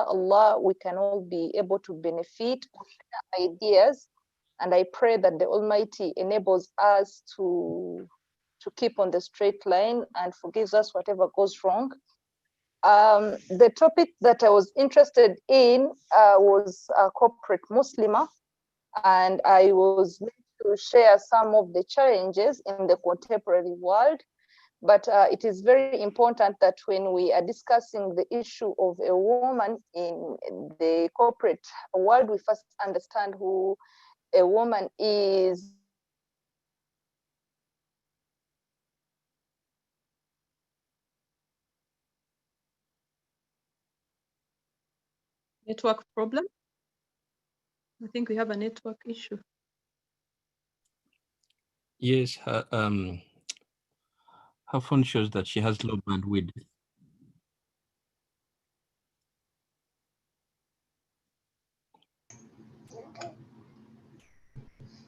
inshallah, we can all be able to benefit, share ideas, and I pray that the Almighty enables us to keep on the straight line and forgives us whatever goes wrong. The topic that I was interested in was corporate Muslimah, and I was going to share some of the challenges in the contemporary world. But it is very important that when we are discussing the issue of a woman in the corporate world, we first understand who a woman is. Network problem? I think we have a network issue. Yes, her phone shows that she has low bandwidth.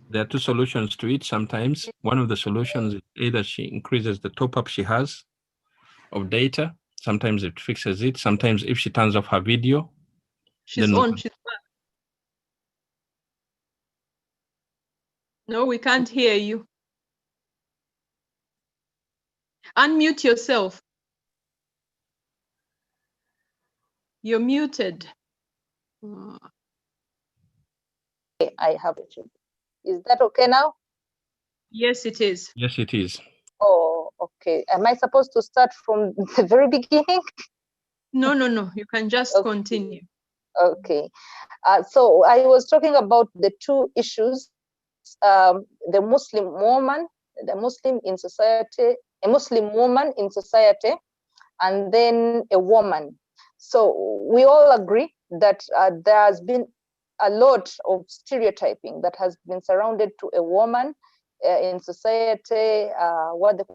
There are two solutions to it sometimes. One of the solutions is either she increases the top-up she has of data. Sometimes it fixes it. Sometimes if she turns off her video. She's on, she's back. No, we can't hear you. Unmute yourself. You're muted. I have it. Is that okay now? Yes, it is. Yes, it is. Oh, okay. Am I supposed to start from the very beginning? No, no, no. You can just continue. Okay. So I was talking about the two issues, the Muslim woman, the Muslim in society, a Muslim woman in society, and then a woman. So we all agree that there has been a lot of stereotyping that has been surrounded to a woman in society, what the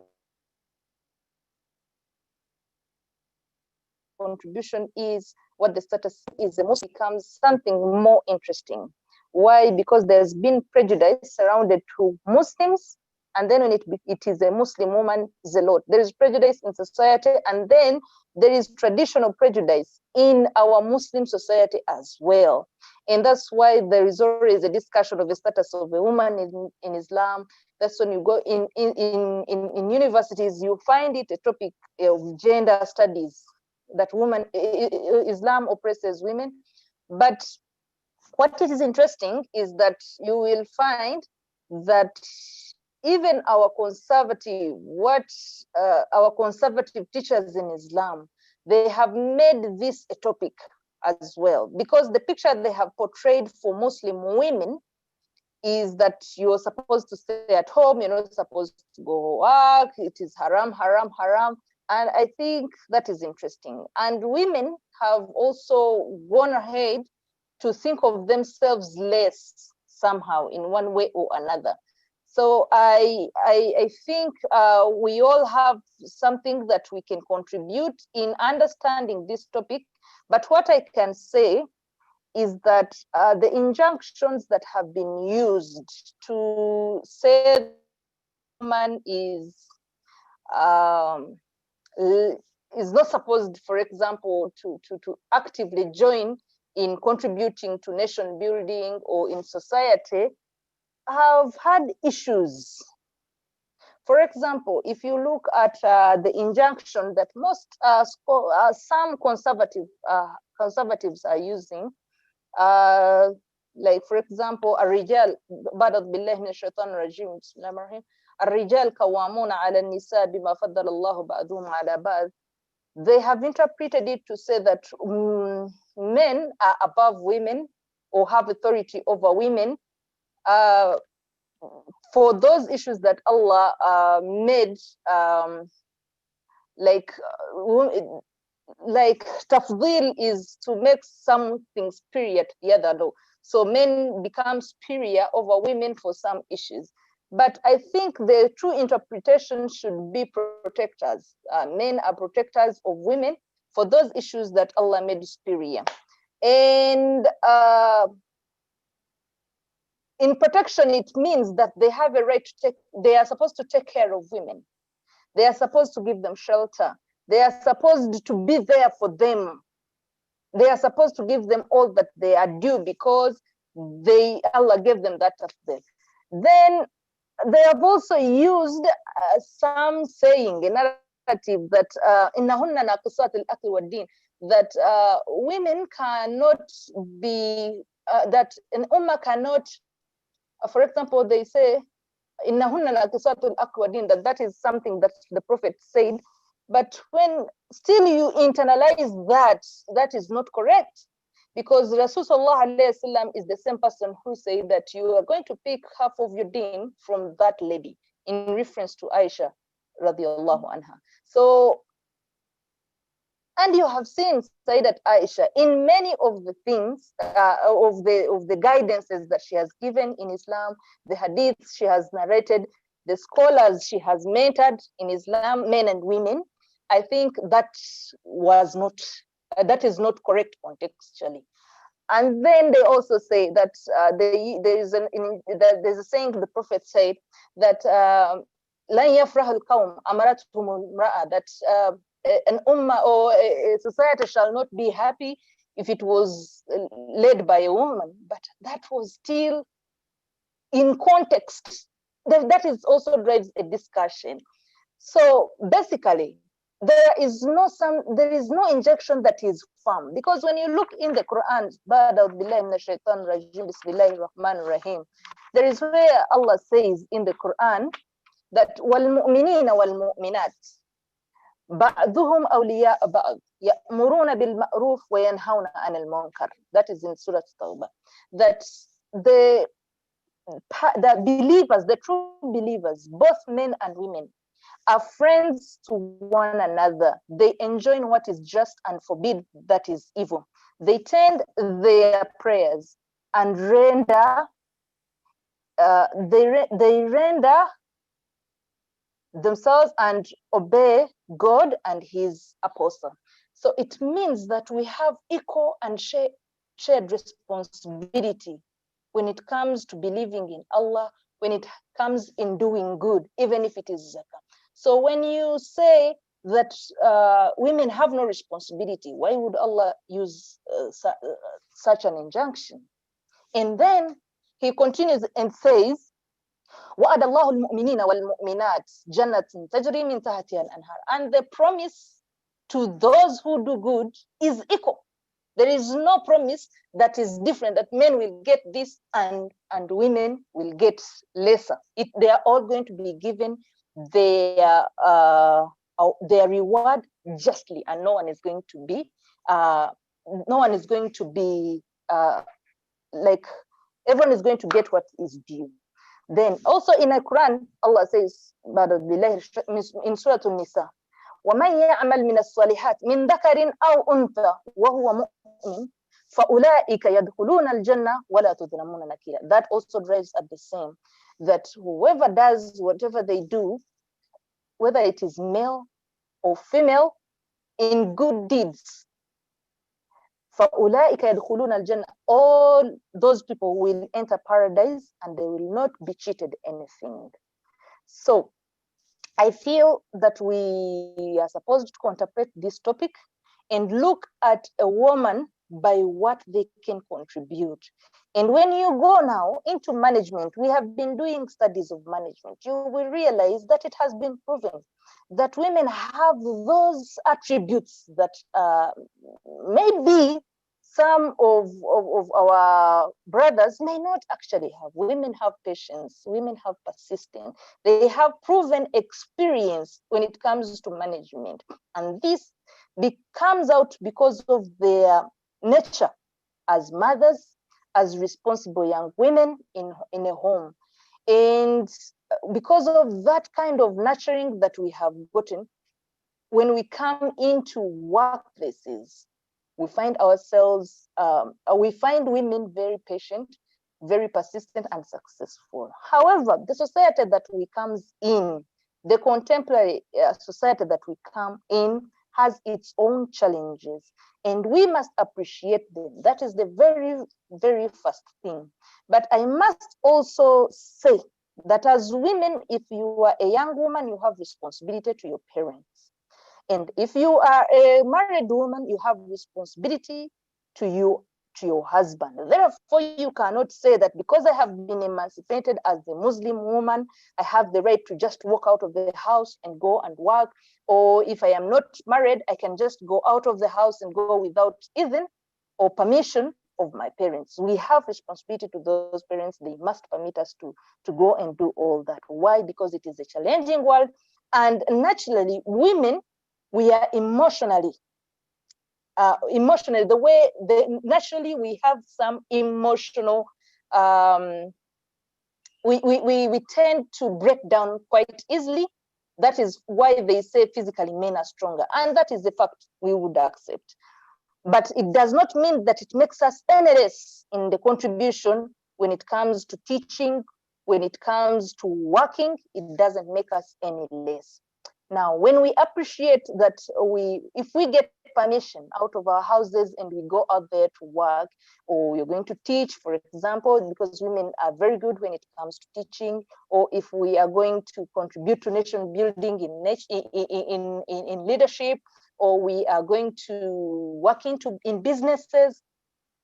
contribution is, what the status is. The Muslim becomes something more interesting. Why? Because there's been prejudice surrounded to Muslims, and then when it is a Muslim woman, is a lot. There is prejudice in society, and then there is traditional prejudice in our Muslim society as well. And that's why there is always a discussion of the status of a woman in Islam. That's when you go in universities, you find it a topic of gender studies, that Islam oppresses women. But what is interesting is that you will find that even our conservative teachers in Islam, they have made this a topic as well, because the picture they have portrayed for Muslim women is that you're supposed to stay at home, you're not supposed to go work, it is haram, haram, haram. And I think that is interesting. And women have also gone ahead to think of themselves less somehow in one way or another. So I think we all have something that we can contribute in understanding this topic. But what I can say is that the injunctions that have been used to say man is not supposed, for example, to actively join in contributing to nation building or in society, have had issues. For example, if you look at the injunction that some conservatives are using, like for example, الرجال بعد بالله من الشيطان الرجيم بسم الله الرحمن الرحيم الرجال قوامون على النساء بما فضل الله بعضهم على بعض. They have interpreted it to say that men are above women or have authority over women for those issues that Allah made, like tafdil is to make something superior to the other. So men become superior over women for some issues. But I think the true interpretation should be protectors. Men are protectors of women for those issues that Allah made superior. And in protection, it means that they have a right to they are supposed to take care of women. They are supposed to give them shelter. They are supposed to be there for them. they are supposed to give them all that they are due because Allah gave them that afdal. Then they have also used some saying, a narrative that innahunna naqisat al-aqli wad-din, that women cannot be, that an ummah cannot, for example, they say innahunna naqisat al-aqli wad-din, that is something that the Prophet said, but when still you internalize that is not correct, because Rasulullah is the same person who said that you are going to pick half of your deen from that lady, in reference to Aisha radiallahu anha. So, and you have seen Sayyidat Aisha in many of the things, of the guidances that she has given in Islam, the hadiths she has narrated, the scholars she has mentored in Islam, men and women. I think that was not, that is not correct contextually. And then they also say that there's a saying the Prophet said that لَنْ يَفْرَحَ الْقَوْمَ أَمَرَتْهُمُ الْمْرَأَةُ, that an ummah or a society shall not be happy if it was led by a woman, but that was still in context. That is also drives a discussion. So basically, there is no injection that is firm, because when you look in the Quran, there is where Allah says in the Quran that وَالْمُؤْمِنِينَ وَالْمُؤْمِنَاتِ بَعْضُهُمْ أَوْلِيَاءُ بَعْضٍ يَأْمُرُونَ بِالْمَعْرُوفِ وَيَنْهَوْنَ عَنِ الْمُنكَرِ. That is in Surah Tawbah. That the believers, the true believers, both men and women, are friends to one another. They enjoin what is just and forbid that is evil. They tend their prayers and render they render themselves and obey God and his apostle. So it means that we have equal and shared responsibility when it comes to believing in Allah, when it comes in doing good, even if it is zakah. So when you say that women have no responsibility, why would Allah use such an injunction? And then he continues and says, وَعَدَ اللَّهُ الْمُؤْمِنِينَ وَالْمُؤْمِنَاتِ جَنَّةٍ تَجْرِي مِنْ تَحْتِهَا الْأَنْهَارُ. And the promise to those who do good is equal. There is no promise that is different, that men will get this and women will get lesser. They are all going to be given their reward justly, and no one is going to be like, everyone is going to get what is due. Then also in the Quran, Allah says in Surah An-Nisa, وَمَنْ يَعْمَلْ مِنَ الصَّالِحَاتِ مِنْ ذَكَرٍ أَوْ أُنْثَى وَهُوَ مُؤْمِنٌ فَأُولَٰئِكَ يَدْخُلُونَ الْجَنَّةَ وَلَا تُظْلَمُونَ نَكِيرًا. That also drives at the same, that whoever does whatever they do, whether it is male or female, in good deeds, فَأُولَٰئِكَ يَدْخُلُونَ الْجَنَّةَ, all those people will enter paradise and they will not be cheated anything. So I feel that we are supposed to contemplate this topic and look at a woman by what they can contribute. And when you go now into management, we have been doing studies of management, you will realize that it has been proven that women have those attributes that maybe some of our brothers may not actually have. Women have patience, women have persistence, they have proven experience when it comes to management. And this comes out because of their nature as mothers, as responsible young women in a home. And because of that kind of nurturing that we have gotten, when we come into workplaces, we find ourselves, we find women very patient, very persistent and successful. However, the society that we come in, the contemporary society that we come in, has its own challenges, and we must appreciate them. That is the very, very first thing. But I must also say that as women, if you are a young woman, you have responsibility to your parents. And if you are a married woman, you have responsibility to your husband. Therefore, you cannot say that because I have been emancipated as a Muslim woman, I have the right to just walk out of the house and go and work. Or if I am not married, I can just go out of the house and go without even or permission of my parents. We have responsibility to those parents. They must permit us to go and do all that. Why? Because it is a challenging world. And naturally, women, we are emotionally, naturally we have some emotional, we tend to break down quite easily. That is why they say physically men are stronger. And that is the fact we would accept. But it does not mean that it makes us any less in the contribution when it comes to teaching, when it comes to working. It doesn't make us any less. Now, when we appreciate that if we get permission out of our houses and we go out there to work, or you're going to teach, for example, because women are very good when it comes to teaching, or if we are going to contribute to nation building in leadership, or we are going to work in businesses,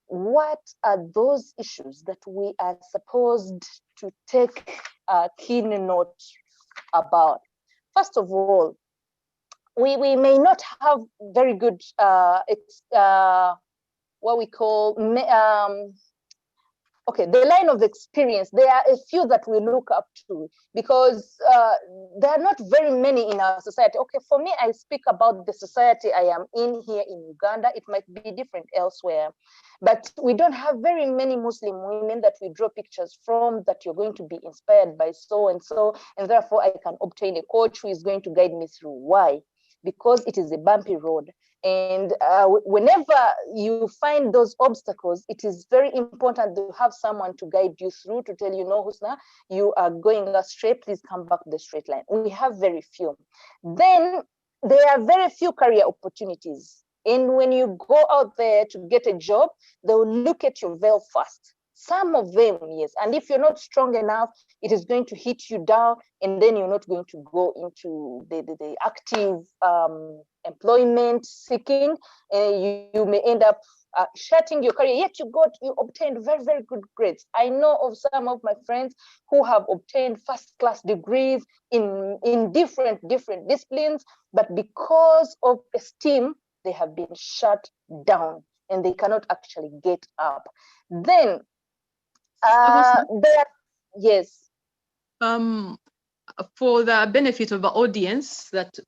what are those issues that we are supposed to take a keen note about? First of all, we may not have very good, what we call, the line of experience. There are a few that we look up to because there are not very many in our society. Okay, for me, I speak about the society I am in here in Uganda. It might be different elsewhere, but we don't have very many Muslim women that we draw pictures from, that you're going to be inspired by so and so, and therefore I can obtain a coach who is going to guide me through. Why? Because it is a bumpy road. And whenever you find those obstacles, it is very important to have someone to guide you through, to tell you, no, Husna, you are going astray, please come back the straight line. We have very few. Then there are very few career opportunities. And when you go out there to get a job, they'll look at your veil first. Some of them, yes. And if you're not strong enough, it is going to hit you down, and then you're not going to go into the active employment seeking. You may end up shutting your career, yet you obtained very, very good grades. I know of some of my friends who have obtained first-class degrees in different disciplines, but because of esteem, they have been shut down and they cannot actually get up. Then yes. For the benefit of the audience that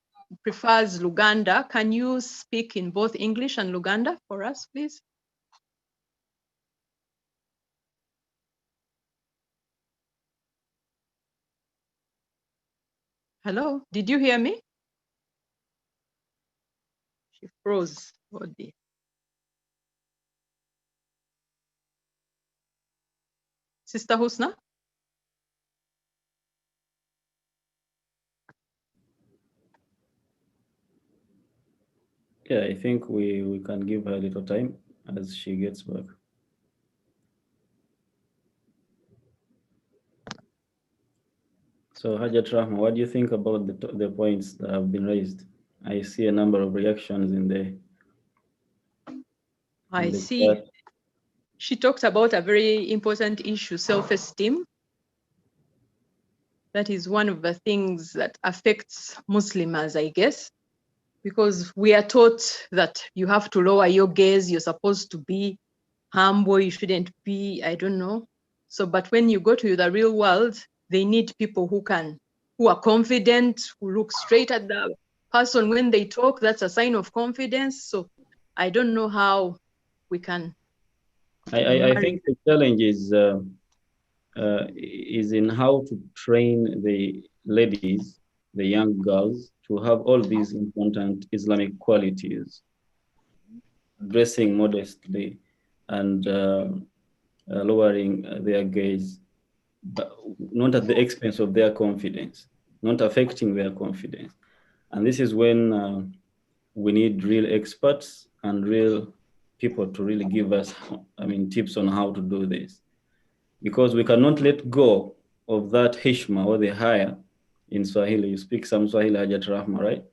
prefers Luganda, can you speak in both English and Luganda for us, please? Hello, did you hear me? She froze. Oh dear. Sister Husna? Yeah, I think we can give her a little time as she gets back. So Hajat Rahma, what do you think about the points that have been raised? I see a number of reactions in the I see. chat. She talked about a very important issue, self-esteem. That is one of the things that affects Muslims, I guess, because we are taught that you have to lower your gaze, you're supposed to be humble, you shouldn't be, I don't know. So, but when you go to the real world, they need people who are confident, who look straight at the person when they talk. That's a sign of confidence. So I don't know how we can. I think the challenge is in how to train the ladies, the young girls, to have all these important Islamic qualities, dressing modestly and lowering their gaze, but not at the expense of their confidence, not affecting their confidence. And this is when we need real experts and real people to really give us, tips on how to do this. Because we cannot let go of that hishma or the haya in Swahili. You speak some Swahili, Hajat Rahma, right?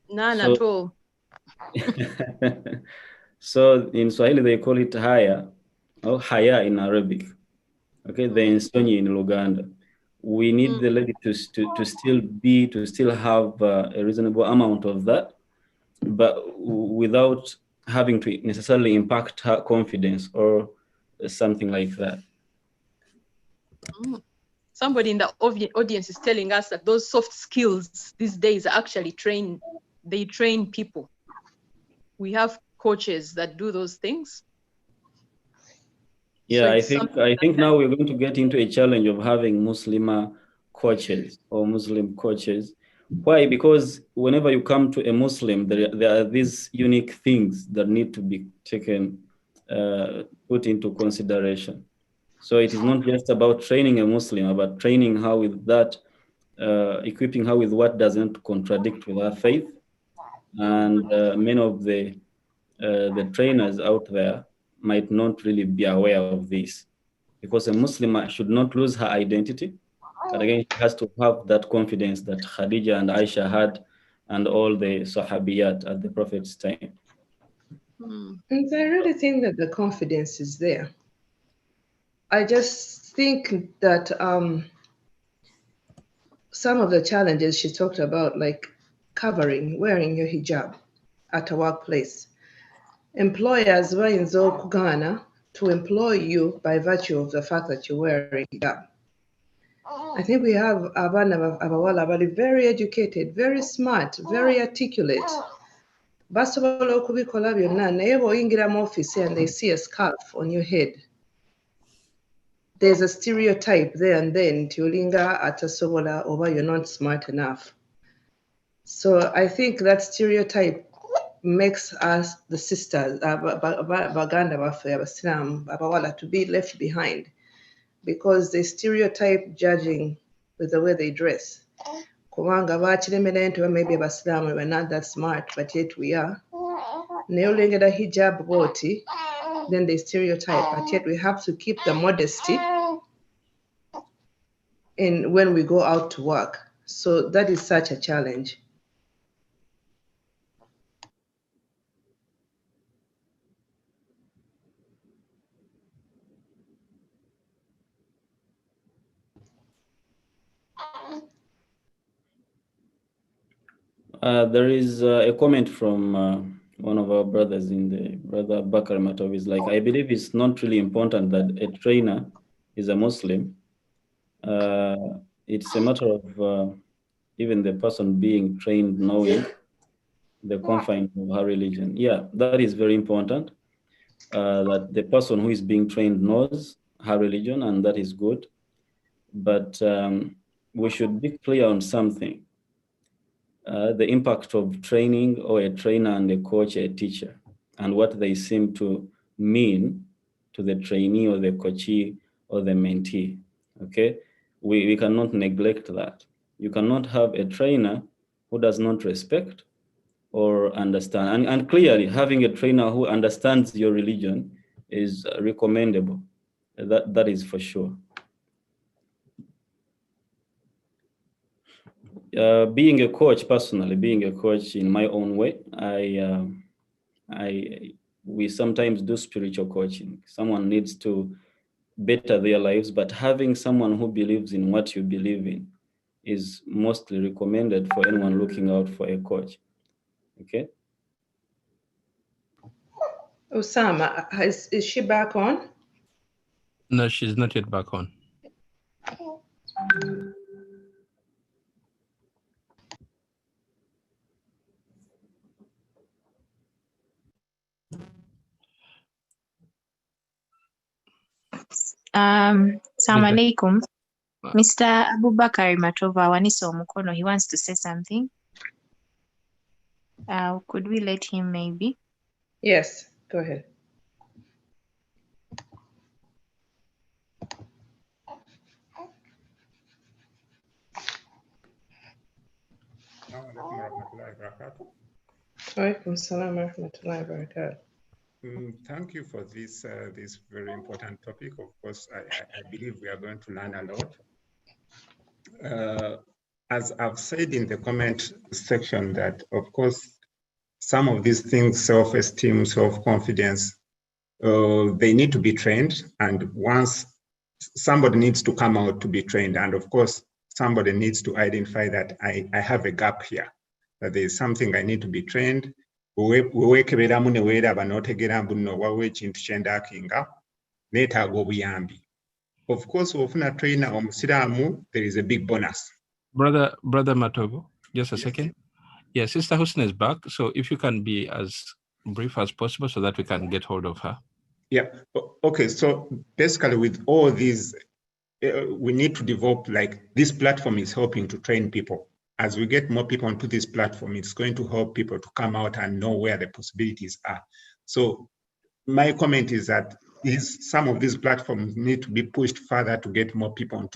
None at all. So in Swahili, they call it haya, or haya in Arabic. Okay, the insonyi in Uganda. We need the lady to still have a reasonable amount of that, but without having to necessarily impact her confidence or something like that. Somebody in the audience is telling us that those soft skills these days actually they train people. We have coaches that do those things. Yeah, So I think now we're going to get into a challenge of having Muslimah coaches or Muslim coaches. Why? Because whenever you come to a Muslim, there are these unique things that need to be taken, put into consideration. So it is not just about training a Muslim, but training her with that, equipping her with what doesn't contradict with her faith. And many of the trainers out there might not really be aware of this, because a Muslim should not lose her identity. But again, she has to have that confidence that Khadija and Aisha had, and all the Sahabiyat at the Prophet's time. And I really think that the confidence is there. I just think that some of the challenges she talked about, like wearing your hijab at a workplace. Employers were in Ghana to employ you by virtue of the fact that you're wearing hijab. I think we have Abawala very educated, very smart, very articulate. Basobola okubikola byonna naye bw'oyingira mu office and they see a scarf on your head. There's a stereotype there and then nti olinga atasobola oba you're not smart enough. So I think that stereotype makes us, the sisters, Baganda baffe Abasilamu abawala, to be left behind, because they stereotype judging with the way they dress. Kubanga bakiremera nti maybe Abasilamu we're not that smart, but yet we are. Naye olengera hijab boti, then they stereotype, but yet we have to keep the modesty in when we go out to work. So that is such a challenge. There is a comment from one of our brothers Brother Bakar Matov is like, I believe it's not really important that a trainer is a Muslim. It's a matter of even the person being trained knowing the confines of her religion. Yeah, that is very important, that the person who is being trained knows her religion, and that is good. But we should be clear on something. The impact of training, or a trainer and a coach, a teacher, and what they seem to mean to the trainee or the coachee or the mentee. Okay, we cannot neglect that. You cannot have a trainer who does not respect or understand. And clearly, having a trainer who understands your religion is recommendable. That is for sure. Being a coach, personally, being a coach in my own way, we sometimes do spiritual coaching. Someone needs to better their lives, but having someone who believes in what you believe in is mostly recommended for anyone looking out for a coach. Okay. Osama, is she back on? No, she's not yet back on. Assalamu alaikum. Mr. Abubakar Matova Waniso Mukono, he wants to say something. Could we let him maybe? Yes, go ahead. Alaikum salam wa rahmatullahi wa barakatuh. Thank you for this this very important topic. Of course, I believe we are going to learn a lot. As I've said in the comment section, that of course some of these things, self-esteem, self-confidence, they need to be trained. And once somebody needs to come out to be trained, and of course, somebody needs to identify that I have a gap here, that there is something I need to be trained. Weweekeberamu ne weeraba n'otegeera mbu nno waliwo ekintu kye ndaakinga neetaaga obuyambi. Of course, ofuna trainer omusiraamu, there is a big bonus. Brother Matogo, just a second. Yeah, Sister Husna is back. So if you can be as brief as possible so that we can get hold of her. Yeah, okay. So basically with all these, we need to develop, like, this platform is helping to train people. As we get more people onto this platform, it's going to help people to come out and know where the possibilities are. So my comment is that some of these platforms need to be pushed further to get more people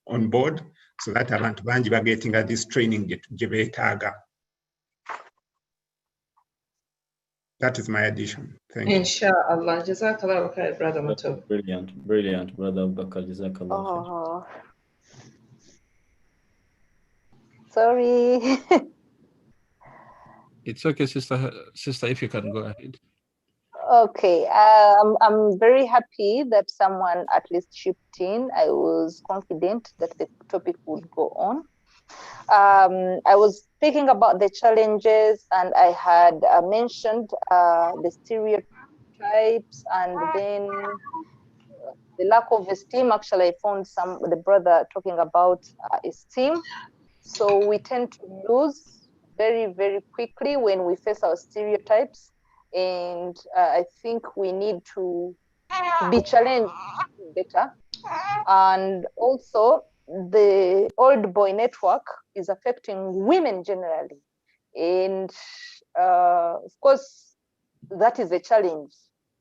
on board, so that abantu bangi getting at this training gye beetaaga. That is my addition. Thank you. Inshallah. Jazakallah khair, Brother Matogo. Brilliant, Brother Bakar. Jazakallah khair. Oh, sorry. It's okay, sister, if you can go ahead. Okay, I'm very happy that someone at least chipped in. I was confident that the topic would go on. I was thinking about the challenges, and I had mentioned the stereotypes, and then the lack of esteem. Actually, I found the brother talking about esteem. So we tend to lose very, very quickly when we face our stereotypes. And I think we need to be challenged better. And also, the old boy network is affecting women generally. And of course, that is a challenge.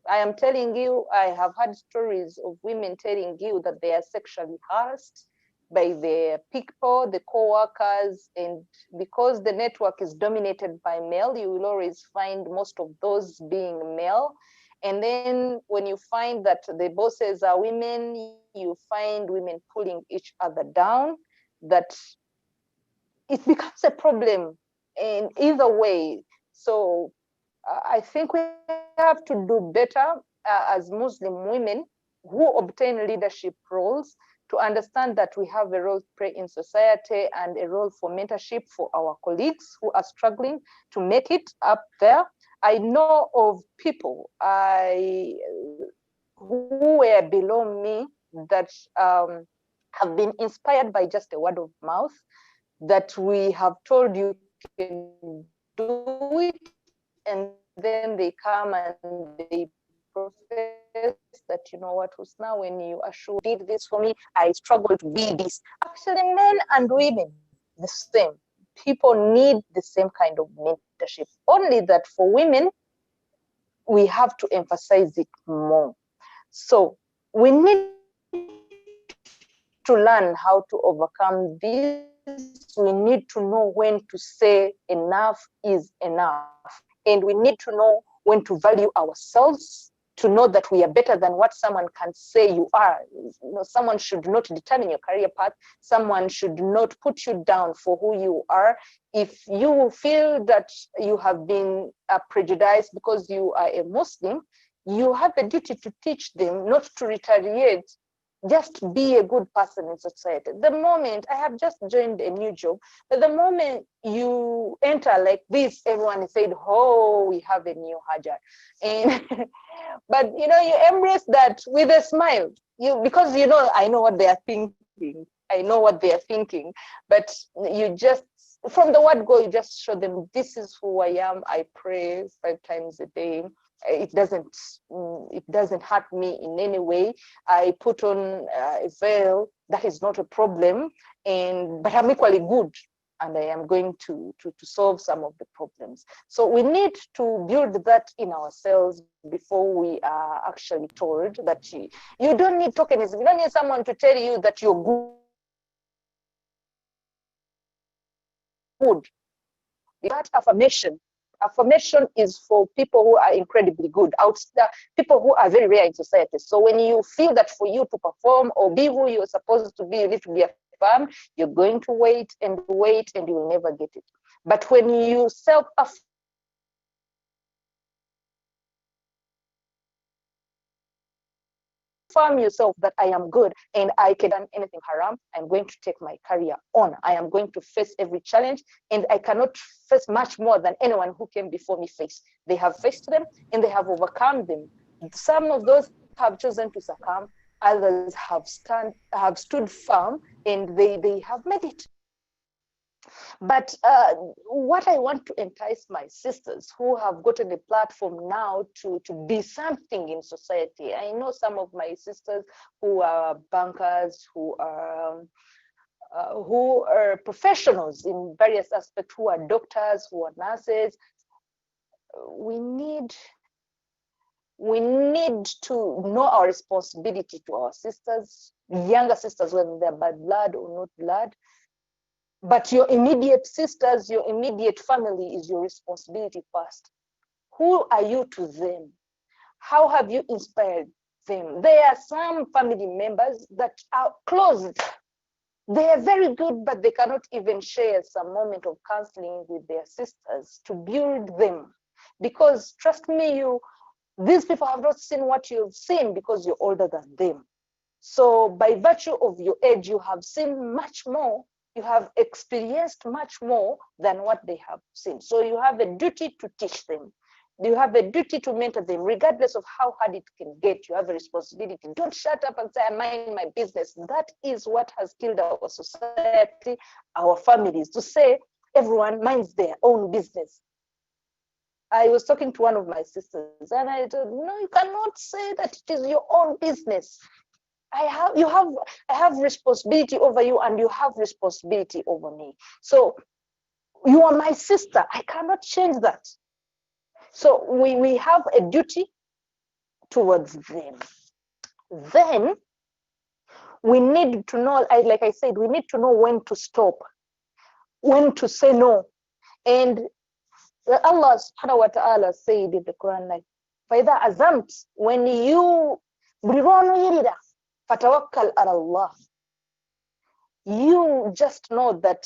I am telling you, I have had stories of women telling you that they are sexually harassed by their people, the co-workers, and because the network is dominated by male, you will always find most of those being male. And then when you find that the bosses are women, you find women pulling each other down, that it becomes a problem in either way. So I think we have to do better as Muslim women who obtain leadership roles, to understand that we have a role to play in society and a role for mentorship for our colleagues who are struggling to make it up there. I know of people who were below me that have been inspired by just a word of mouth, that we have told you can do it, and then they come and they profess that, you know what, Husna, when you did this for me, I struggle to be this. Actually, men and women, the same. People need the same kind of mentorship. Only that for women, we have to emphasize it more. So we need to learn how to overcome this. We need to know when to say enough is enough. And we need to know when to value ourselves, to know that we are better than what someone can say you are. You know, someone should not determine your career path. Someone should not put you down for who you are. If you feel that you have been prejudiced because you are a Muslim, you have a duty to teach them not to retaliate. Just be a good person in society. The moment I have just joined a new job, but the moment you enter like this, everyone is saying, "Oh, we have a new Hajar," and but you know, you embrace that with a smile. Because you know, I know what they are thinking. I know what they are thinking, but you just, from the word go, you just show them, this is who I am. I pray 5 times a day. It doesn't hurt me in any way. I put on a veil. That is not a problem. But I'm equally good, and I am going to solve some of the problems. So we need to build that in ourselves before we are actually told that you don't need tokenism. You don't need someone to tell you that you're good. That affirmation is for people who are incredibly good, people who are very rare in society. So when you feel that for you to perform or be who you're supposed to be, you need to be affirmed, you're going to wait and you will never get it. But when you self-affirm affirm yourself that I am good and I can do anything haram, I'm going to take my career on. I am going to face every challenge, and I cannot face much more than anyone who came before me faced. They have faced them and they have overcome them. Some of those have chosen to succumb, others have stood firm, and they have made it. But what I want to entice my sisters who have gotten a platform now to be something in society. I know some of my sisters who are bankers, who are professionals in various aspects, who are doctors, who are nurses. We need to know our responsibility to our sisters, younger sisters, whether they're by blood or not blood. But your immediate sisters, your immediate family is your responsibility first. Who are you to them? How have you inspired them? There are some family members that are closed. They are very good, but they cannot even share some moment of counseling with their sisters to build them. Because trust me, these people have not seen what you've seen because you're older than them. So by virtue of your age, you have seen much more. You have experienced much more than what they have seen. So you have a duty to teach them. You have a duty to mentor them, regardless of how hard it can get. You have a responsibility. Don't shut up and say, I mind my business. That is what has killed our society, our families, to say everyone minds their own business. I was talking to one of my sisters and I told her, no, you cannot say that it is your own business. I have responsibility over you and you have responsibility over me. So you are my sister. I cannot change that. So we have a duty towards them. Then we need to know, like I said, we need to know when to stop, when to say no. And Allah subhanahu wa ta'ala said in the Quran, like, فَإِذَا أَزَمْتَ, when you fatawakkal ala Allah, you just know that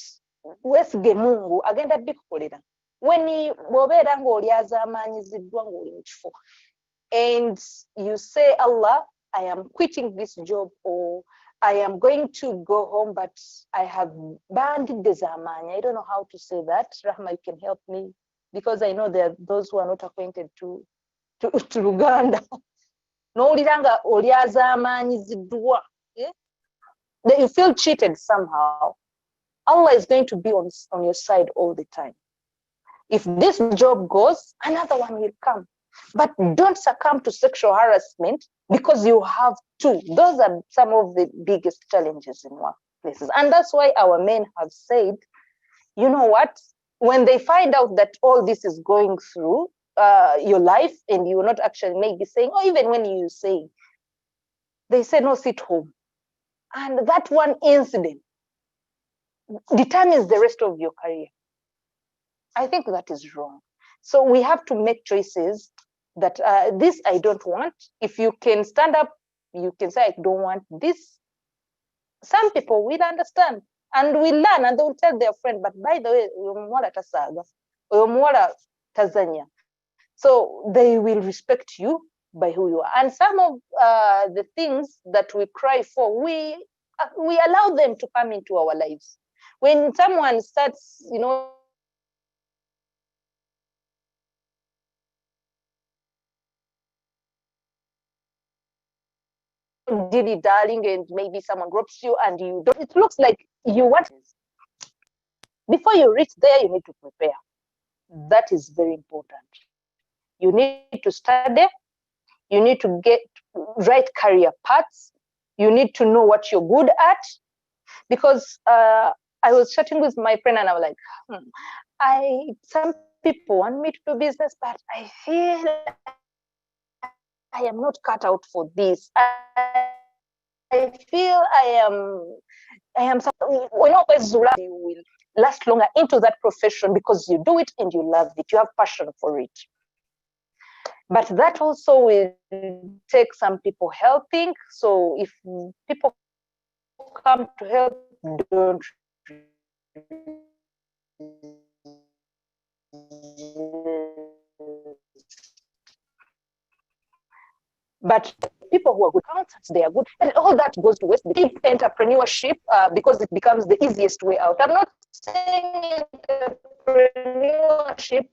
wesige Mungu agenda bikukolera. When bw'obeera ng'oli azaamanyiziddwa ng'oli mu kifo, and you say, Allah, I am quitting this job, or I am going to go home, but I have banned desamanya. I don't know how to say that. Rahma, you can help me, because I know there are those who are not acquainted to Uganda. N'owulira oli azaamanyiziddwa. That you feel cheated somehow. Allah is going to be on your side all the time. If this job goes, another one will come. But don't succumb to sexual harassment because you have to. Those are some of the biggest challenges in workplaces. And that's why our men have said, you know what? When they find out that all this is going through your life and you're not actually maybe saying, or even when you say, they say, no, sit home. And that one incident determines the rest of your career. I think that is wrong. So we have to make choices that this I don't want. If you can stand up, you can say, I don't want this. Some people will understand and will learn, and they will tell their friend, but by the way, Uyomwala Tasaga, Uyomwala Tanzania. So they will respect you by who you are. And some of the things that we cry for, we allow them to come into our lives. When someone starts, dilly darling, and maybe someone gropes you and you don't, it looks like you want. Before you reach there, you need to prepare. That is very important. You need to study, you need to get right career paths, you need to know what you're good at. Because I was chatting with my friend and I was like, some people want me to do business, but I feel I am not cut out for this. I feel I am you will last longer into that profession because you do it and you love it, you have passion for it. But that also will take some people helping. So if people come to help, don't. But people who are good accountants, they are good, and all that goes to waste. They keep entrepreneurship because it becomes the easiest way out. I'm not saying entrepreneurship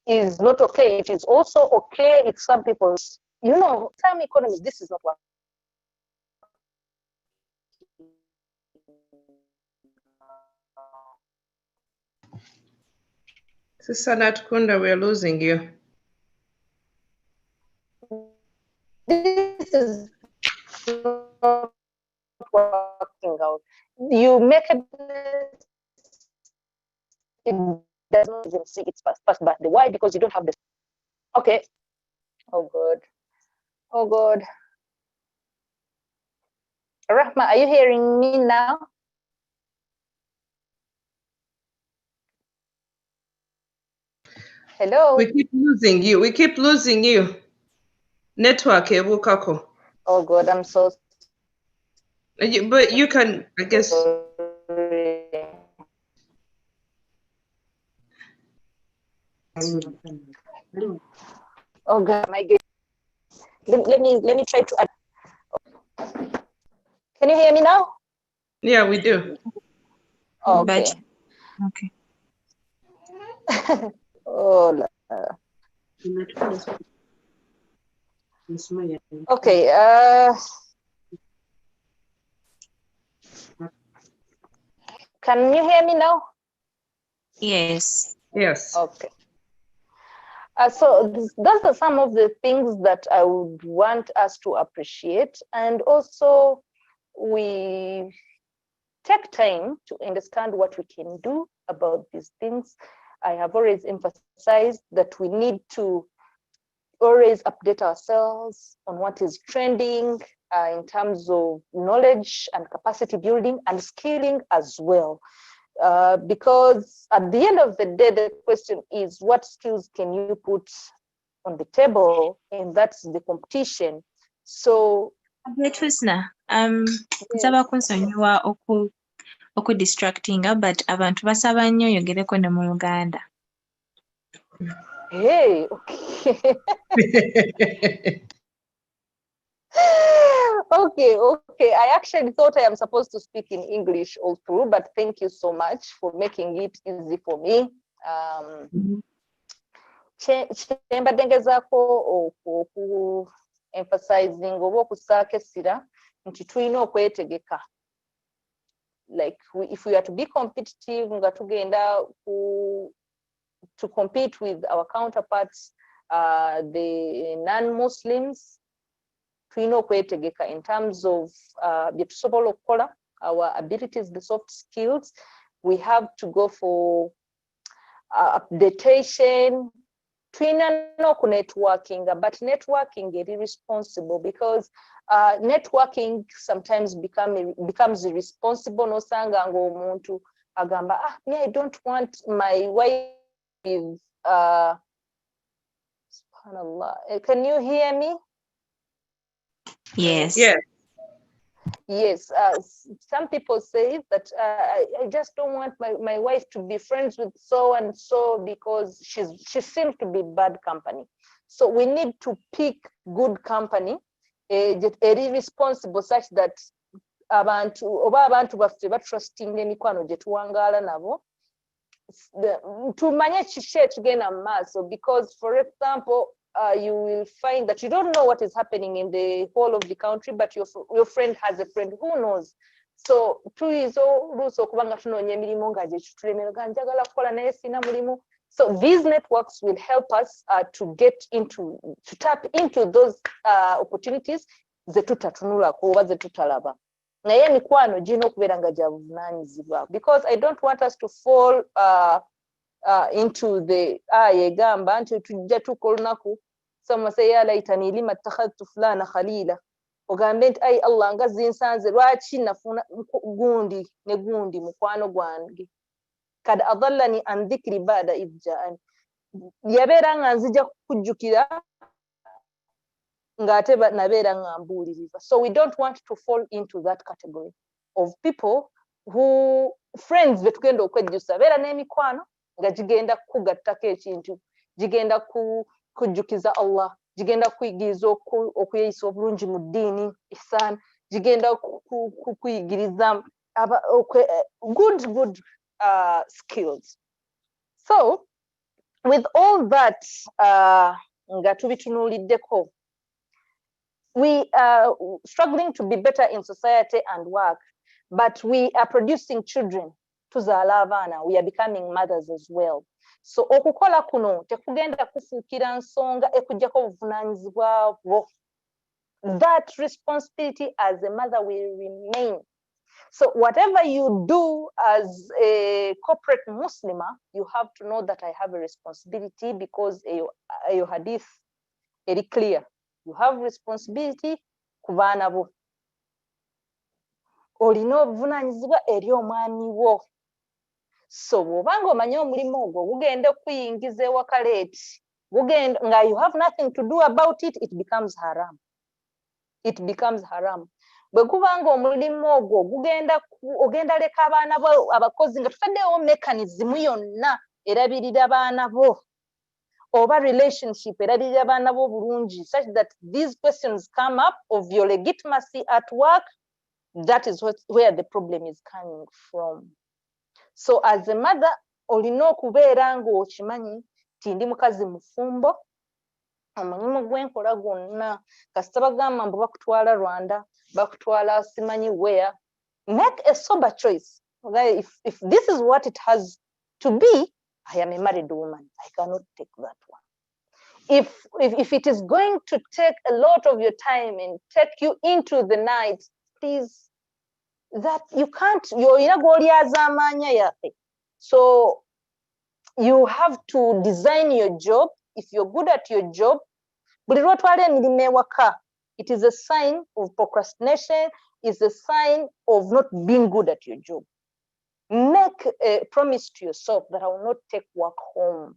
is not okay. It is also okay if some people, some economies, this is not what. Sister Natkunda, we're losing you. This is not working out. You make a business, it does not even see its past birthday. Why? Because you don't have the. Okay. Oh God. Oh God. Rahma, are you hearing me now? Hello. We keep losing you. We keep losing you. Network, Ebukako. Oh God, I'm so. But you can, I guess. Oh God, my God. Let me try to add. Can you hear me now? Yeah, we do. Okay. Okay. Oh. Okay. Can you hear me now? Yes. Yes. Okay. So those are some of the things that I would want us to appreciate, and also we take time to understand what we can do about these things. I have always emphasized that we need to always update ourselves on what is trending in terms of knowledge and capacity building and skilling as well. Because at the end of the day, the question is, what skills can you put on the table? And that's the competition. So, Twisna, nsaba kunsonyiwa oku distractinga, but abantu basaba nnyo oyogereko ne mu Luganda. Hey, okay. Okay. I actually thought I am supposed to speak in English all through, but thank you so much for making it easy for me. Emphasizing oba okusaakesira nti tulina okwetegeka. Like if we are to be competitive, nga tugenda to compete with our counterparts, the non-Muslims, tulina okwetegeka in terms of bye tusobola okukola, our abilities, the soft skills. We have to go for updatation. Tulina n'okunetworking, but networking is irresponsible because networking sometimes becomes irresponsible. Nosanga ng'omuntu agamba, me, I don't want my wife with subhanallah. Can you hear me? Yes. Yes. Yes, some people say that I just don't want my wife to be friends with so and so because she seems to be bad company. So we need to pick good company, responsible, such that abantu baffe batrusting emikwano gye tuwangaala nabo tumanye kiki ekigenda mu maaso, because for example, you will find that you don't know what is happening in the whole of the country, but your friend has a friend who knows. So tuyinza oluusi okuba nga tunoonya emirimu nga gye kitulemera njagala kukola naye sina mulimu. So these networks will help us to tap into those opportunities ze tutatunulako oba ze tutalaba. Naye emikwano girina okubeera nga gya buvunaanyizibwa, because I don't want us to fall into the yegamba nti tujja tukola olunaku someone say ya laitani lima ittakhadhtu fulana khalila, ogambe nti ai Allah nga zinsanze lwaki nafuna gundi ne gundi mukwano gwange kad adallani an dhikri ba'da idh ja'ani, yabeera nga nzija kujjukira ngate nabeera nga mbuuliriza. So we don't want to fall into that category of people who friends betugenda okwejjusa beera n'emikwano nga gigenda kugattako ekintu, gigenda kujjukiza Allah, gigenda kuyigiriza okuyeyisa obulungi mu ddiini ihsan gigenda kuyigiriza good skills. So with all that nga tubitunuuliddeko, we are struggling to be better in society and work, but we are producing children. Tuzaala abaana, we are becoming mothers as well. So okukola kuno tekugenda kufuukira nsonga ekuggyako obuvunaanyizibwa bwo. That responsibility as a mother will remain. So whatever you do as a corporate Muslimah, you have to know that I have a responsibility, because your hadith very clear. You have responsibility ku baana bo. Olina obuvunaanyizibwa eri omwami wo. So bw'obanga omanyi omulimu ogwo gugenda okuyingiza ewaka leeti, nga you have nothing to do about it, it becomes haram. It becomes haram. Bwe gubanga omulimu ogwo ogenda leka abaana bo abakozi nga tutaddewo mechanism yonna erabirira abaana bo, oba relationship erabirira abaana bo bulungi, such that these questions come up of your legitimacy at work. That is where the problem is coming from. So as a mother, olina okubeera ng'okimanyi nti ndi mukazi mufumbo, omulimu gwenkola gwonna kasita bagamba mbu bakutwala Rwanda, bakutwala simanyi where. Make a sober choice. If this is what it has to be, I am a married woman. I cannot take that one. If it is going to take a lot of your time and take you into the night, please, that you can't, so you have to design your job. If you're good at your job, it is a sign of procrastination, it's a sign of not being good at your job. Make a promise to yourself that I will not take work home.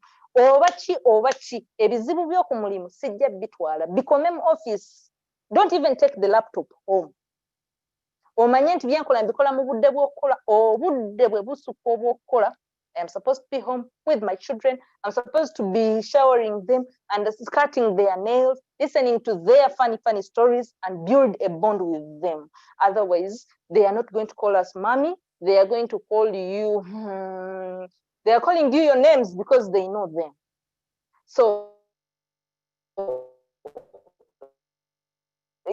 Ebizibu by'oku mulimu sijja bitwala. Bikomemu office. Don't even take the laptop home. Omanye nti byenkola mbikola mu budde bw'okukola, obudde bwe busukka obw'okukola. I am supposed to be home with my children. I'm supposed to be showering them and cutting their nails, listening to their funny stories, and build a bond with them. Otherwise, they are not going to call us mommy. They are going to call you, they are calling you your names because they know them. So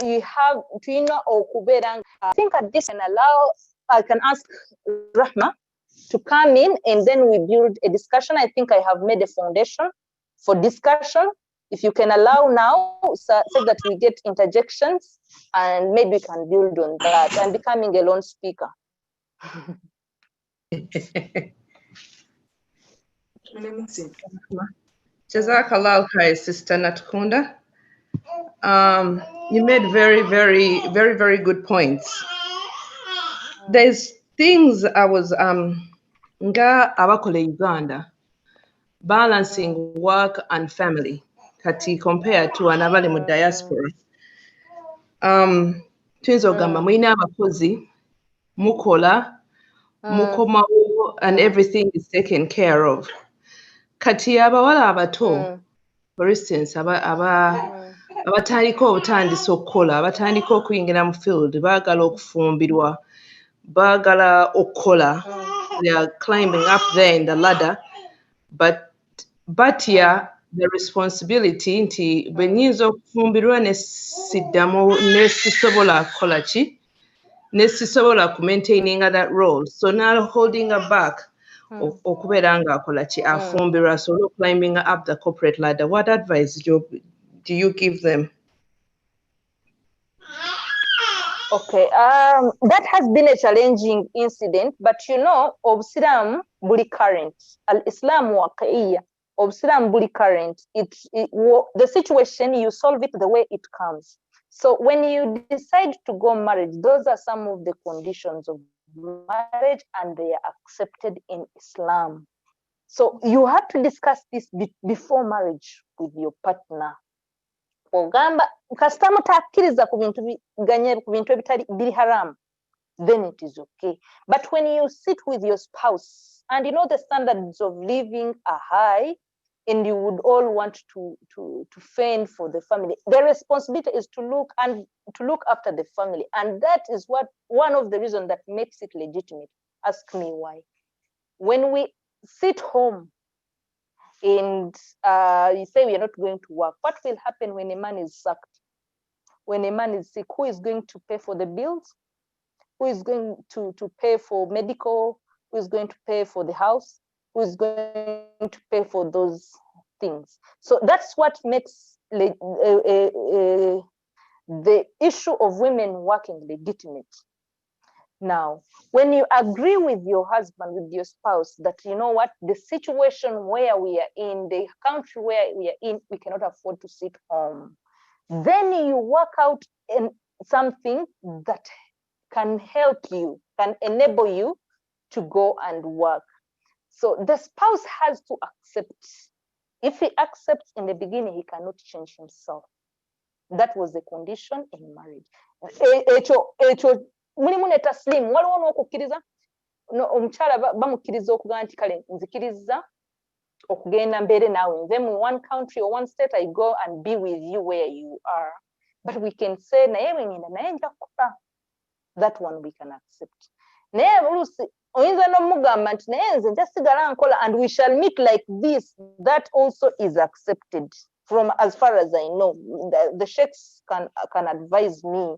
you have to know Okuberang. I think at this and I can ask Rahma to come in, and then we build a discussion. I think I have made a foundation for discussion. If you can allow now, so that we get interjections, and maybe we can build on that. I'm becoming a lone speaker. Jazakallah khair, Sister Natkunda. You made very good points. There's things I was nga abakola Uganda, balancing work and family kati compared to anabali mu diaspora. Tuyinza ogamba mulina abakozi mukola mukomawo and everything is taken care of. Kati abawala abato, for instance, abatandika obutandisa okukola, abatandika okuyingira mu field, baagala okufumbirwa, baagala okukola, they are climbing up there in the ladder, but batya the responsibility nti bwe nnyinza okufumbirwa ne siddamu ne sisobola kukola ki, ne sisobola ku maintaininga that role, so now holding her back okubeera nga akola ki, afumbirwa, so climbing up the corporate ladder. What advice do you give them? Okay, that has been a challenging incident, but you know, Obsiram buli current, Al-Islam waqa'iyya, Obsiram buli current, the situation, you solve it the way it comes. So when you decide to go marriage, those are some of the conditions of marriage, and they are accepted in Islam. So you have to discuss this before marriage with your partner. Ogamba kasita mutakkiriza ku bintu ebitali biri haram, then it is okay. But when you sit with your spouse and you know the standards of living are high, and you would all want to fend for the family. The responsibility is to look after the family, and that is one of the reasons that makes it legitimate. Ask me why. When we sit home and you say we are not going to work, what will happen when a man is sacked? When a man is sick, who is going to pay for the bills? Who is going to pay for medical? Who is going to pay for the house? Who is going to pay for those things? So that's what makes the issue of women working legitimate. Now, when you agree with your husband, with your spouse, that you know what, the situation where we are in, the country where we are in, we cannot afford to sit home, then you work out in something that can help you, can enable you to go and work. So the spouse has to accept. If he accepts in the beginning, he cannot change himself. That was the condition in marriage. Mulimu ne taslim waliwo n'okukkiriza omukyala bamukkiriza okugaa nti kale nzikiriza okugenda mbeere naawe nze mu one country or one state, I go and be with you where you are. But we can say naye bwengenda naye nja kukola. That one we can accept. Naye oluusi oyinza n'omugamba nti naye nze nja sigala nkola and we shall meet like this. That also is accepted. From as far as I know, the sheikhs can advise me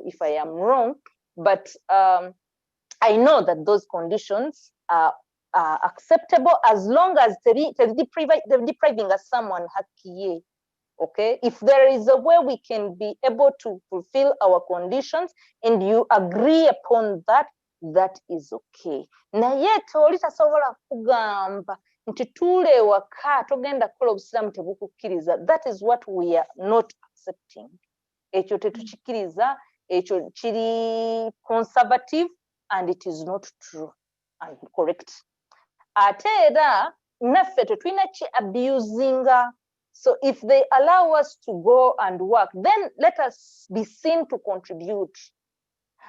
if I am wrong, but I know that those conditions are acceptable as long as they're depriving us someone hakiye. Okay, if there is a way we can be able to fulfill our conditions and you agree upon that, that is okay. Naye tolitasobola kugamba nti tule waka togenda kukola obusiramu tebukukkiriza. That is what we are not accepting. Ekyo tetukikiriza, ekyo kiri conservative and it is not true and correct. Ate era naffe tetulina ki abusinga. So if they allow us to go and work, then let us be seen to contribute.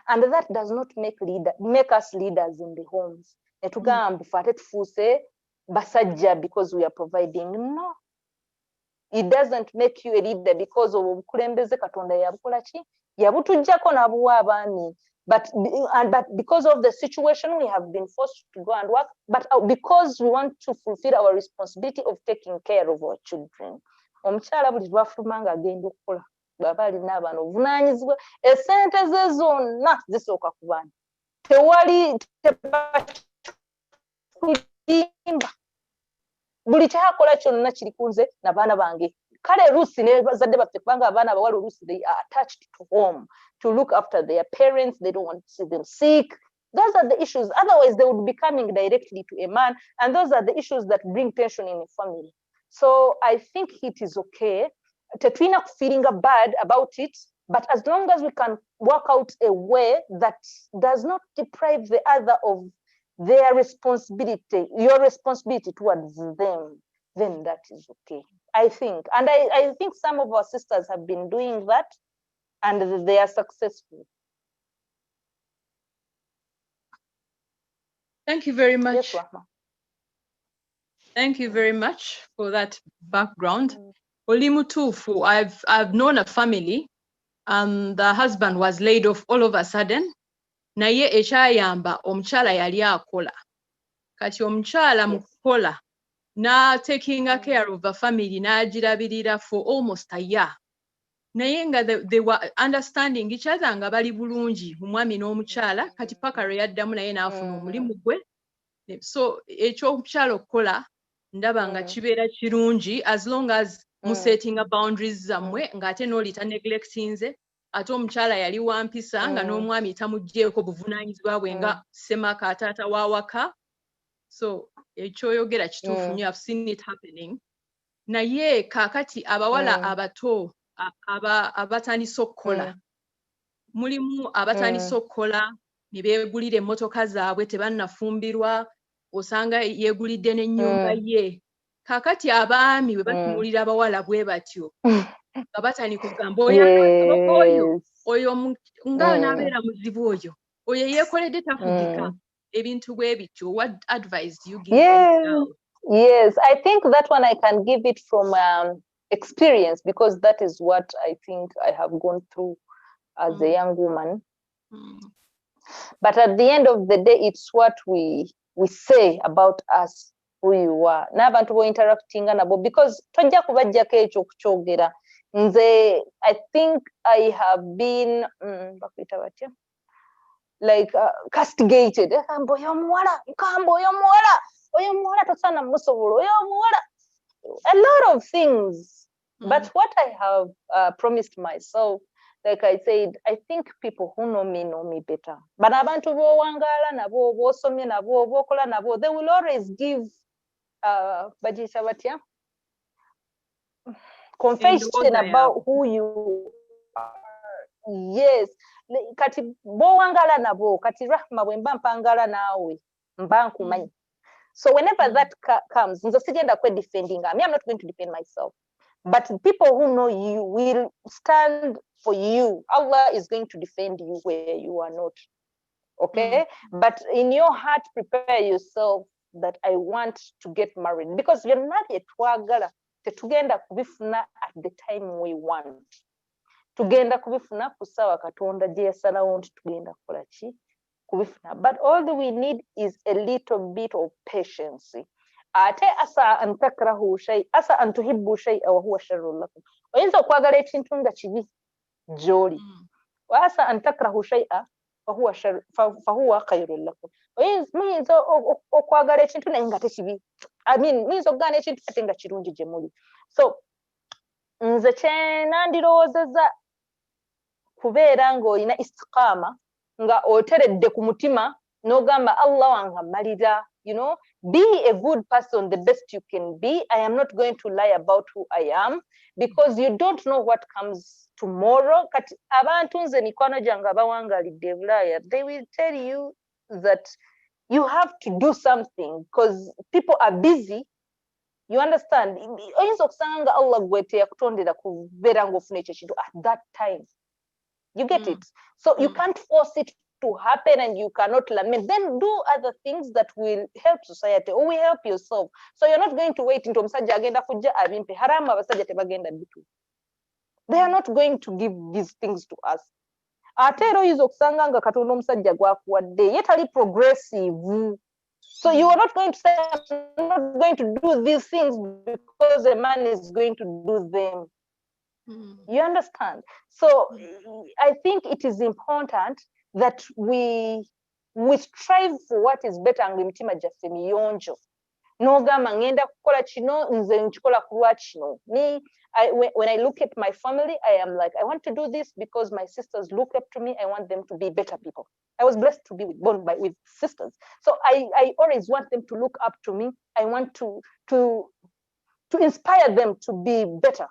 And that does not make us leaders in the homes. Netugamba fate tufuse basajja because we are providing. No. It doesn't make you a leader because of obukulembeze Katonda yabukola ki? Yabutujjako nabuwa abaami. But because of the situation, we have been forced to go and work. But because we want to fulfill our responsibility of taking care of our children. Omukyala buli lwafuluma nga agenda okukola baba alina abaana obuvunaanyizibwa, esente ze zonna zisooka ku baana. Tewali kulimba. Buli kyakola kyonna kiri kunze n'abaana bange. Kale Lucy ne bazadde baffe kubanga abaana abawala oluusi they are attached to home to look after their parents. They don't want to see them sick. Those are the issues. Otherwise, they would be coming directly to a man, and those are the issues that bring tension in a family. So I think it is okay. Tetwina feeling bad about it, but as long as we can work out a way that does not deprive the other of their responsibility, your responsibility towards them, then that is okay. I think, and I think some of our sisters have been doing that, and they are successful. Thank you very much. Yes, Rahma. Thank you very much for that background. Oli mutuufu, I've known a family, the husband was laid off all of a sudden. Naye ekyayamba omukyala yali akola. Kati omukyala mu kukola na taking care of the family n'agirabirira for almost a year. Naye nga they were understanding each other nga bali bulungi omwami n'omukyala kati paka lwe yaddamu naye n'afuna omulimu gwe. So ekyomukyala okukola ndaba nga kibeera kirungi as long as musetting boundaries zammwe ng'ate n'olita neglectinze ate omukyala yali wampisa nga n'omwami tamuggyeko buvunaanyizibwa bwe nga semaka ataata w'awaka. So ekyoyogera kituufu nnyo, I've seen it happening. Naye kaakati abawala abato abatandise okukola mulimu abatandise okukola ne beegulira emmotoka zaabwe tebannafumbirwa, osanga yeegulidde n'ennyumba ye. Kaakati abaami bwe batunuulira abawala bwe batyo nga batandika okugamba oyo ng'anaabeera muzibu oyo yeekoledde tafugika ebintu bwe bityo. What advice do you give? Yes, I think that one I can give it from experience, because that is what I think I have gone through as a young woman. But at the end of the day, it's what we say about us, who you are. N'abantu bo interacting nabo, because tojja kubajjako ekyo kukyogera. Nze, I think I have been like castigated. Kambo yo muwala, oyo muwala tosana musobola, oyo muwala. A lot of things. But what I have promised myself, like I said, I think people who know me better. But abantu bo wangala nabo, bo somye nabo, bo kola nabo, they will always give bajisa batya confession about who you are. Yes. Kati bo wangala nabo, kati rahma bwemba mpangala nawe, mba nkumanyi. So whenever that comes, nzo sigenda kwe defending. I'm not going to defend myself. But people who know you will stand for you. Allah is going to defend you where you are not. Okay? But in your heart, prepare yourself that I want to get married. Because you're not yet twagala. Tetugenda kubifuna at the time we want. Tugenda kubifuna kusawa katonda je yasalawo nti tugenda kukola ki kubifuna. But all we need is a little bit of patience. Ate asa an takrahu shay, asa an tuhibbu shay'a wa huwa sharrun lakum. Oyinza okwagala ekintu nga kibi gy'oli. Wa asa an takrahu shay'a fa huwa khayrun lakum. Oyinza okwagala ekintu naye nga tekibi. I mean, muyinza okugaana ekintu ate nga kirungi gye muli. So, nze kye nandirowoozezza kubeera ng'olina istiqaama, nga oteredde ku mutima, n'ogamba Allah wange amalira. You know, be a good person, the best you can be. I am not going to lie about who I am, because you don't know what comes tomorrow. Kati abantu nze mikwano gyange abawangalidde e Bulaaya, they will tell you that you have to do something because people are busy. You understand? Oyinza okusanga nga Allah gwe teyakutondera kubeera ng'ofuna ekyo kintu at that time. You get it? So you can't force it to happen, and you cannot lament. Then do other things that will help society or will help yourself. So you're not going to wait until omusajja agenda kujja abimpe. Haramu abasajja tebagenda bitu. They are not going to give these things to us. Ate era oyinza okusanga nga katonda omusajja gwakuwadde ye tali progressive. So you are not going to say, I'm not going to do these things because a man is going to do them. You understand? So I think it is important that we strive for what is better. Ngemitima gyaffe miyonjo. N'ogamba ngenda kukola kino, nze nkikola kulwa kino. When I look at my family, I am like, I want to do this because my sisters look up to me. I want them to be better people. I was blessed to be born with sisters. So I always want them to look up to me. I want to inspire them to be better.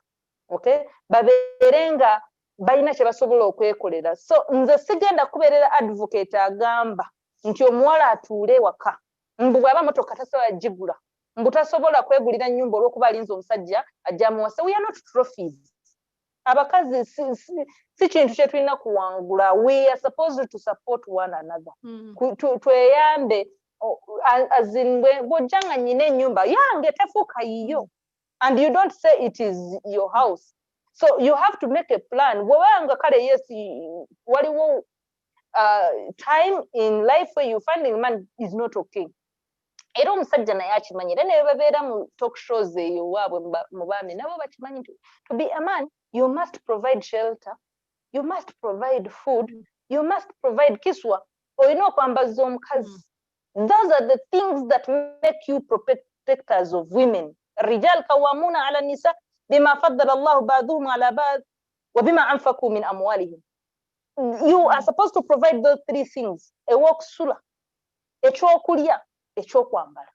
Okay? Baberenga balina kye basobola okwekolera. So nze sigenda kubeerera advocate agamba nti omuwala atuule waka. Mbu bw'aba motoka tasobola gigula. Mbu tasobola kwegulira nnyumba olw'okuba alinze omusajja ajja amuwasa. We are not trophies. Abakazi si kintu kye tulina kuwangula. We are supposed to support one another. Tweyambe azinbwe bw'ojjanga nnyina ennyumba yange tefuuka yiyo. And you don't say it is your house. So you have to make a plan. Wawanga kale yes, waliwo time in life where you find a man is not okay. Era omusajja naye akimanyira naye babeera mu talk shows eyo waabwe mu baami nabo bakimanyi nti to be a man you must provide shelter, you must provide food, you must provide kiswa, olina okwambaza omukazi. Those are the things that make you protectors of women. الرجال قوامون على النساء بما فضل الله بعضهم على بعض وبما أنفقوا من أموالهم. You are supposed to provide those three things. Ewokusula, ekyokulya, ekyokwambala.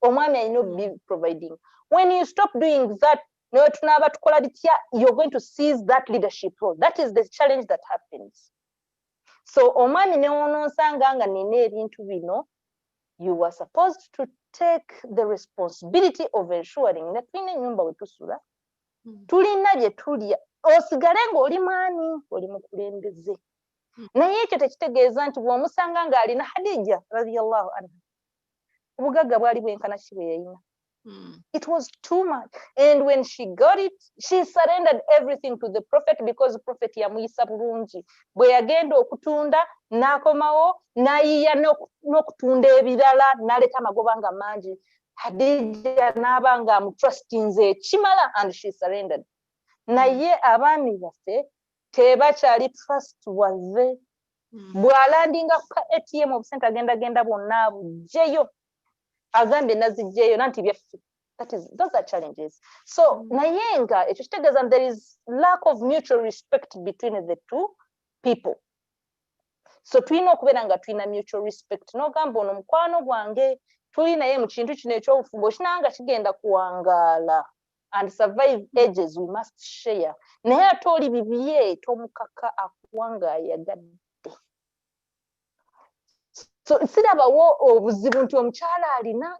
Omwami alina be providing. When you stop doing that, you're going to seize that leadership role. That is the challenge that happens. So omwami newonosanga nga nina ebintu bino, you are supposed to take the responsibility of ensuring that tulina ennyumba we tusula, tulina gye tulya, osigale ng'oli mwami, oli mukulembeze. Naye ekyo tekitegeeza nti bw'omusanga ng'alina Hadija radiyallahu anha, obugagga bwali bwenkana ki bwe yalina. It was too much. And when she got it, she surrendered everything to the prophet, because the prophet yamuyisa bulungi. Bwe yagenda okutunda n'akomawo n'ayiya n'okutunda ebirala n'aleeta amagoba nga mangi. Hadija n'aba nga amutrustinze ekimala, and she surrendered. Naye abaami baffe tebakyali trustworthy. Bw'alandinga ku ATM obusente agenda bwonna buggyeyo. Agambe nazijjeyo nanti byaffe. Those are challenges. So nayenga ekyo kitegeeza there is lack of mutual respect between the two people. So tulina okubeera nga tulina mutual respect. N'ogamba ono mukwano gwange tuli naye mu kintu kino eky'obufumbo kinanga kigenda kuwangaala and survive ages, we must share. Naye ate oli bibye tomukaka akuwanga ayagadde. So sirabawo obuzibu nti omukyala alina.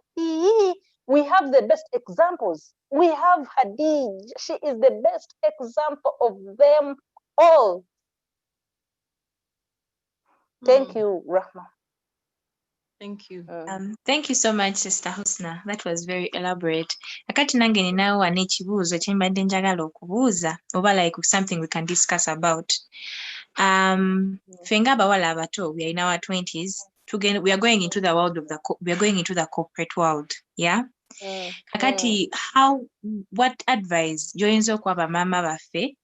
We have the best examples. We have Hadij. She is the best example of them all. Thank you, Rahma. Thank you. Thank you so much, Sister Husna. That was very elaborate. Akati nange ninawo n'ekibuuzo kye mbadde njagala okubuuza, oba like something we can discuss about. Fenga abawala abato, we are in our 20s. We are going into the world of the corporate world. Yeah. Akati, what advice joyinza okuwa mama baffe?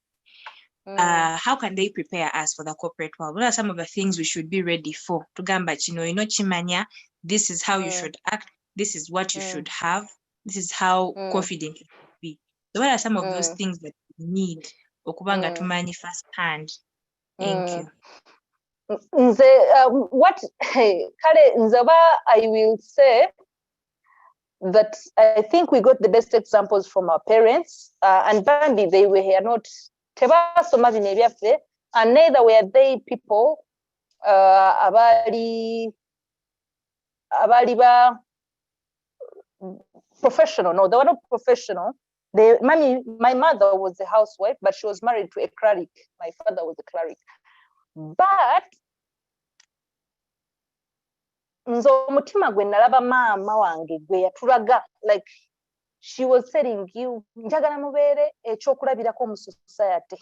How can they prepare us for the corporate world? What are some of the things we should be ready for? Tugamba kino chimanya, this is how you should act, this is what you should have, this is how confident you should be. So what are some of those things that we need okubanga tumanyi first hand? Thank you. I will say that I think we got the best examples from our parents, and Bambi, they were here not tebasoma bino ebyaffe, and neither were they people abali ba professional. No, they were not professional. My mother was a housewife, but she was married to a cleric. My father was a cleric. But nze omutima gwe nalaba maama wange gwe yatulaga, like she was telling you, njagala mubeere ekyokulabirako mu society,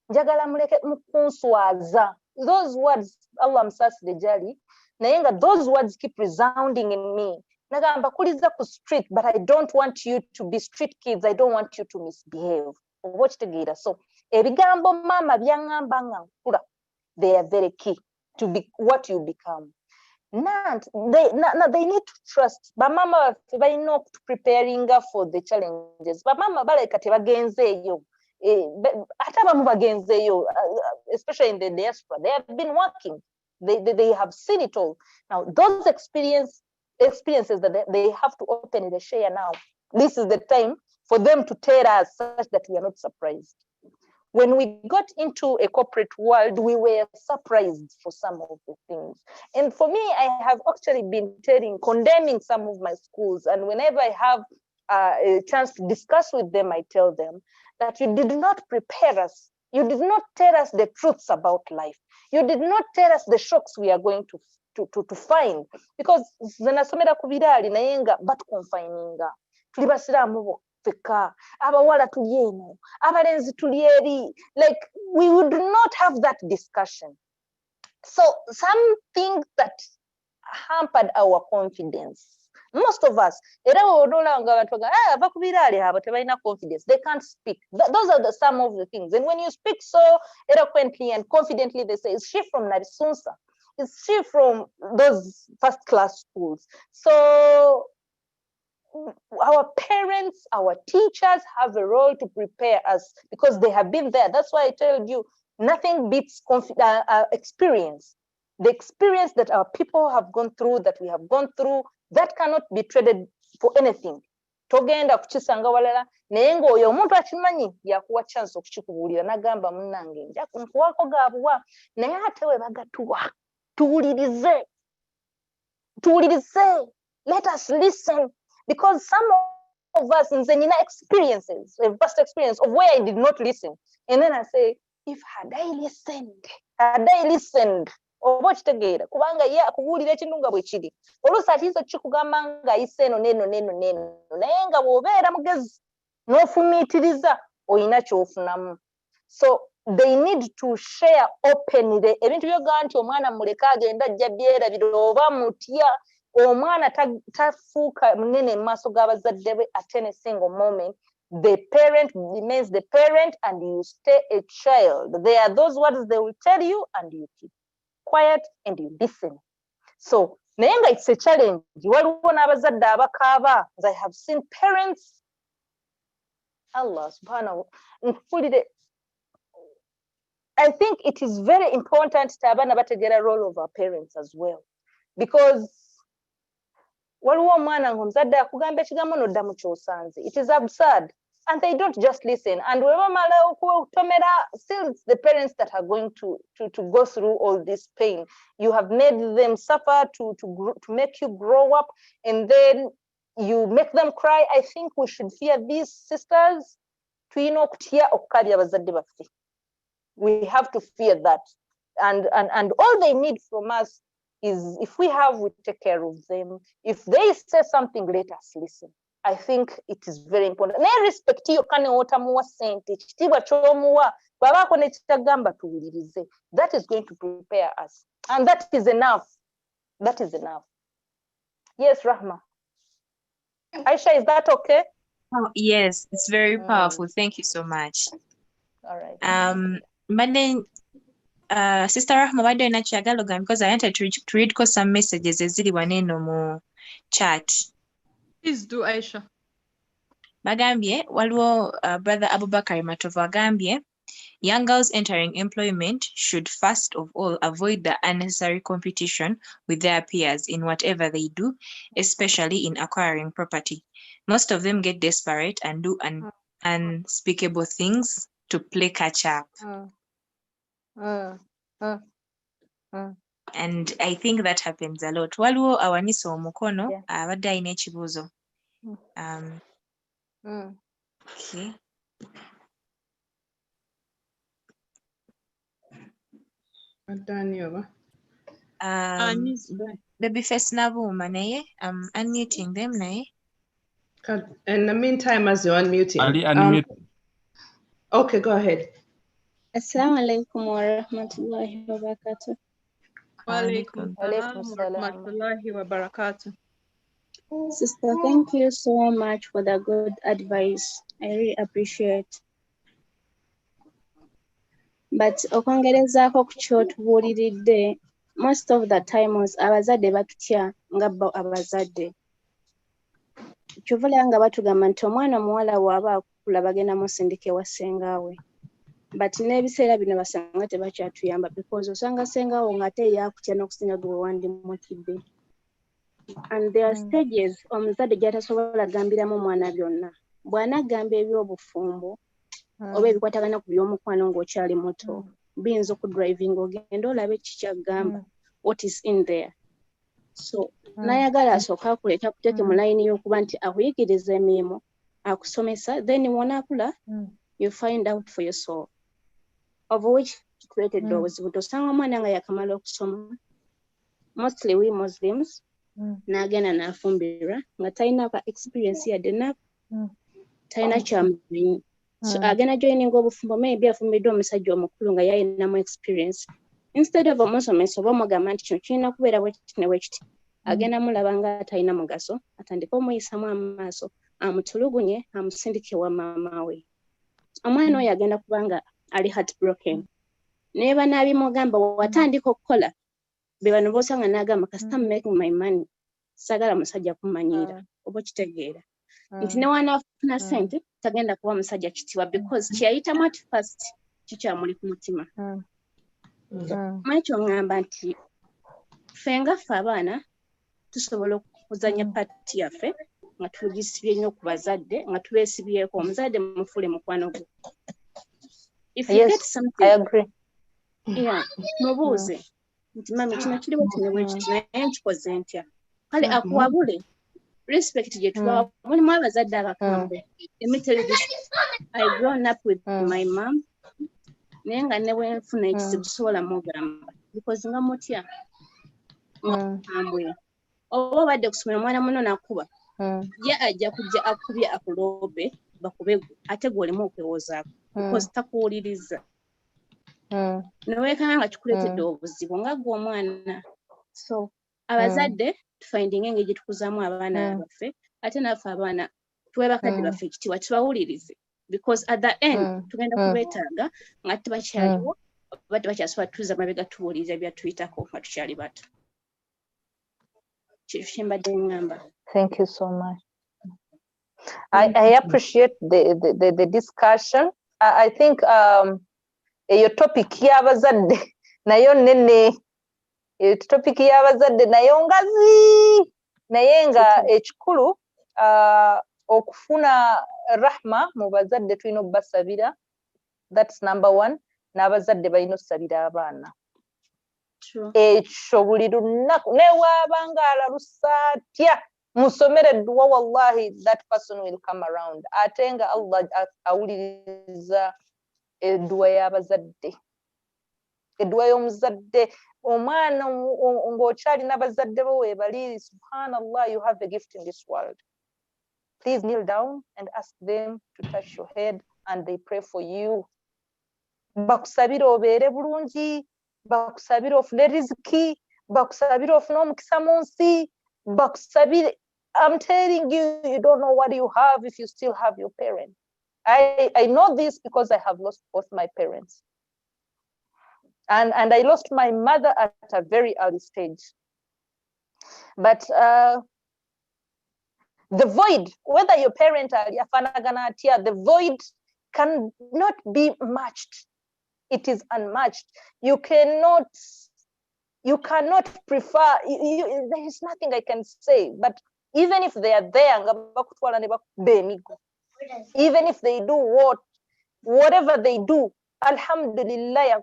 njagala muleke mukunswaza. Those words, Allah msaasire gyali, naye nga those words keep resounding in me. Nagamba kuliza ku street, but I don't want you to be street kids, I don't want you to misbehave. Oba kitegeera. So ebigambo maama byangamba nga nkula, they are very key to be what you become. They need to trust. Bamama balina preparing for the challenges. Bamama baleka tebagenzeeyo. Ate abamu bagenzeeyo, especially in the diaspora. They have been working. They have seen it all. Now, those experiences that they have to openly share now. This is the time for them to tell us such that we are not surprised. When we got into a corporate world, we were surprised for some of the things. And for me, I have actually been condemning some of my schools. And whenever I have a chance to discuss with them, I tell them that you did not prepare us. You did not tell us the truths about life. You did not tell us the shocks we are going to find. Because zenasomera kubirali nayenga but confininga. Tuli basiramu abawala tulieno, abalenzi tulieri. Like, we would not have that discussion. So some things that hampered our confidence. Most of us, they can't speak. Those are some of the things. And when you speak so eloquently and confidently, they say, is she from Narisunsa? Is she from those first-class schools? So our parents, our teachers have a role to prepare us because they have been there. That's why I told you, nothing beats experience. The experience that our people have gone through, that we have gone through, that cannot be traded for anything. Togenda kuchisanga walala nengo oyo omuntu akimanyi yakuwa chance okukikubuulira nagamba munnange nja kunkuwako gabuwa naye ate we bagatuwa tuwulirize, let us listen. Because some of us in Zenina experiences, a vast experience of where I did not listen. And then I say, if had I listened, oba okitegeera kubanga ye akubuulira ekintu nga bwe kiri oluusi atiiso kikugamba nga ayise eno neno naye nga bw'obeera mugezi n'ofumiitiriza olina ky'ofunamu. So they need to share openly ebintu by'ogaa nti omwana muleka agenda ajja byerabira oba mutya omwana tafuuka munene mu maaso g'abazadde be at any single moment. The parent remains the parent and you stay a child. There are those words they will tell you and you keep quiet and you listen. So naye nga it's a challenge. Waliwo n'abazadde abakaaba. I have seen parents, Allah subhanahu wa I think it is very important to have a role of our parents as well. Because waliwo omwana ng'omuzadde akugamba ekigambo n'odda mu ky'osanze. It is absurd. And they don't just listen. And still it's the parents that are going to go through all this pain. You have made them suffer to make you grow up, and then you make them cry. I think we should fear these sisters. We have to fear that. And all they need from us is if we take care of them. If they say something, let us listen. I think it is very important. Ne respect yo kane otamuwa sente kitibwa kyomuwa babako ne kitagamba tuwulirize. That is going to prepare us, and that is enough. That is enough. Yes, Rahma. Aisha, is that okay? Oh, yes, it's very powerful. Thank you so much. All right. But then, Sister Rahma, why don't you agaloga? Because I wanted to read some messages ezili waneno mu chat. Please do, Aisha. Bagambye, waliwo Brother Abubakar Matovu agambye, young girls entering employment should first of all avoid the unnecessary competition with their peers in whatever they do, especially in acquiring property. Most of them get desperate and do unspeakable things to play catch up. And I think that happens a lot. Waliwo awaniso omukono abadde alina ekibuuzo. Okay. Babyface Nabuma naye, I'm unmuting them naye. In the meantime, as you're unmuting. Ali unmute. Okay, go ahead. Assalamu alaikum wa rahmatullahi wa barakatuh. Wa alaikum salam wa rahmatullahi wa barakatuh. Sister, thank you so much for the good advice. I really appreciate. But okwongerezaako ku kyotubuuliridde, most of the times abazadde batutya nga bo abazadde. Kyovula nga batugamba nti omwana omuwala bw'aba akula bagenda musindika ewa ssengaawe. But n'ebiseera bino basanga tebakyatuyamba because osanga ssengaawo ng'ate yaakutya n'okusinga gwe wandimutidde. And there are stages omuzadde gy'atasobola gambiramu omwana byonna. Bw'anagamba eby'obufumbo oba ebikwatagana ku by'omukwano ng'okyali muto, biyinza okudrivinga ogenda olabe kikyagamba, what is in there. So nayagala asooka akuleeta kuteeke mu layini y'okuba nti akuyigiriza emirimu, akusomesa, then w'onaakula you find out for yourself. Of which tutuleetedde obuzibu. Tosanga omwana nga yakamala okusoma, mostly we Muslims, n'agenda n'afumbirwa nga talina ka experience yadde nako, talina kyamumanyi. So agenda joininga obufumbo, maybe afumbiddwa omusajja omukulu nga yalinamu experience. Instead of omusomesa oba omugamba nti kino kirina kubeera bwe kiti ne bwe kiti, agenda mulaba nga talina mugaso, atandika omuyisamu amaaso, amutulugunye, amusindike wa maama we. Omwana oyo agenda kubanga ali heartbroken. Naye banaabimugamba watandika okukola, be bano b'osanga n'agamba kasita I'm making my money, sagala musajja kumanyiira, oba kitegeera. Nti ne wanaafuna ssente tagenda kuba musajja kitiibwa because kyeyayitamu at first kikyamuli ku mutima. Mwekyo ngamba nti ffe nga ffe abaana tusobola okuzanya paati yaffe nga tugisibye nnyo ku bazadde, nga tubeesibyeko omuzadde mufuule mukwano gwe. If you get something, I agree. Yeah, mubuuze nti mami kino kiri bwe kino bwe kiti naye nkikoze ntya. Kale akuwabule respect gye tubawa. Mulimu abazadde abakambwe. Let me tell you this, I grown up with my mom, naye nga ne bwe nfuna ekizibu sobola mugamba because nga mutya ngambwe oba badde kusomera mwana muno nakuba ye ajja kujja akubye akulope bakube ate gwolemu okwewozaako because takuwuliriza nowekanga nga kikuleetedde obuzibu nga gwe omwana so abazadde tufindinga engeri gyetukuzaamu abaana baffe ate naffe abaana tuwe bakadde baffe ekitiibwa tubawulirize because at the end tugenda kubeetaaga nga tebakyaliwo oba tebakyasobola tuza mabega tuwuliriza byatuyitako nga tukyali bato kintu kyembadde ngamba. Thank you so much. I appreciate the discussion. I think your topic y'abazadde nayo nene topic y'abazadde nayo ngazi naye nga ekikulu okufuna rahma mu bazadde tulina obbasabira, that's number one, n'abazadde balina okusabira abaana ekyo buli lunaku newaabanga alalusa atya musomere dduwa wallahi that person will come around ate nga Allah awuliriza edduwa y'abazadde, edduwa y'omuzadde omwana ng'okyalina abazadde bo weebali subhanallah you have a gift in this world. Please kneel down and ask them to touch your head and they pray for you. Bakusabire obeere bulungi, bakusabire ofune riziki, bakusabire ofune omukisa mu nsi, bakusabire. I'm telling you, you don't know what you have if you still have your parents. I know this because I have lost both my parents. And I lost my mother at a very early stage. But the void, whether your parent are the void cannot be matched. It is unmatched. You cannot prefer, there is nothing I can say, but even if they are there, even if they do whatever they do, alhamdulillah,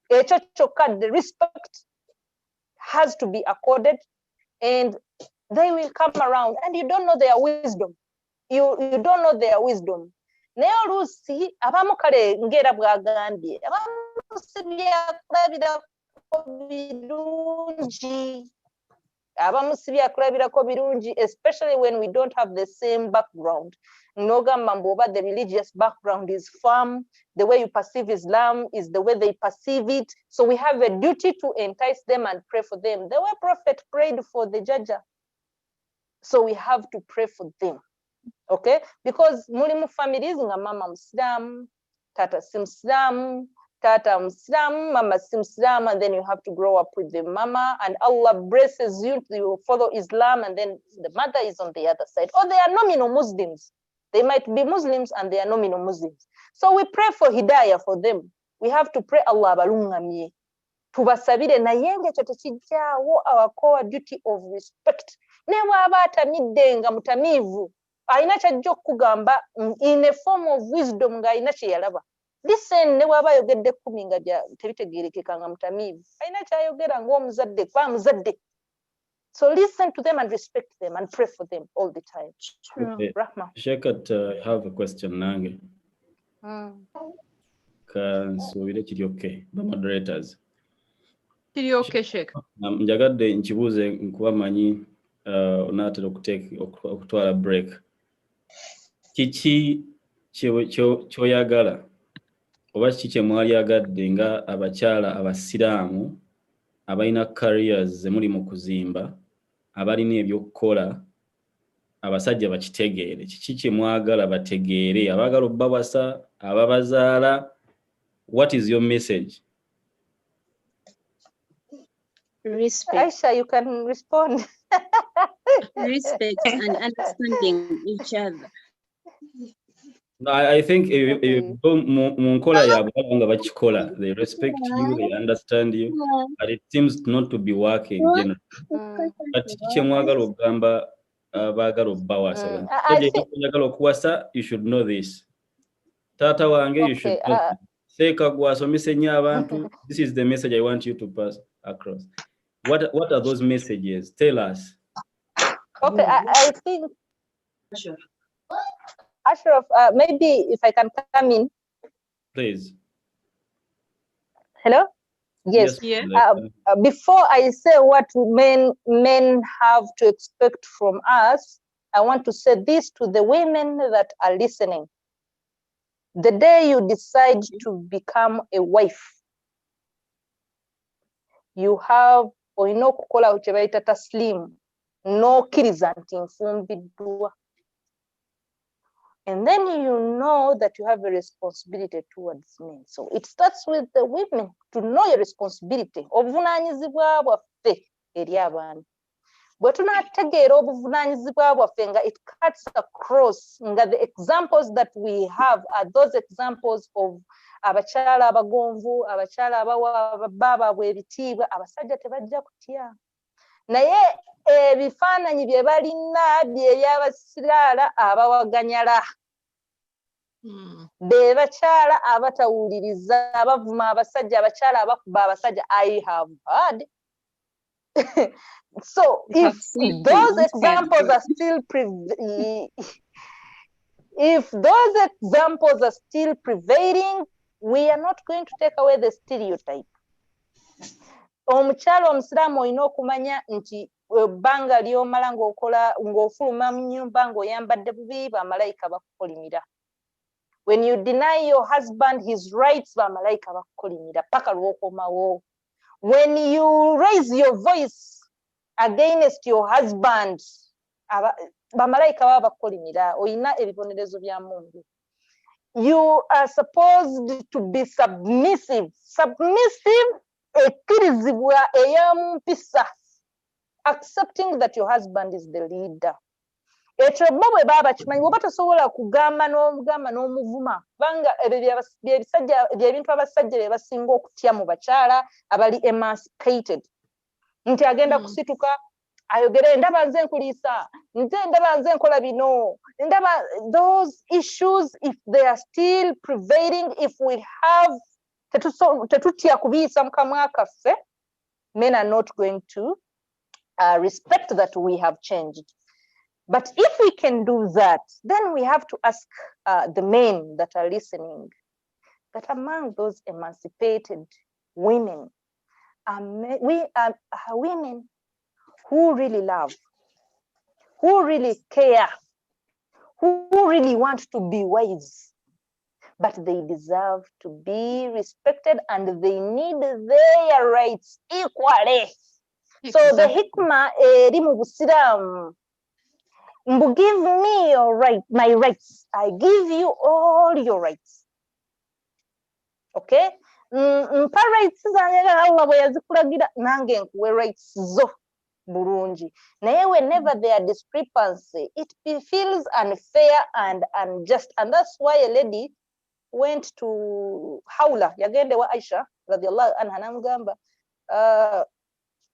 the respect has to be accorded and they will come around and you don't know their wisdom. You don't know their wisdom. Naye oluusi abamu kale ngera bwagambye abamu sibyakulabirako birungi, abamu sibyakulabirako birungi, especially when we don't have the same background. Nogamba mboba the religious background is firm, the way you perceive Islam is the way they perceive it, so we have a duty to entice them and pray for them the way Prophet prayed for the Jaja. So we have to pray for them. Okay, because mulimu families nga mama Muslim, tata si Muslim, tata Muslim, mama si Muslim, and then you have to grow up with the mama and Allah blesses you to follow Islam and then the mother is on the other side. Or they are nominal Muslims. They might be Muslims and they are nominal Muslims. So we pray for hidayah for them. We have to pray Allah balungamye. Tubasabire naye ng'ekyo tekijjaawo our core duty of respect. Ne bw'aba atamidde nga mutamiivu ayina kyajja okugamba in a form of wisdom ng'ayina kye yalaba. Listen, ne bw'aba ayogedde 10 nga tebitegeerekeka nga mutamiivu ayina kyayogera ng'omuzadde kwa muzadde. So listen to them and respect them and pray for them all the time. Okay. Rahma. Shekat, I have a question nange. Kansubire kiri okay, the moderators. Kiri okay, Sheikh. Njagadde nkibuuze nkuba manyi onaatera okutwala break. Kiki kyoyagala oba kiki kye mwali agadde nga abakyala abasiraamu abalina careers zemuli mu kuzimba abalina ebyokukola abasajja bakitegeere? Kiki kye mwagala bategeere? Abaagala obbawasa, ababazaala, what is your message? Respect. Aisha, you can respond. Respect and understanding each other. No, I think munkola yabwala nga bakikola, they respect you, they understand you, but it seems not to be working generally. But kiki mwagala ogamba abaagala obbawasa? Njagala okuwasa, you should know this. Tata wange, you should know this. Seeka gwasomese nnyo abantu. This is the message I want you to pass across. What are those messages? Tell us. Okay, I think Ashraf, maybe if I can come in. Please. Hello? Yes. Yes. Before I say what men have to expect from us, I want to say this to the women that are listening. The day you decide to become a wife, you have olina okukola kye bayita taslim, n'okkiriza nti nfumbiddwa. And then you know that you have a responsibility towards men. So it starts with the women to know your responsibility. Obuvunaanyizibwa bwaffe eri abaana. Bwe tunaategeera obuvunaanyizibwa bwaffe nga it cuts across, nga the examples that we have are those examples of abakyala abagonvu, abakyala abawa baabwe ebitiibwa, abasajja tebajja kutya. Naye ebifaananyi bye balina by'ebyabasiraala abawaganyala. Be bakyala abatawuliriza, abavuma abasajja, abakyala abakuba abasajja. I have heard. So if those examples are still prevailing, we are not going to take away the stereotype. Omukyala omusiraamu olina okumanya nti ebbanga ly'omala ng'ofuluma mu nnyumba ng'oyambadde bubi, bamalayika bakukolimira. When you deny your husband his rights, bamalayika bakukolimira paka lw'okomawo. When you raise your voice against your husband, bamalayika baba bakukolimira, olina ebibonerezo bya Mungu. You are supposed to be submissive. Ekkirizibwa ey'omu mpisa, accepting that your husband is the leader. Ekyo bo bwe baba bakimanyi, bw'oba tosobola kugamba n'omuvuma, kubanga ebintu abasajja bye basinga okutya mu bakyala abali emancipated. Nti agenda kusituka ayogere, ndaba nze nkuliisa, ndaba nze nkola bino, those issues, if they are still prevailing, if we have tetutya kubiisa mu kamwa kaffe, men are not going to respect that we have changed. But if we can do that, then we have to ask the men that are listening, that among those emancipated women, we are women who really love, who really care, who really want to be wise, but they deserve to be respected and they need their rights equally. Exactly. So the hikmah eri mu Busiramu, give me your right, my rights. I give you all your rights. Okay? Mpa rights zange Allah bwe yazikulagira nange nkuwe rights zo bulungi. Naye whenever there are discrepancy, it feels unfair and unjust. And that's why a lady went to Hawla, yagende wa Aisha radiyallahu anha, namugamba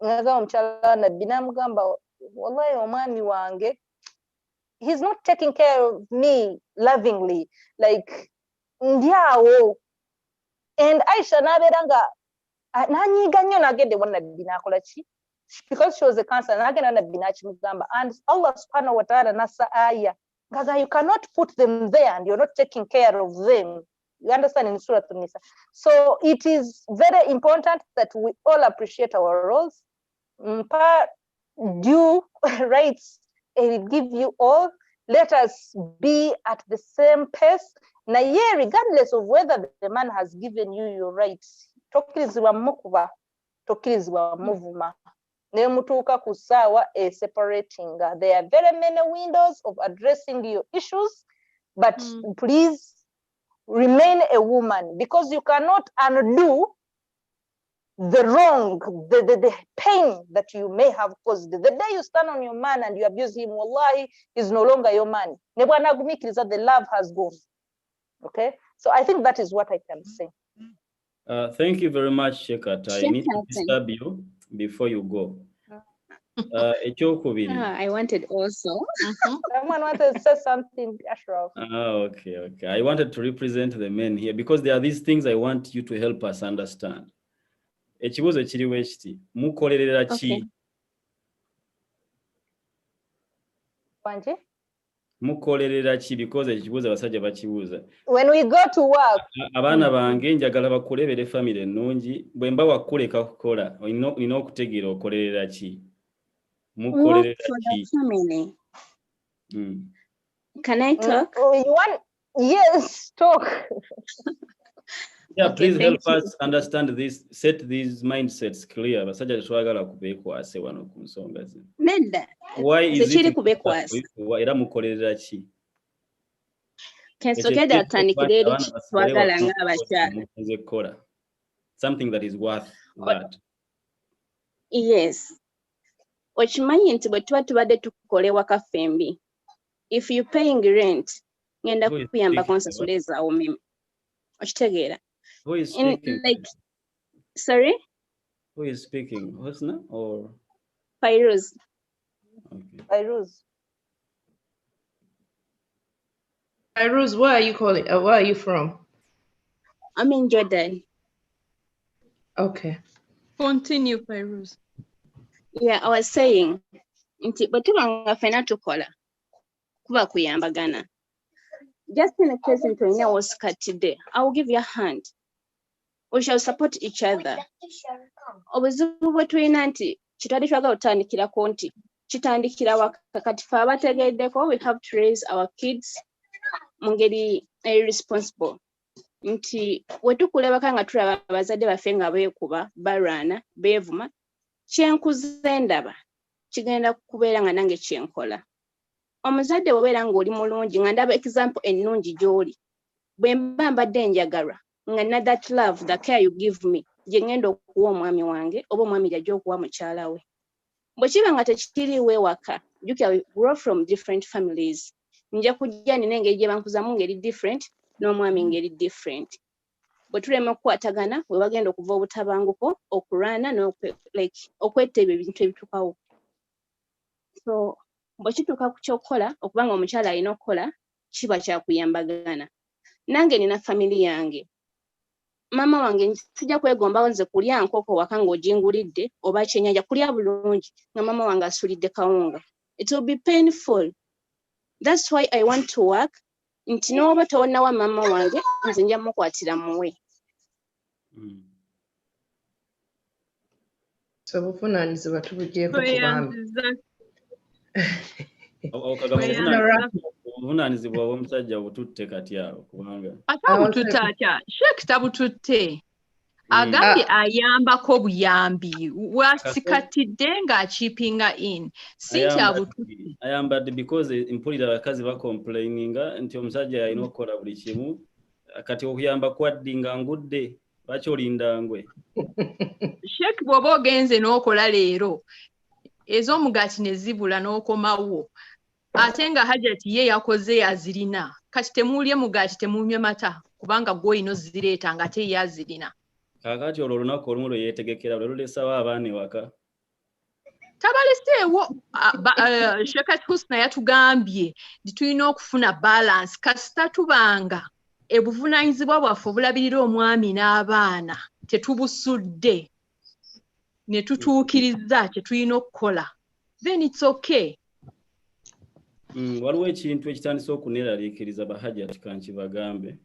omukyala nabbi, namugamba wallahi omwami wange, he's not taking care of me lovingly, like ndiawo. And Aisha nabeera nga nanyiga nnyo, nagende wa nabbi nakola ki, because she was a counselor, nagenda nabbi nakimugamba, and Allah subhanahu wa ta'ala nasa aya ngaga, you cannot put them there and you're not taking care of them. You understand, in Surah An-Nisa. So it is very important that we all appreciate our roles. Due rights, it give you all. Let us be at the same pace. Now, yeah, regardless of whether the man has given you your rights, tokkirizibwa mukuba, tokkirizibwa muvuma. Ne mutuuka ku ssaawa separating. There are very many windows of addressing your issues, but please remain a woman, because you cannot undo the wrong, the pain that you may have caused. The day you stand on your man and you abuse him, wallahi, he's no longer your man. The love has gone. Okay? So I think that is what I can say. Thank you very much, QATAR. I need to disturb you before you go. I wanted also. Someone wanted to say something, Ashraf. Okay. I wanted to represent the men here because there are these things I want you to help us understand. Ekibuuzo kiriwo ekiti, mukolerera ki? Wanji? mukolerera ki because ekibuuzo abasajja bakibuuza. When we go to work, Abaana bange njagala bakulebere family ennungi bwe mba wakuleka kukola olina okutegeera okolerera ki mukolerera ki. Family. Can I talk? You want? Yes, talk. Yeah, Okay, please help thank us understand this, set these mindsets clear. Basajja twagala kubeekwase wano ku nsonga zino. Nedda. Why is it kubekwasa? era mukolerera ki? Kensokeda atandikira eri twagala ng'abakyala. Mugenze kukola something that is worth that. Yes. Okimanyi nti bwe tuba tubadde tukole waka fembi. If you paying rent, ngenda kuyamba konsasula ezaawo mimi. Okitegeera? Who is speaking? Sorry? Who is speaking? Husna or? Fairuz. Okay. Fairuz. Fairuz, where are you calling? Where are you from? I'm in Jordan. Okay. Continue, Fairuz. Yeah, I was saying, nti bwe tuba nga ffenna tukola kuba kuyambagana. Just in the case nti olina wosikatidde, I will give you a hand. We shall support each other. Obuzibu bwe tulina nti kitwadde twagala otandikirako nti kitandikira waka kati ffe abategeddeko we have to raise our kids mu ngeri responsible. Nti we tukulabaka nga tulaba abazadde baffe nga beekuba balwana beevuma kyenkuze ndaba kigenda kubeera nga nange kyenkola. Omuzadde bw'obeera ng'oli mulungi nga ndaba example ennungi gy'oli bwe mba mbadde njagalwa nga na that love the care you give me gye ngenda okuwa omwami wange oba omwami gy'ajja okuwa mukyala we. Bwe kiba nga tekiriiwo ewaka jjukira we grow from different families. Nja kujja nina engeri gye bankuzamu ngeri different n'omwami ngeri different. Bwe tulema okukwatagana we bagenda okuva obutabanguko okulwana okwetta ebyo ebintu ebitukawo. So bwe kituuka ku ky'okukola okubanga omukyala alina okukola kiba kyakuyambagana. Nange nina family yange. Mama wange sijja kwegombawo nze kulya nkoko waka ng'ojingulidde oba kyennyanja kulya bulungi nga mama wange asulidde kawunga. It will be painful. That's why I want to work. Nti n'oba towonawa mama wange nze nja mukwatira muwe. So buvunaanyizibwa tubugyeko ku baami. Obuvunaanyizibwa bw'omusajja bututte kati awo kubanga. Ate bututte atya? Sheikh tabututte. Agambye ayambako buyambi. Wasikatidde ng'akeepinga in. Sinti abututte. Ayambadde because mpulira abakazi bakomplaininga nti omusajja yalina okukola buli kimu. Kati okuyamba kwaddi nga ngudde. Lwaki olinda ngwe? Sheikh bw'oba ogenze n'okola leero ez'omugaati ne zibula n'okomawo ate nga Hajati ye yakoze yazirina kati temuulye mugaati temunywe mata kubanga gw'olina ozireeta nga ate ye azirina. Kaakati olwo olunaku olumu lwe yeetegekera lwe lulesawo abaana ewaka. Tabaleseewo. Sheikh Husna yatugambye nti tulina okufuna balance kasita tubanga ebuvunaanyizibwa bwaffe obulabirira omwami n'abaana tetubusudde ne tutuukiriza kye tulina okukola, then it's okay. Waliwo ekintu ekitandise okuneeraliikiriza Bahajati kankibagambe.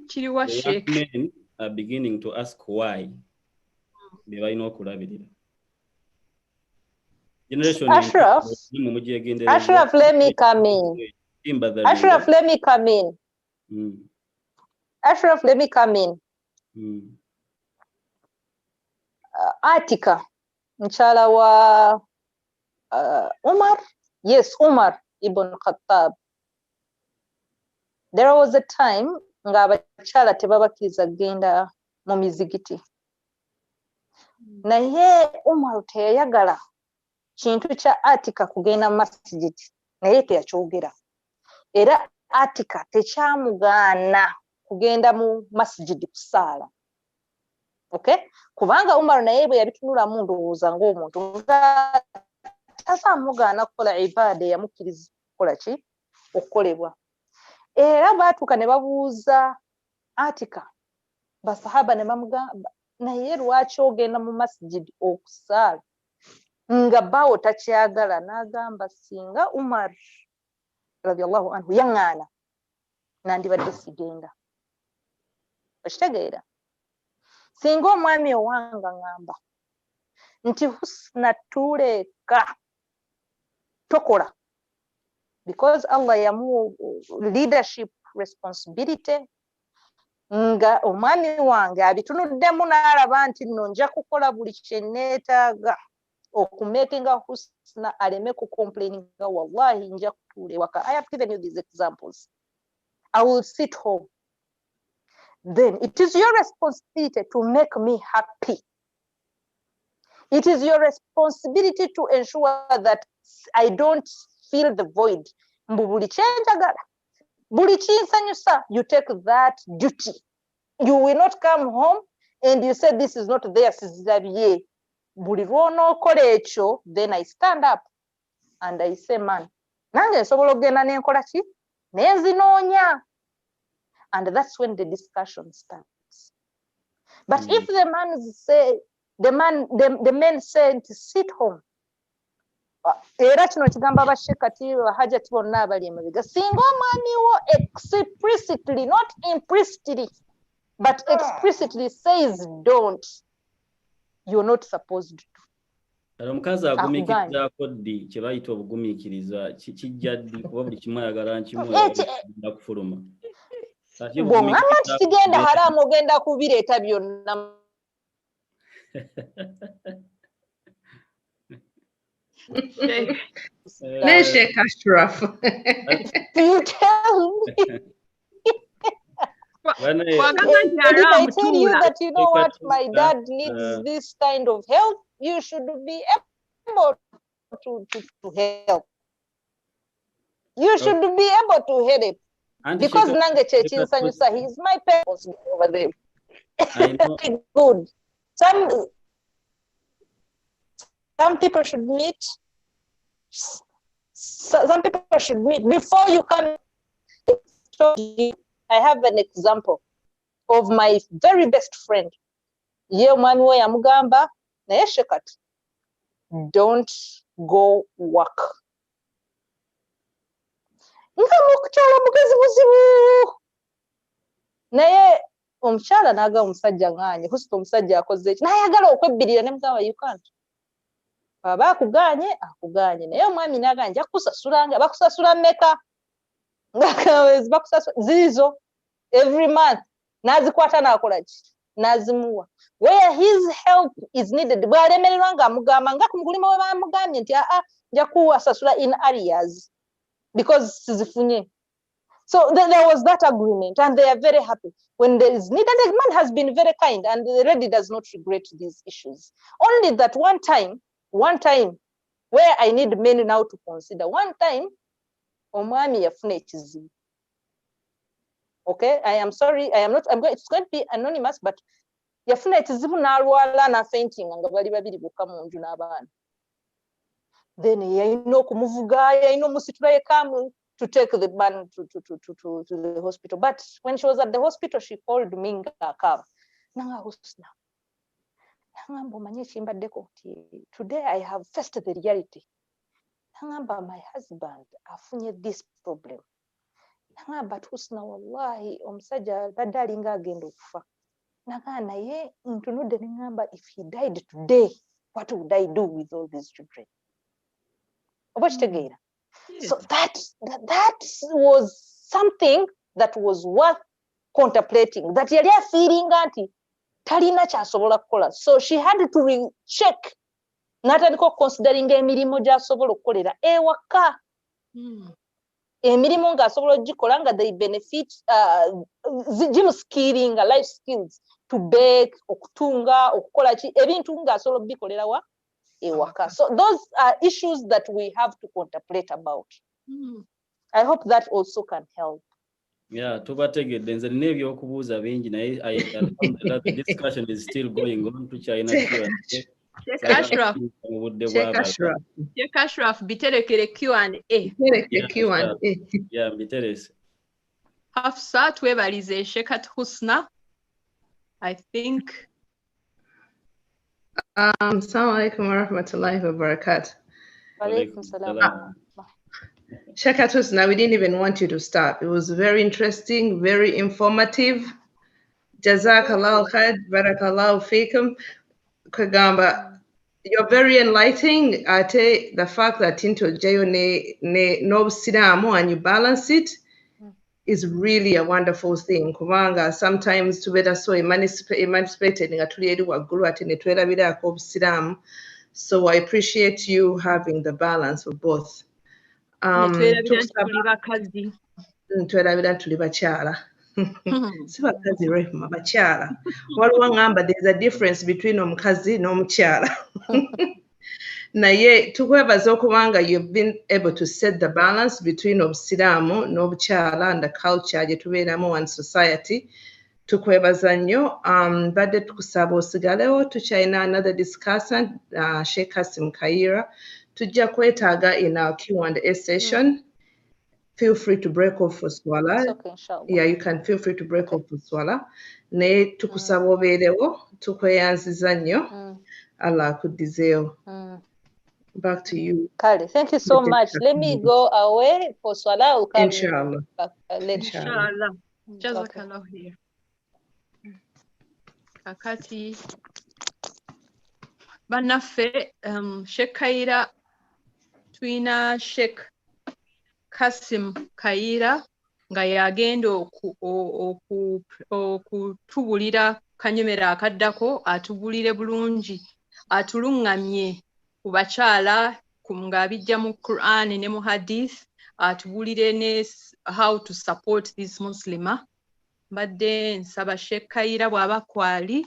Kiri wa Sheikh? Men are beginning to ask why be balina okulabirira. Ashraf, let me come in. Ashraf, let me come in. Ashraf, let me come in. Atika, mchala wa Umar? Yes, Umar ibn Khattab. There was a time nga abachala tebabakiriza genda mu mizigiti. Naye Umar teyayagala kintu kya Atika kugenda mu masjid. Naye teyakyogera. Era Atika tekyamugaana kugenda mu masjid kusaala. Okay? Kubanga Umar naye bwe yabitunulamu ndowooza ng'omuntu nga tasamugaana kukola ibaada yamukkiriza kukola ki? Okukolebwa. Era baatuuka ne babuuza Atika. Basahaba ne bamugamba naye lwaki ogenda mu masjid okusaala? Nga bawo takyagala n'agamba singa Umar radiyallahu anhu yaŋŋaana nandibadde sigenda. Okitegeera? Singa omwami owange ŋŋamba nti Husna tuleeka tokola, because Allah yamu leadership responsibility, nga omwami wange abitunuddemu n'alaba nti nno nja kukola buli kye neetaaga okumakinga Husna aleme kucomplaininga, wallahi nja kutuula ewaka. I have given you these examples. I will sit home. Then it is your responsibility to make me happy. It is your responsibility to ensure that I don't feel the void. Mbu buli kye njagala, buli kinsanyusa, you take that duty. You will not come home and you say this is not there, sizirabye. Buli lw'onookola ekyo, then I stand up and I say, man, nange nsobola okugenda n'enkola ki? N'enzinoonya. And that's when the discussion starts. But if the men say to sit home, era kino kigamba bashekati bahajati bonna abali emabega, singa omwami wo explicitly, not implicitly, but explicitly says don't, you're not supposed to. Omukazi agumiikirizaako ddi kye bayita obugumiikiriza kijja ddi kuba buli kimu ayagala nkimu kufuluma. Bw'oŋŋamba nti kigenda haramu ogenda kubireeta byonna. Sheikh Ashraf. You tell me. If I tell you that, you know what, my dad needs this kind of help, you should be able to help. You should be able to help it. Because nange chechinsanyusa, he is my parents over there. Good. Some people should meet. Some people should meet before you come. I have an example of my very best friend. Ye mwami we yamugamba naye Shekat, don't go work. Nga mukukyala mukazi muzibu. Naye omukyala n'agamba omusajja ng'anye, Husna omusajja akoze eki, n'ayagala okwebbirira ne mugamba you can't. Baba akuganye, naye omwami n'agamba nja kusasulanga, bakusasula mmeka? Bakusasula zizo every month. N'azikwata n'akola ki? N'azimuwa. Where his help is needed. Bw'alemererwa ng'amugamba nga ku mulimu we bamugambye nti nja kuwasasula in arrears because sizifunye. So there was that agreement and they are very happy. When there is need, and the man has been very kind and the lady does not regret these issues. Only that one time, where I need men now to consider, one time, omwami yafuna ekizibu. Okay, I am sorry, it's going to be anonymous, but yafuna ekizibu n'alwala na fainting nga bali babiri bokka mu nju n'abaana. Then yalina okumuvuga, yalina omusitula yekamu to take the man to the hospital. But when she was at the hospital, she called me ng'akaaba. Nanga Husna. Nangamba omanye kimbaddeko nti today I have faced the reality. Nangamba my husband afunye this problem. Nangamba Husna wallahi omusajja badde alinga agenda okufa. Nangamba naye ntunudde ne ngamba if he died today, what would I do with all these children? Oba kitegeera? So that was something that was worth contemplating. That yali afiiringa nti talina kyasobola kukola. So she had to recheck. N'atandika considering emirimu gy'asobola okukolera ewaka. Emirimu ng'asobola ogikola nga they benefit skilling, life skills to bake, okutunga, okukola ki ebintu ng'asobola obikolera wa ewaka. So those are issues that we have to contemplate about. I hope that also can help. Yeah, tubategedde nze nina ebyokubuuza bingi naye the discussion is still going on to China. Sheikh Ashraf, biterekere Q&A. Yeah, biterese. Hafsa, twebalize Sheikhat Husna. I think. Assalamu alaikum wa rahmatullahi wa barakatuh. Wa alaikum salam. Shakatusna, we didn't even want you to stop. It was very interesting, very informative. Jazakallah khair, barakallahu fikum. Kagamba, you're very enlightening. Ate the fact that into jayo ne no sidamu and you balance it is really a wonderful thing. Kubanga sometimes to better so emancipated nga tuli eri waggulu ate ne twerabirako obusiraamu. So I appreciate you having the balance of both. Twerabira tuli bakyala. Si bakazi Rehma, bakyala. Waliwo ngamba there's a difference between omukazi n'omukyala. Naye tukwebaza okubanga you've been able to set the balance between obusiraamu n'obukyala and the culture gye tubeeramu and society. Tukwebaza nnyo. Badde tukusaba osigalewo tukyalina another discussant, Sheikh Kasim Kaira. Tujja kwetaaga in our Q&A session. Feel free to break off for Swala. Okay, inshallah. Yeah, you can feel free to break off for Swala. Naye tukusaba obeerewo, tukweyanziza nnyo. Allah akuddizeewo. Back to you. Kali, thank you so much. Let me go away for Swala. I'll come Inshallah. back later. Inshallah. Jazakallah here. Kakati bannaffe Sheikh Kaira twina Sheikh Kasim Kaira nga yagenda okutubulira kanyomera akaddako atubulire bulungi atulungamye ku bakyala ng'abijja mu Quran ne mu Hadith atubulire ne how to support this Muslimah. Mbadde nsaba Sheikh Kaira bw'aba kwali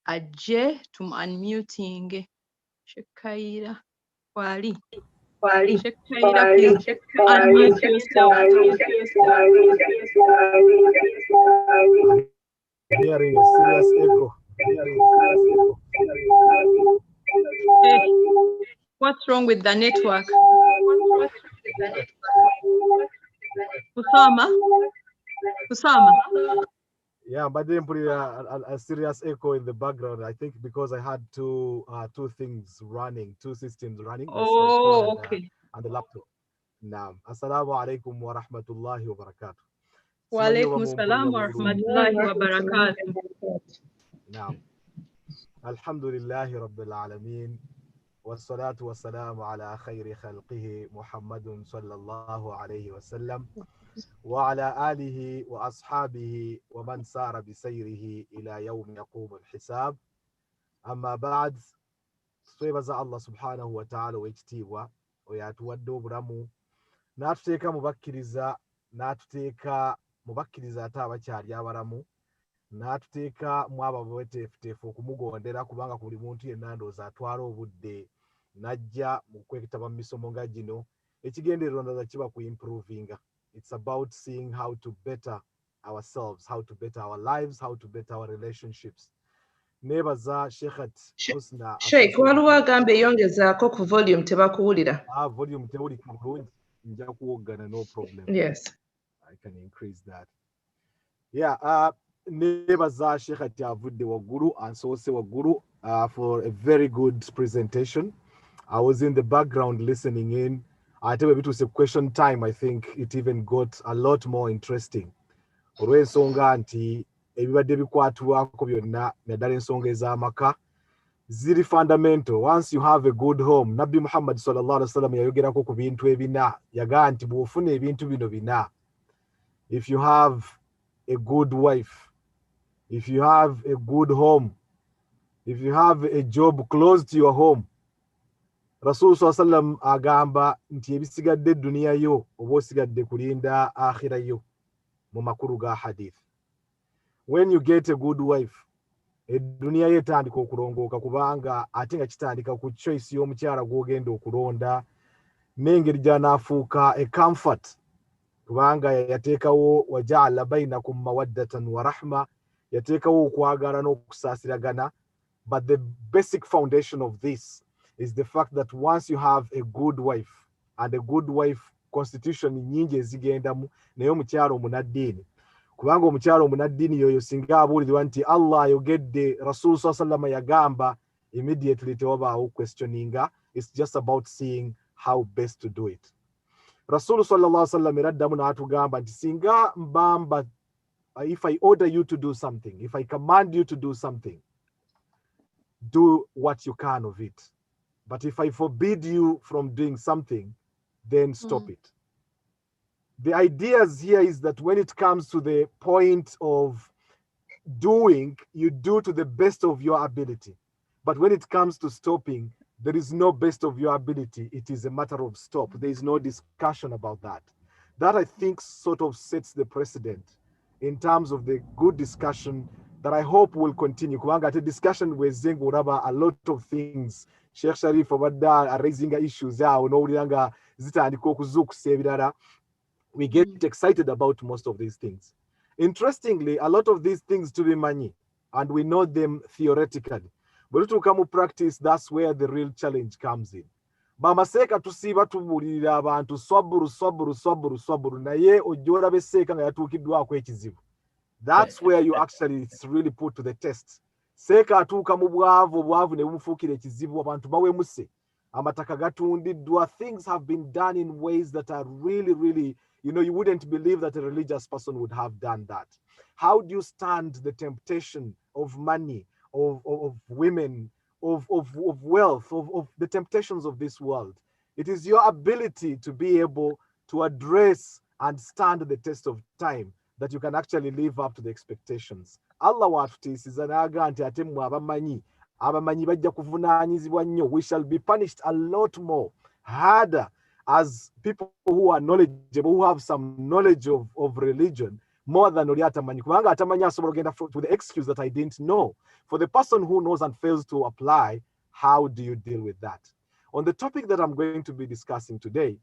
ajje tum unmuting. Sheikh Kaira kwali. Sheikh Kaira, please unmute yourself. Hearing a serious echo. Hey, what's wrong with the network? Usama? Yeah, but then put a serious echo in the background. I think because I had two things running, two systems running. Oh, okay. And the laptop. Naam. Assalamu alaikum wa rahmatullahi wa barakatuh. Wa alaikum assalam wa rahmatullahi wa barakatuh. Naam. Alhamdulillahi rabbil alameen. والصلاة والسلام على خير خلقه محمد صلى الله عليه وسلم وعلى آله وأصحابه ومن سار بسيره إلى يوم يقوم الحساب. أما بعد twebaza Allah subhanahu wa ta'ala w'ekitiibwa oyo atuwadde obulamu n'atuteeka mubakkiriza ate abakyali abalamu n'atuteeka mu abo abeeteefuteefu okumugondera kubanga ku buli muntu yenna ndowooza atwala obudde n'ajja mu kwetaba mu misomo nga gino ekigendererwa ndowooza kiba ku improvinga. It's about seeing how to better ourselves, how to better our lives, how to better our relationships. Nebaza Sheikhat Husna. Sheikh, waliwo agamba eyongezaako ku volume tebakuwulira. Volume tewulika bulungi. Nja kuwoggana, no problem. Yes. I can increase that. Yeah, nebaza Sheikhat avudde waggulu, ansoose waggulu for a very good presentation. I was in the background listening in. I tell you, it was a question time. I think it even got a lot more interesting. Olw'ensonga nti ebibadde bikwatibwako byonna naddala ensonga ez'amaka ziri fundamental. Once you have a good home, Nabbi Muhammad sallallahu alaihi wasallam yayogerako ku bintu ebina, yagaa nti bw'ofuna ebintu bino bina, if you have a good wife, if you have a good home, if you have a job close to your home, Rasul sallam agamba nti ebisigadde duniya yo oba osigadde kulinda akhira yo mu makulu ga hadith. When you get a good wife, eduniya yo etandika okulongooka kubanga ate nga kitandika ku choice y'omukyala gw'ogenda okulonda n'engeri gy'anaafuuka a comfort kubanga yateekawo wajaala bainakum mawaddatan wa rahma, yateekawo okwagala n'okusaasiragana. But the basic foundation of this is the fact that once you have a good wife, and a good wife constitution nyingi ezigendamu, naye omukyala omunaddiini, kubanga omukyala omunaddiini yoyo singa abuulirwa nti Allah ayogedde, Rasul sallallahu yagamba, immediately tewabaawo questioninga. It's just about seeing how best to do it. Rasulu sallallahu alaihi wasallam eraddamu n'atugamba nti singa mbamba, if I order you to do something, if I command you to do something, do what you can of it. But if I forbid you from doing something, then stop it. The ideas here is that when it comes to the point of doing, you do to the best of your ability. But when it comes to stopping, there is no best of your ability. It is a matter of stop. There is no discussion about that. That, I think, sort of sets the precedent in terms of the good discussion that I hope will continue. Kubanga the discussion with Zengo Raba, a lot of things. Sheikh Sharif Obada are raising issues. We get excited about most of these things. Interestingly, a lot of these things to be money, and we know them theoretically. But to come to practice, that's where the real challenge comes in. Bamaseka tusiba tubulira abantu swaburu naye ojora beseka nga yatukidwako ekizibu. That's where you actually really put to the test. Seka atuuka mu bwavu ne bumufuukira ekizibu abantu bawemuse. Amataka gatundiddwa. Things have been done in ways that are really, you wouldn't believe that a religious person would have done that. How do you stand the temptation of money, of women, of wealth, of the temptations of this world? It is your ability to be able to address and stand the test of time that you can actually live up to the expectations. Allah watutiisiza n'aga nti ate mmwe abamanyi bajja kuvunaanyizibwa nnyo. We shall be punished a lot more, harder, as people who are knowledgeable, who have some knowledge of religion, more than oli atamanyi. Kubanga atamanyi asobola ogenda to the excuse that I didn't know. For the person who knows and fails to apply, how do you deal with that? On the topic that I'm going to be discussing today,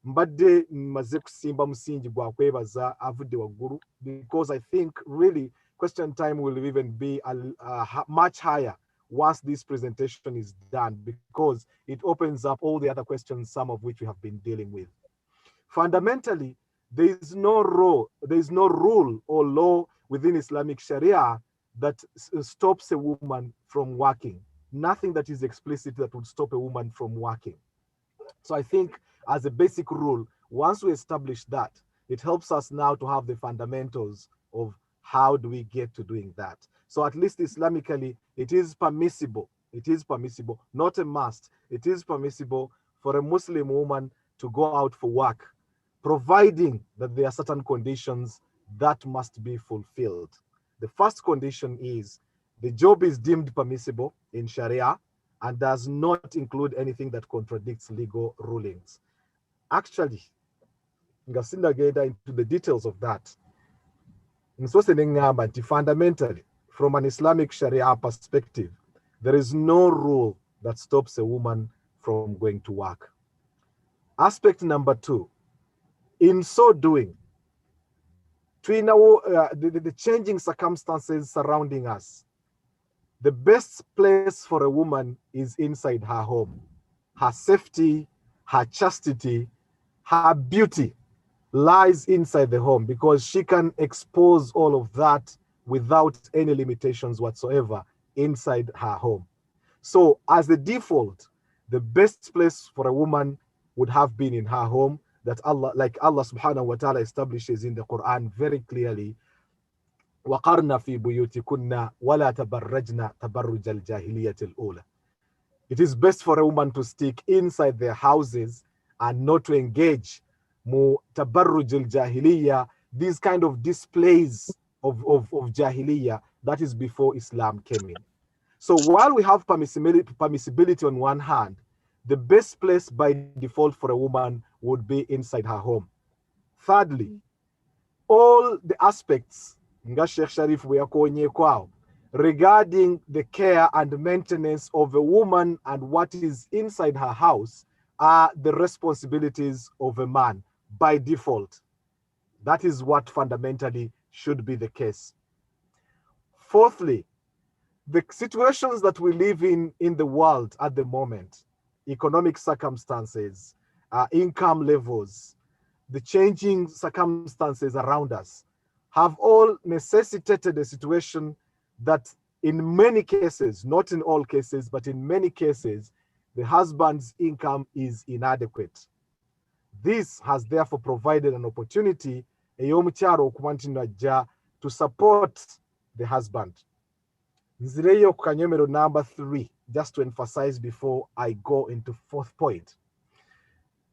mbadde maze kusimba musingi gwa kwebaza avudde waggulu, because I think really question time will even be much higher once this presentation is done, because it opens up all the other questions, some of which we have been dealing with. Fundamentally, there is no rule or law within Islamic Sharia that stops a woman from working. Nothing that is explicit that would stop a woman from working. So I think as a basic rule, once we establish that, it helps us now to have the fundamentals of how do we get to doing that. So at least Islamically, it is permissible, not a must. It is permissible for a Muslim woman to go out for work, providing that there are certain conditions that must be fulfilled. The first condition is the job is deemed permissible in Sharia and does not include anything that contradicts legal rulings. Actually, Ngasinda into the details of that. Fundamentally, from an Islamic Sharia perspective, there is no rule that stops a woman from going to work. Aspect number two, in so doing, the changing circumstances surrounding us, the best place for a woman is inside her home. Her safety, her chastity, her beauty lies inside the home, because she can expose all of that without any limitations whatsoever inside her home. So as the default, the best place for a woman would have been in her home, that Allah subhanahu wa ta'ala establishes in the Quran very clearly, وَقَرْنَ فِي بُيُوتِكُنَّ وَلَا تَبَرَّجْنَ تَبَرُّجَ الْجَاهِلِيَّةِ الْأُولَى. It is best for a woman to stick inside their houses and not to engage mu tabarruj al-jahiliyyah, these kind of displays of jahiliyyah, that is before Islam came in. So while we have permissibility on one hand, the best place by default for a woman would be inside her home. Thirdly, all the aspects nga Sheikh Sharif regarding the care and maintenance of a woman and what is inside her house are the responsibilities of a man by default. That is what fundamentally should be the case. Fourthly, the situations that we live in the world at the moment, economic circumstances, income levels, the changing circumstances around us, have all necessitated a situation that in many cases, not in all cases, but in many cases, the husband's income is inadequate. This has therefore provided an opportunity to support the husband. Nzireyo kanyomero number 3, just to emphasize before I go into 4th point.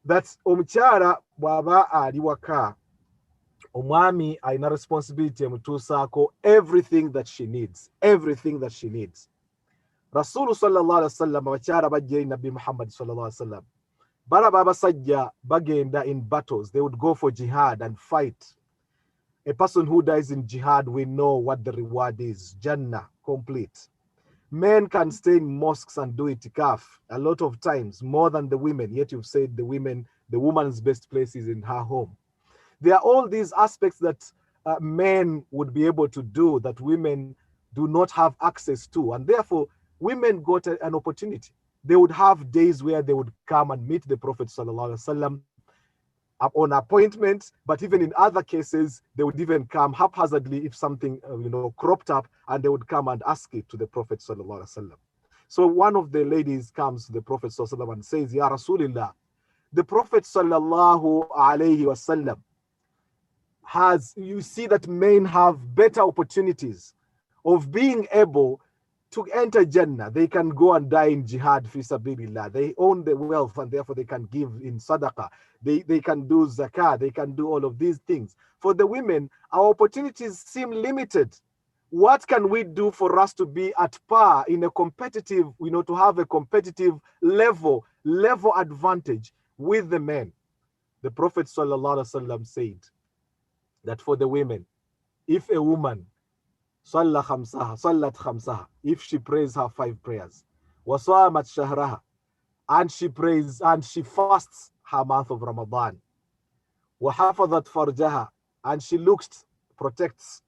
That's omukyala bwaba ali waka, omwami alina responsibility emutuusaako everything that she needs. Rasulu sallallahu alaihi wasallam abakyala bajja eri Nabbi Muhammad sallallahu alaihi wasallam balaba abasajja bagenda in battles. They would go for jihad and fight. A person who dies in jihad, we know what the reward is. Jannah, complete. Men can stay in mosques and do itikaf a lot of times, more than the women. Yet you've said the woman's best place is in her home. There are all these aspects that men would be able to do that women do not have access to. And therefore, women got an opportunity. They would have days where they would come and meet the Prophet sallallahu alaihi wasallam on appointment, but even in other cases, they would even come haphazardly if something cropped up, and they would come and ask it to the Prophet sallallahu alaihi wasallam. So one of the ladies comes to the Prophet sallallahu alaihi wasallam and says, "Ya Rasulullah, the Prophet sallallahu alaihi wasallam you see that men have better opportunities of being able to enter Jannah. They can go and die in jihad fi sabilillah. They own the wealth and therefore they can give in sadaqah. They can do zakah. They can do all of these things. For the women, our opportunities seem limited. What can we do for us to be at par in a competitive, to have a competitive level advantage with the men?" The Prophet sallallahu alaihi wasallam said that for the women, if a woman sallat khamsaha, if she prays her 5 prayers, wasamat shahraha, and she prays and she fasts her month of Ramadan, wahafadhat farjaha, and she protects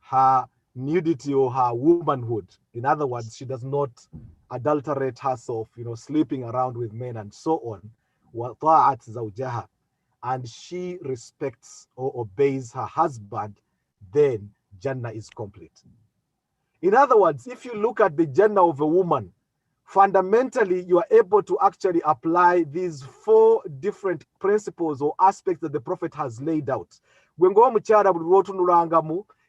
her nudity or her womanhood. In other words, she does not adulterate herself, sleeping around with men and so on. Wa ta'at zawjaha, and she respects or obeys her husband, then Jannah is complete. In other words, if you look at the Jannah of a woman, fundamentally, you are able to actually apply these 4 different principles or aspects that the Prophet has laid out.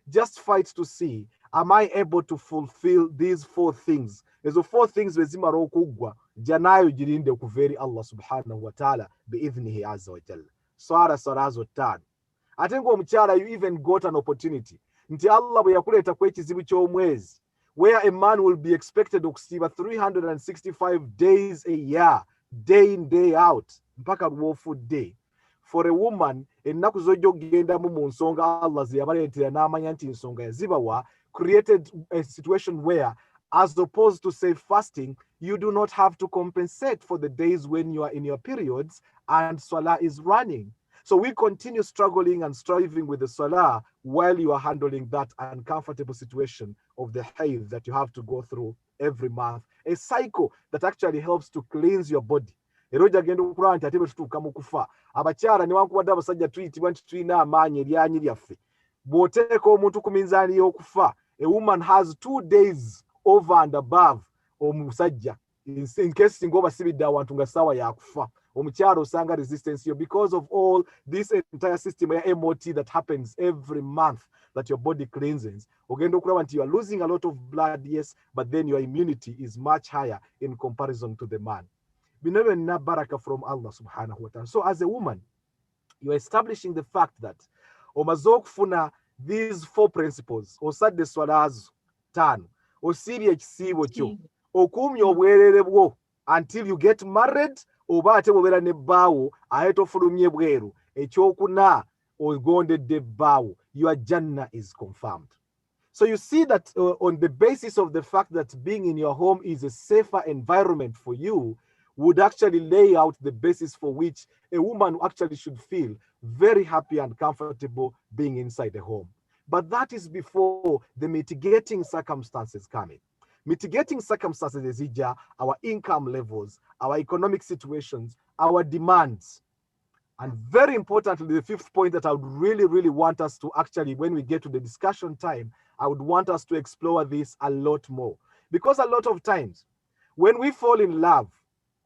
Just fight to see, am I able to fulfill these 4 things? Ezo 4 things wezimara okugwa, janayo jirinde okuveri Allah subhanahu wa ta'ala bi'idhnihi azza wa jalla. Sarazo 5. Ate ng'omukyala, you even got an opportunity. Nti Allah bwe yakuleeta kw'ekizibu ky'omwezi, where a man will be expected okusiiba 365 days a year, day in, day out, mpaka lw'ofudde. For a woman, ennaku z'ojja okugendamu mu nsonga Allah ze yabaleetera n'amanya nti nsonga yazibawa, created a situation where, as opposed to say fasting, you do not have to compensate for the days when you are in your periods and salah is running. So we continue struggling and striving with the salah while you are handling that uncomfortable situation of the hayd that you have to go through every month. A cycle that actually helps to cleanse your body. Abakyala newankubadde abasajja tuyitibwa nti tulina amaanyi eryanyi lyaffe. Bw'oteeka omuntu ku minzaani y'okufa, a woman has 2 days over and above omusajja. In case singa obasibidde awantu nga ssaawa yakufa, omukyala osanga resistance yo, because of all this entire system ya MOT that happens every month that your body cleanses. Ogenda okulaba nti you are losing a lot of blood, yes, but then your immunity is much higher in comparison to the man. Bino byonna baraka from Allah subhanahu wa ta'ala. So as a woman, you are establishing the fact that omaze okufuna these 4 principles, osadde swalazo 5, osiibye ekisiibo kyo, okuumya obwerere bwo until you get married, oba ate bw'obeera ne bbaawo ate tofulumye bweru, ekyokuna ogondedde bbaawo, your Jannah is confirmed. So you see that on the basis of the fact that being in your home is a safer environment for you, would actually lay out the basis for which a woman actually should feel very happy and comfortable being inside the home. But that is before the mitigating circumstances come in. Mitigating circumstances is our income levels, our economic situations, our demands. And very importantly, the 5th point that I would really want us to actually, when we get to the discussion time, I would want us to explore this a lot more. Because a lot of times, when we fall in love,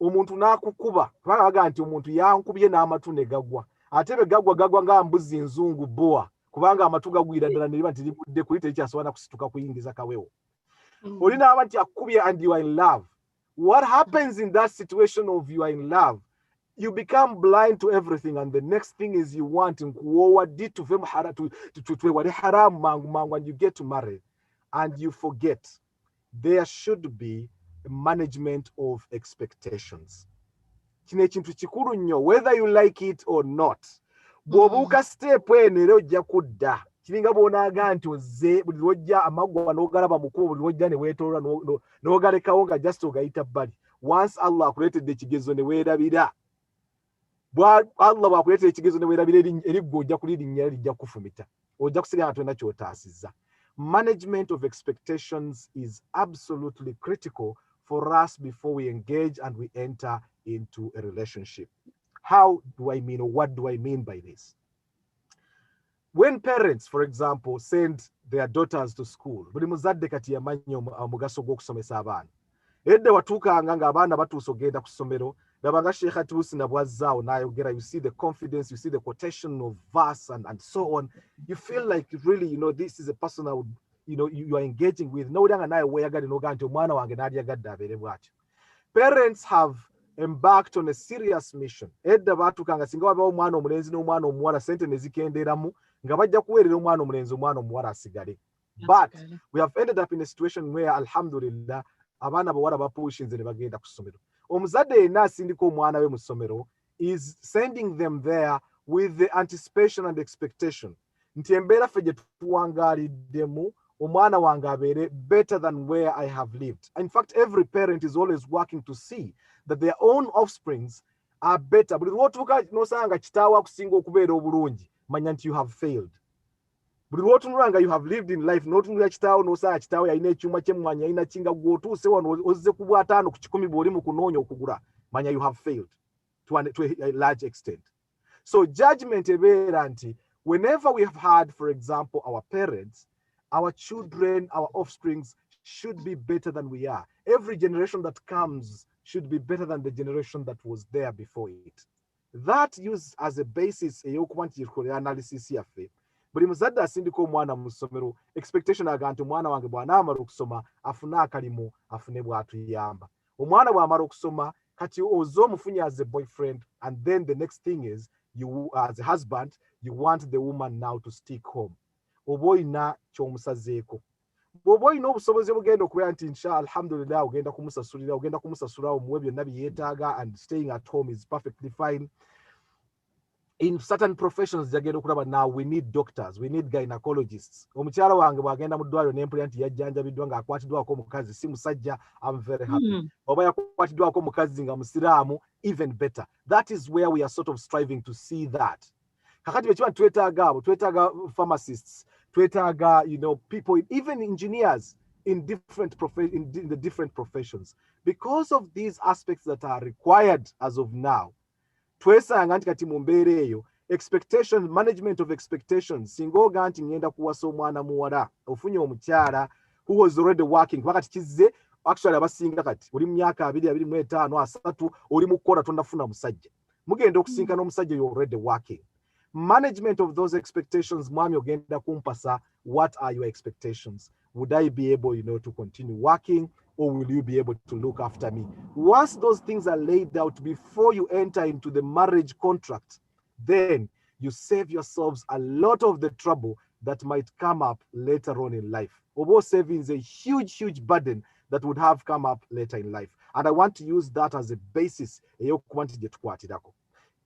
omuntu n'akukuba kubanga baga nti omuntu yankubye n'amatu ne gagwa ate be gagwa nga mbuzi nzungu boa kubanga amatu gagwira ddala ne liba nti libudde kuli terikyasobola kusituka kuyingiza kawewo oli n'aba nti akubye and you are in love. What happens in that situation of you are in love? You become blind to everything, and the next thing is you want to haram mangu, and you get to marry, and you forget there should be a management of expectations. Kino ekintu kikulu nnyo, whether you like it or not. Bw'obuuka step eno era ojja kudda kiringa bw'onaaga nti ozze buli lwojja amaggwa n'ogalaba mukubo buli lwojja ne weetoola n'ogalekawo nga just ogayita bbali. Once Allah akuleetedde ekigezo ne weerabira, Allah bw'akuleetedde ekigezo ne weerabira eriggwa ojja kulirinnya lijja kufumita, ojja kusigala nga tolina ky'otaasizza. Management of expectations is absolutely critical for us before we engage and we enter into a relationship. How do I mean, or what do I mean by this? When parents, for example, send their daughters to school, buli muzadde kati yamanyi omugaso gw'okusomesa abaana. Edda watuukanga ng'abaana batuuse ogenda ku ssomero, labanga Sheikh atuusi na bwazzaawo n'ayogera, you see the confidence, you see the quotation of verse and so on. You feel like really, you know, this is a person I would, you know, you are engaging with. N'owulanga naye weeyagadde n'ogaa nti omwana wange n'alyagadde abeere bw'atyo. Parents have embarked on a serious mission. Edda baatuukanga singa wabawo omwana omulenzi n'omwana omuwala sente ne zikendeeramu nga bajja kuweerera omwana omulenzi omwana omuwala asigale. But we have ended up in a situation where alhamdulillah abaana bawala bapuushinze ne bagenda ku ssomero. Omuzadde yenna asindika omwana we mu ssomero is sending them there with the anticipation and expectation nti embeera ffe gye tuwangaaliddemu omwana wange abeere better than where I have lived. In fact, every parent is always working to see that their own offsprings are better. Buli lw'otuuka n'osanga kitaawo akusinga okubeera obulungi, manya nti you have failed. Buli lw'otunula nga you have lived in life, n'otunula kitaawo n'osanga kitaawo yalina ekyuma ky'emmwanyi, yalina kinga gw'otuuse wano ozze ku bw'ataano ku 10 bw'oli mu kunoonya okugula, manya you have failed to a large extent. So judgment ebeera nti whenever we have had, for example, our parents, our children, our offsprings should be better than we are. Every generation that comes should be better than the generation that was there before it. That used as a basis eyokuba nti analysis yaffe. Buli muzadde asindika omwana mu ssomero, expectation aga nti omwana wange bw'anaamala okusoma afune akalimu afune bw'atuyamba. Omwana bw'amala okusoma kati oze omufunye as a boyfriend, and then the next thing is you as a husband you want the woman now to stick home. Oba olina ky'omusazeeko. Bw'oba olina obusobozi obugenda okubeera nti insha alhamdulillah ogenda kumusasula omuwe byonna bye yeetaaga, and staying at home is perfectly fine. In certain professions jagenda okulaba, now we need doctors, we need gynecologists. Omukyala wange bw'agenda mu ddwaliro n'empulira nti yajjanjabiddwa ng'akwatiddwako omukazi si musajja, I'm very happy. Oba yakwatiddwako omukazi nga musiraamu, even better. That is where we are sort of striving to see that. Kakati bekiba twetaaga pharmacists, twetaaga, you know, people, even engineers in the different professions. Because of these aspects that are required as of now, twesanga nti kati mu mbeera eyo expectation, management of expectations, singa oga nti ngenda kuwasa omwana muwala, ofunye omukyala who was already working, wakati kizze actually abasinga kati oli mu myaka 25 3 oli mu kukola tonnafuna musajja, mugenda okusinkana omusajja you already working. Management of those expectations, mwami ogenda kumpasa, what are your expectations? Would I be able, you know, to continue working, or will you be able to look after me? Once those things are laid out before you enter into the marriage contract, then you save yourselves a lot of the trouble that might come up later on in life. Although saving is a huge burden that would have come up later in life. And I want to use that as a basis.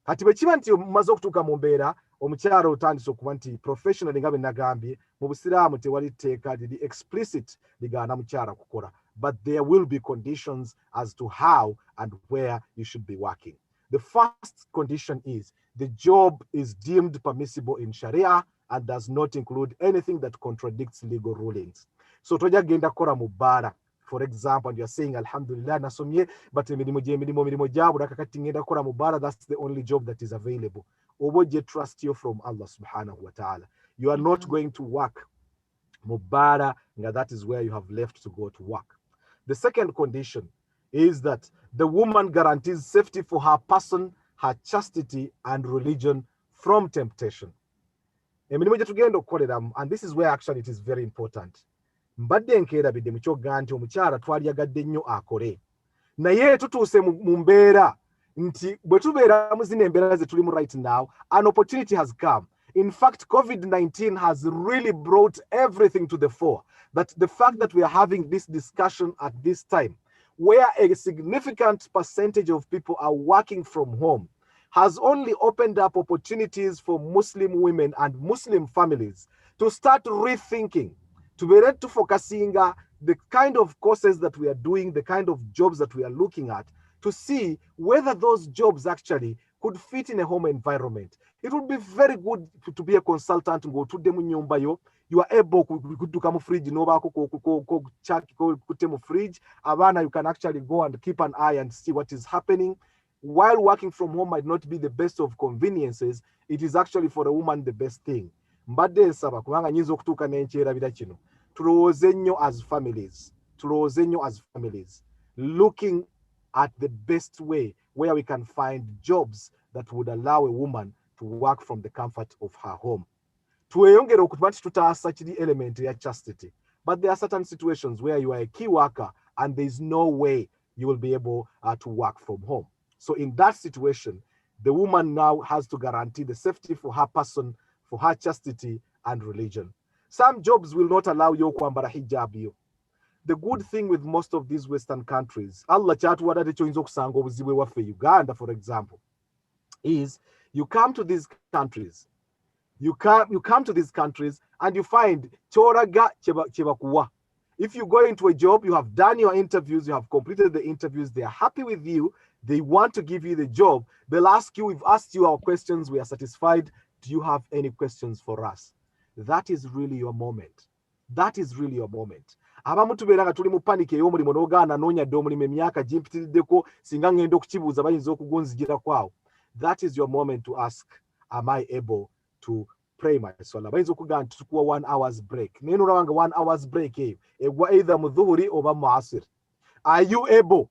Kati bwe kiba nti omumaze okutuuka mu mbeera omukyala otandise okuba nti professionally nga bwe nagambye mu busiraamu tewali tteeka liri explicit ligaana mukyala kukola, but there will be conditions as to how and where you should be working. The first condition is the job is deemed permissible in Sharia and does not include anything that contradicts legal rulings. So toja genda kora mu bbaala, for example, and you're saying alhamdulillah nasomye, but emirimu gyabula kakati ngenda kora mu bbaala, that's the only job that is available. Obo je trust you from Allah subhanahu wa ta'ala. You are not going to work mu bbaala nga that is where you have left to go to work. The second condition is that the woman guarantees safety for her person, her chastity, and religion from temptation. And this is where actually it is very important. Mbadde nkeerabidde mu kyogga nti omukyala twalyagadde nnyo akole. Naye tutuuse mu mbeera nti bwe tubeera mu zino embeera ze tulimu right now, an opportunity has come. In fact, COVID-19 has really brought everything to the fore. That the fact that we are having this discussion at this time, where a significant percentage of people are working from home, has only opened up opportunities for Muslim women and Muslim families to start rethinking, to be ready to focusing the kind of courses that we are doing, the kind of jobs that we are looking at, to see whether those jobs actually could fit in a home environment. It would be very good to be a consultant, go to them nyumba. You are able to come fridge, fridge. Avana, you can actually go and keep an eye and see what is happening. While working from home might not be the best of conveniences, it is actually for a woman the best thing. Mbadde nsaba kubanga nyinza okutuuka n'enkyerabira kino. Tulowooze nnyo as families, looking at the best way where we can find jobs that would allow a woman to work from the comfort of her home. Tweyongere okuba nti tutaasa kiri element ya chastity, but there are certain situations where you are a key worker and there is no way you will be able to work from home. So in that situation, the woman now has to guarantee the safety for her person, for her chastity and religion. Some jobs will not allow you kwambara hijab yo. The good thing with most of these Western countries, Allah kyatuwadde tekyinza okusanga obuzibu waffe Uganda, for example, is you come to these countries, you come to these countries and you find choraga chebakuwa. If you go into a job, you have done your interviews, you have completed the interviews, they are happy with you, they want to give you the job, they'll ask you, we've asked you our questions, we are satisfied, do you have any questions for us? That is really your moment. That is really your moment. Abamu tubeera tuli mu panic ey'omulimu n'ogaana noonyadde omulimu emyaka gimpitiriddeko singa ngenda okukibuuza bayinza okugunzigira kwawo. That is your moment to ask, am I able to pray my swala? Bayinza okugaa nti tukuwa 1 hour's break. Naye n'olabanga 1 hour's break eyo egwa either mu dhuhuri oba mu asir. Are you able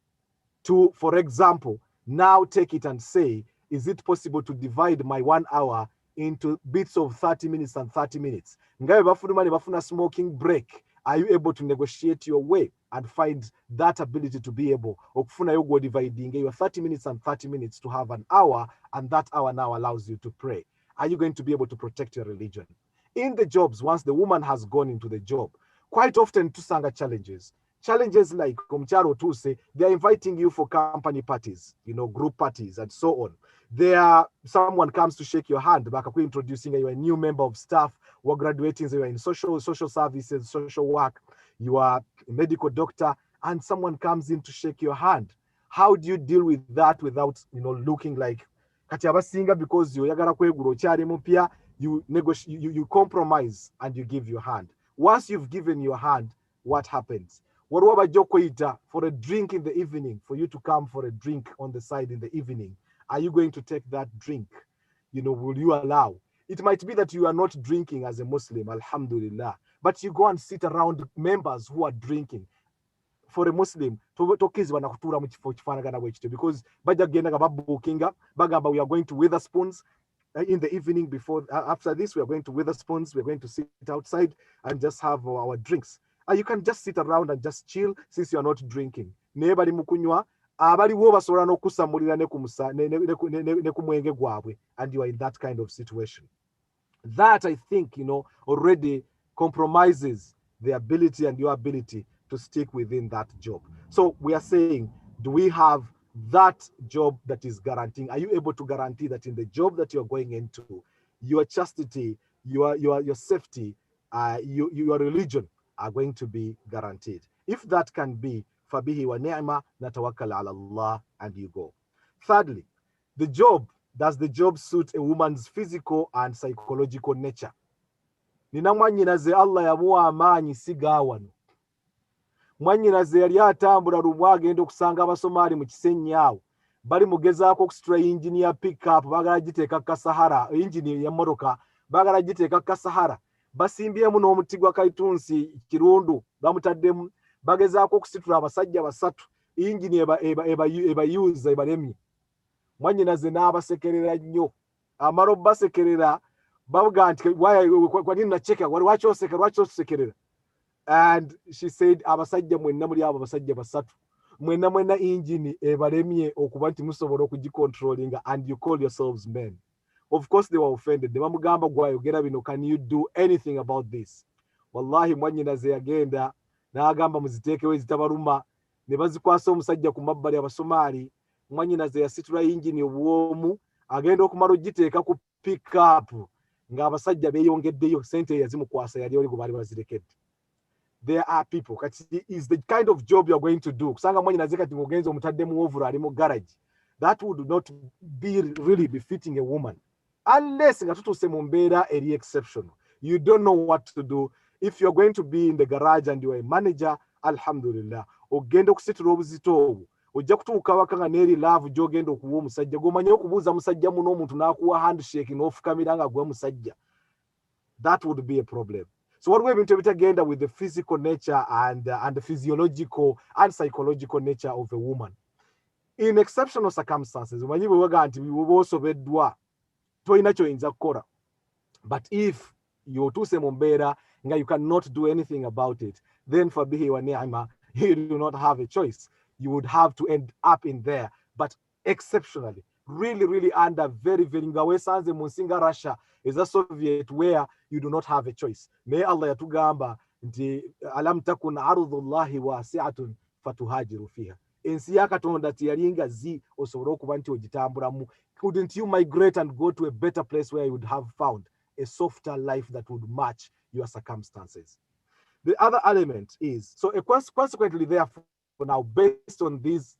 to, for example, now take it and say, is it possible to divide my 1 hour into bits of 30 minutes and 30 minutes? Ngabe bafuna smoking break. Are you able to negotiate your way and find that ability to be able okufuna yogo dividing your 30 minutes and 30 minutes to have an hour, and that hour now allows you to pray? Are you going to be able to protect your religion? In the jobs, once the woman has gone into the job, quite often tusanga challenges like Komcharo to say they are inviting you for company parties, group parties and so on. Someone comes to shake your hand, back introducing you a new member of staff, we're graduating, you are in social services, social work, you are a medical doctor, and someone comes in to shake your hand. How do you deal with that without looking like because you compromise and you give your hand? Once you've given your hand, what happens? For a drink in the evening, for you to come for a drink on the side in the evening, are you going to take that drink? Will you allow? It might be that you are not drinking as a Muslim, alhamdulillah, but you go and sit around members who are drinking. For a Muslim, because we are going to Witherspoons in the evening after this, we are going to Witherspoons, we're going to sit outside and just have our drinks. You can just sit around and just chill since you are not drinking. And you are in that kind of situation. That, I think, already compromises the ability and your ability to stick within that job. So we are saying, do we have that job that is guaranteeing? Are you able to guarantee that in the job that you're going into, your chastity, your safety, your religion are going to be guaranteed? If that can be, fabihi wa ni'ma, natawakkal ala Allah, and you go. Thirdly, does the job suit a woman's physical and psychological nature? Nina mwanyinaze Allah yamuwa amaanyi sigawano. Mwanyinaze yali atambula lumu agenda okusanga abasomali mu Kisenyi awo. Bali mugezaako okusitula engine ya pick-up bagala giteeka Kasahara, engine ya motoka bagala giteeka Kasahara. Basimbyemu n'omuti gwa kaitunsi kirundu bamutaddemu, bagezaako okusitula abasajja basatu. engine eba user ebalemye mwannyinaze n'abasekerera nnyo amala obbasekerera bavuga nti kwa nini nacheka lwaki osekerera and she said abasajja mwenna muri abo abasajja basatu mwenna engine ebalemye okuba nti musobola okugicontrollinga and you call yourselves men. Of course they were offended. Ne bamugamba gwayogera bino, can you do anything about this? Wallahi mwannyinaze yagenda n'agamba muziteekewo ezitabaluma ne bazikwasa omusajja ku mabbali abasomaali. Mwannyinaze yasitula engine obuwoomu agenda okumala ogiteeka ku pick up ng'abasajja beeyongeddeyo sente yazimukwasa yali oli gwe baali bazirekedde. There are people, kati is the kind of job you are going to do. Kusanga mwannyinaze kati ng'ogenza omutadde mu ovula ali mu garage. That would not be really befitting a woman. Unless nga tutuuse mu mbeera eri exceptional. You don't know what to do. If you're going to be in the garage and you are a manager, alhamdulillah, ogenda okusitula obuzito obwo. Ojja kutuuka waka nga neeri laavu gy'ogenda okuwa omusajja gw'omanyi okubuuza musajja muno omuntu n'akuwa handshake n'ofukamira nga gwe musajja. That would be a problem. So what we've been together with the physical nature and the physiological and psychological nature of a woman. In exceptional circumstances, when you were going to be also bedwa, toina choinza kora. But if you're too semombera, you cannot do anything about it, then for bihi wa ni'ma, you do not have a choice. You would have to end up in there. But exceptionally, really under very ngawe sanze munsinga Russia is a Soviet where you do not have a choice. May Allah yatugamba nti alam takun ardullahi wasi'atun fatuhajiru fiha. Ensi ya Katonda tiyalinga zi osobola okuba nti ogitambulamu. Couldn't you migrate and go to a better place where you would have found a softer life that would match your circumstances? The other element is, so consequently therefore now, based on these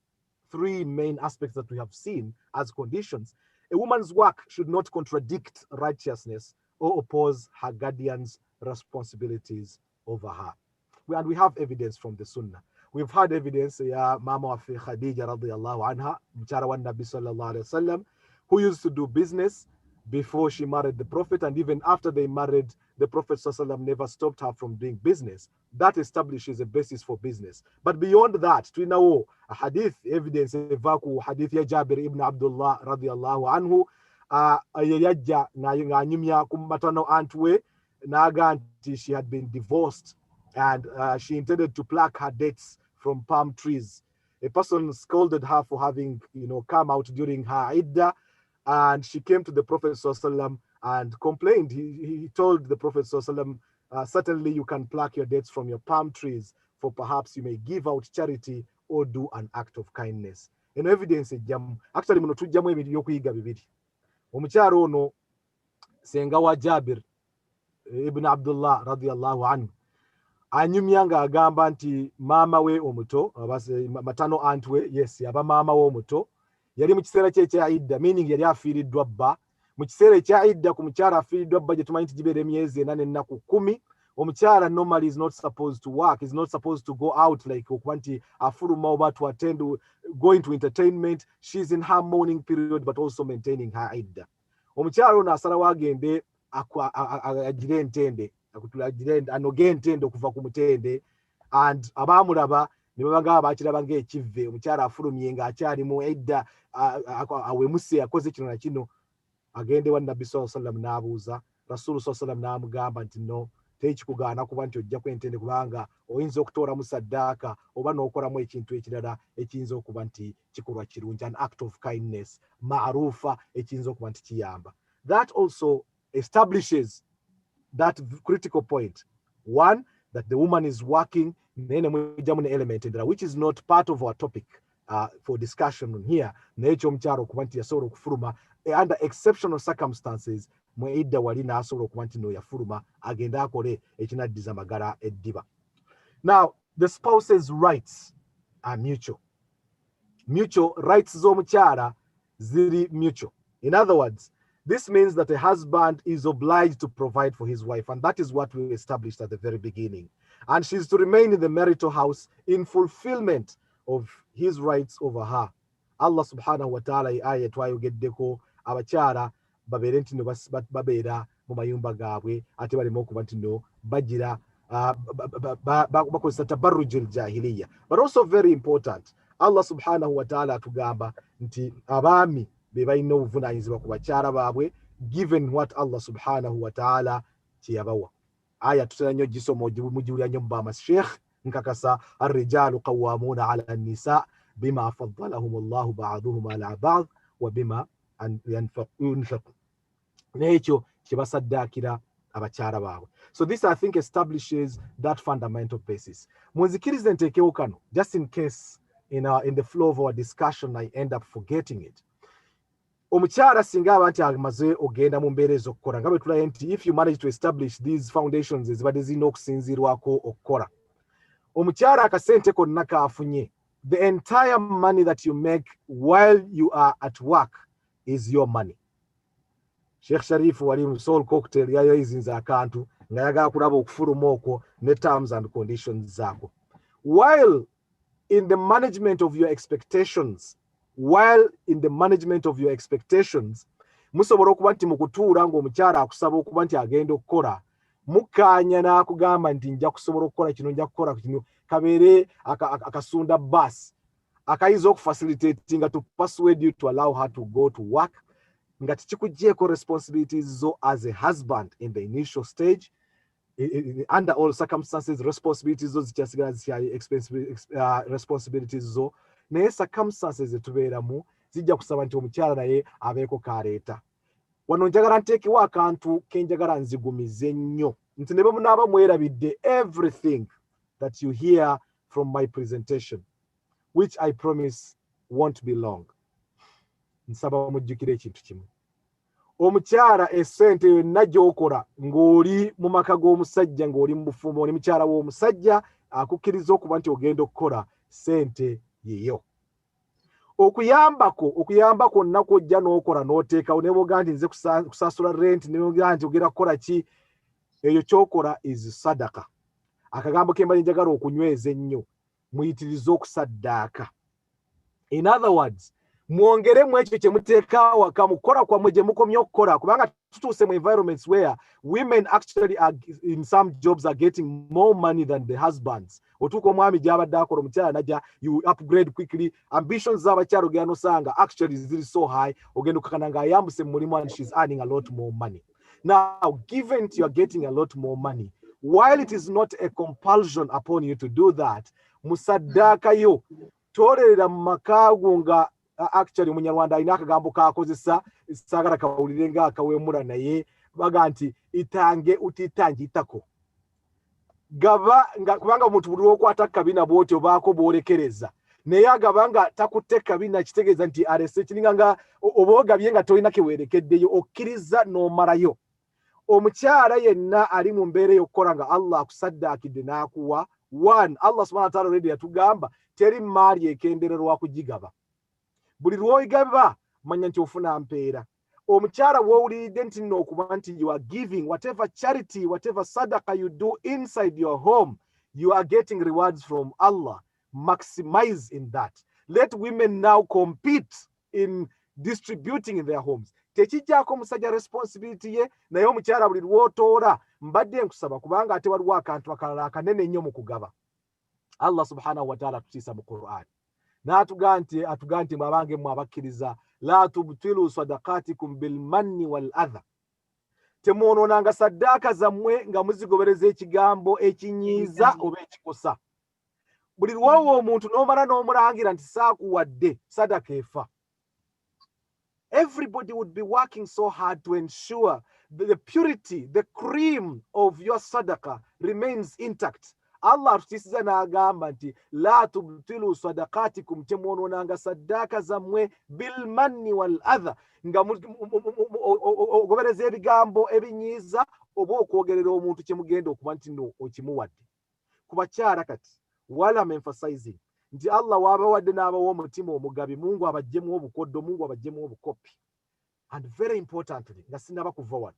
three main aspects that we have seen as conditions, a woman's work should not contradict righteousness or oppose her guardian's responsibilities over her. And we have evidence from the Sunnah. We've had evidence, Mama of Khadija radiyallahu anha, Mchara wa Nabi sallallahu alayhi wa sallam, who used to do business before she married the Prophet, and even after they married, the Prophet sallallahu alayhi wa sallam never stopped her from doing business. That establishes a basis for business. But beyond that, we know a hadith evidence, hadith ya Jabir ibn Abdullah radiyallahu anhu, ayajja nga nyumya kumatano antwe, naganti she had been divorced and she intended to pluck her dates from palm trees. A person scolded her for having, come out during her iddah, and she came to the Prophet ﷺ and complained. He told the Prophet ﷺ, certainly you can pluck your dates from your palm trees, for perhaps you may give out charity or do an act of kindness. And evidence actually muno tujjamu ebintu byokuyiga bibiri. Omukyalo ono senga wa Jabir ibn Abdullah radiyallahu anhu anyumya nga agamba nti maama we omuto, matano aunt we, yes, yaba maama we omuto, yali mu kiseera kye ekya idda, meaning yali afiiriddwa bba. Mu kiseera ekya idda ku mukyala afiiriddwa bba gye tumanyi nti gibeera emyezi 4 n'ennaku 10, omukyala normally is not supposed to work, is not supposed to go out like okuba nti afuluma oba to attend, go into entertainment. She's in her mourning period but also maintaining her idda. Omukyala ono asalawo agende agire entende, anoge entende okuva ku mutende, and abaamulaba ne babanga bakiraba ng'ekivve, omukyala afulumye ng'akyali mu idda, awemuse akoze kino na kino. Agende wa Nabbi sallallahu alaihi wasallam n'abuuza, Rasulu sallallahu alaihi wasallam n'amugamba nti no, tekikugaana kuba nti ojja kwentende kubanga oyinza okutooramu saddaaka oba n'okolamu ekintu ekirala ekiyinza okuba nti kikolwa kirungi, an act of kindness maarufa ekiyinza okuba nti kiyamba. That also establishes that critical point. One, that the woman is working, element which is not part of our topic for discussion here. Under exceptional circumstances, now the spouse's rights are mutual. Mutual rights zomuchara ziri mutual. In other words, this means that a husband is obliged to provide for his wife, and that is what we established at the very beginning. And she's to remain in the marital house in fulfillment of his rights over her. Allah subhanahu wa ta'ala ayat wayogeddeko abakyala babeere nti no babeera mu mayumba gaabwe ate balema okuba nti no bagira bakozesa tabarrujul jahiliya. But also very important, Allah subhanahu wa ta'ala atugamba nti abaami be balina obuvunaanyizibwa ku bakyala baabwe given what Allah subhanahu wa ta'ala kyeyabawa. Aya tutera nnyo gisoma mugiwulira nnyo mubama sheikh nkakasa arrijalu qawwamuna ala nisa bima faddalahum Allahu ba'duhum ala ba'd wa bima yunfiqu. N'ekyo kyebasaddaakira abakyala baabwe. So this I think establishes that fundamental basis. Munzikirize nteekewo kano just in case in the flow of our discussion I end up forgetting it. Omukyala singa abantu amaze ogenda mu mbeera ez'okukola nga bwe tulaye nti if you manage to establish these foundations ezibadde zirina okusinziirwako okukola, omukyala akasente konna kaafunye, the entire money that you make while you are at work is your money. Sheikh Sharif wali mu Soul Cocktail yayizinza akantu nga yagala kulaba okufuluma okwo ne terms and conditions zaako. While in the management of your expectations, musobola okuba nti mukutuula ng'omukyala akusaba okuba nti agenda okukola, mukkaanya n'akugamba nti nja kusobola okukola kino, nja kukola kino, kabeere akasunda bus akayinza okufacilitatinga to persuade you to allow her to go to work, nga tikikugyeko responsibilities zo as a husband in the initial stage. Under all circumstances, responsibilities zo zikyasigala zikyali responsibilities zo, naye circumstances zetubeeramu zijja kusaba nti omukyala naye abeeko kaleeta. Wano njagala nteekewo akantu ke njagala nzigumize nnyo nti ne bwe munaaba mwerabidde everything that you hear from my presentation, which I promise won't be long. Nsaba mujjukire ekintu kimu. Omukyala essente yonna gy'okola ng'oli mu maka g'omusajja, ng'oli mu bufumbo, oli mukyala w'omusajja akukkiriza okuba nti ogenda okukola, sente yiyo. Okuyambako nnaku ojja n'okola n'oteekawo ne bw'ogaa nti nze kusasula rent, ne bw'ogaa nti ogenda kukola ki, eyo ky'okola is sadaka. Akagambo ke mbali njagala okunyweza ennyo, muyitirize okusaddaaka. In other words, mwongeremu ekyo kye muteeka waka mukola kwammwe gye mukomye okukola, kubanga tutuuse mu environments where women actually are in some jobs are getting more money than the husbands. Otuuka omwami gy'abadde akola, omukyala najja, you upgrade quickly. Ambitions z'abakyala ogenda nosanga actually ziri so high, ogenda okakana nga ayambuse mu mulimu and she's earning a lot more money. Now, given you are getting a lot more money, while it is not a compulsion upon you to do that, musaddaaka yo tolerera mu makaago nga actually Munyarwanda alina akagambo k'akozesa, saagala kawulire nga akaweemula, naye baga nti itange utitangitako. Gaba nga kubanga omuntu buli lw'okwata kabina bw'oti obaako bw'olekereza, naye agaba nga takutte kabina kitegeeza nti alese kiringa nga oba ogabye nga tolina kewerekeddeyo, okkiriza n'omalayo. Omukyala yenna ali mu mbeera y'okukola nga Allah akusaddaakidde n'akuwa, one, Allah subhanahu wa ta'ala already yatugamba teri maali ekendererwa kugigaba. Buli lw'oyigaba manya nti ofuna mpeera. Omukyala w'owuliridde nti nno okuba nti you are giving whatever charity, whatever sadaka you do inside your home, you are getting rewards from Allah. Maximize in that. Let women now compete in distributing in their homes. Tekijjako omusajja responsibility ye, naye omukyala buli lw'otoola mbadde nkusaba, kubanga ate waliwo akantu akalala akanene nnyo mu kugaba. Allah subhanahu wa ta'ala atutiisa mu Qur'an. N'atugaa nti mwabange mmwe abakkiriza, la tubtilu sadaqatikum bil manni wal adha. Temwonoonanga saddaaka zammwe nga muzigobereza ekigambo ekinyiiza oba ekikosa. Buli lw'owa omuntu n'omala n'omulangira nti saakuwadde, sadaka efa. Everybody would be working so hard to ensure that the purity, the cream of your sadaqah remains intact. Allah atutiisiza n'agamba nti la tubtilu sadaqatikum, temwonoonanga saddaaka zammwe bil manni wal adha, nga ogobereza ebigambo ebinyiiza oba okwogerera omuntu kye mugenda okuba nti no okimuwadde. Ku bakyala kati, while I'm emphasizing nti Allah w'abawadde n'abawa omutima omugabi, Mungu abaggyemu obukoddo, Mungu abaggyemu obukopi. And very importantly, nga sinaba kuva wano,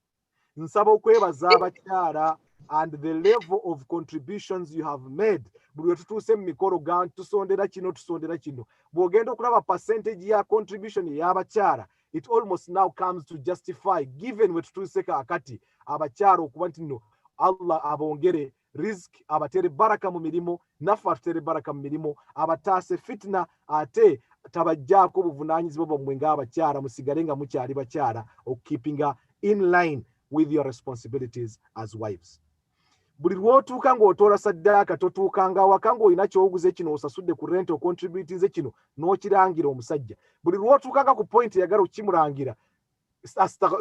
nsaba okwebaza abakyala and the level of contributions you have made. Buli lwe tutuuse mu mikolo ga tusondera kino tusondera kino, bw'ogenda okulaba percentage ya contribution y'abakyala, it almost now comes to justify, given we tutuuse kaakati abakyala okuba nti no Allah abongere risk abatere baraka mu mirimo nafa atere baraka mu mirimo abatase fitna ate tabajjako obuvunanyizibwa bwammwe ng'abakyala musigale nga mukyali bakyala okukeepinga in line with your responsibilities as wives. Buli lwotuuka ng'otoola saddaaka totuukanga awaka ng'olina ky'oguze kino osasudde ku rent ocontributinze kino n'okirangira omusajja. Buli lwotuukanga ku point eyagala okukimurangira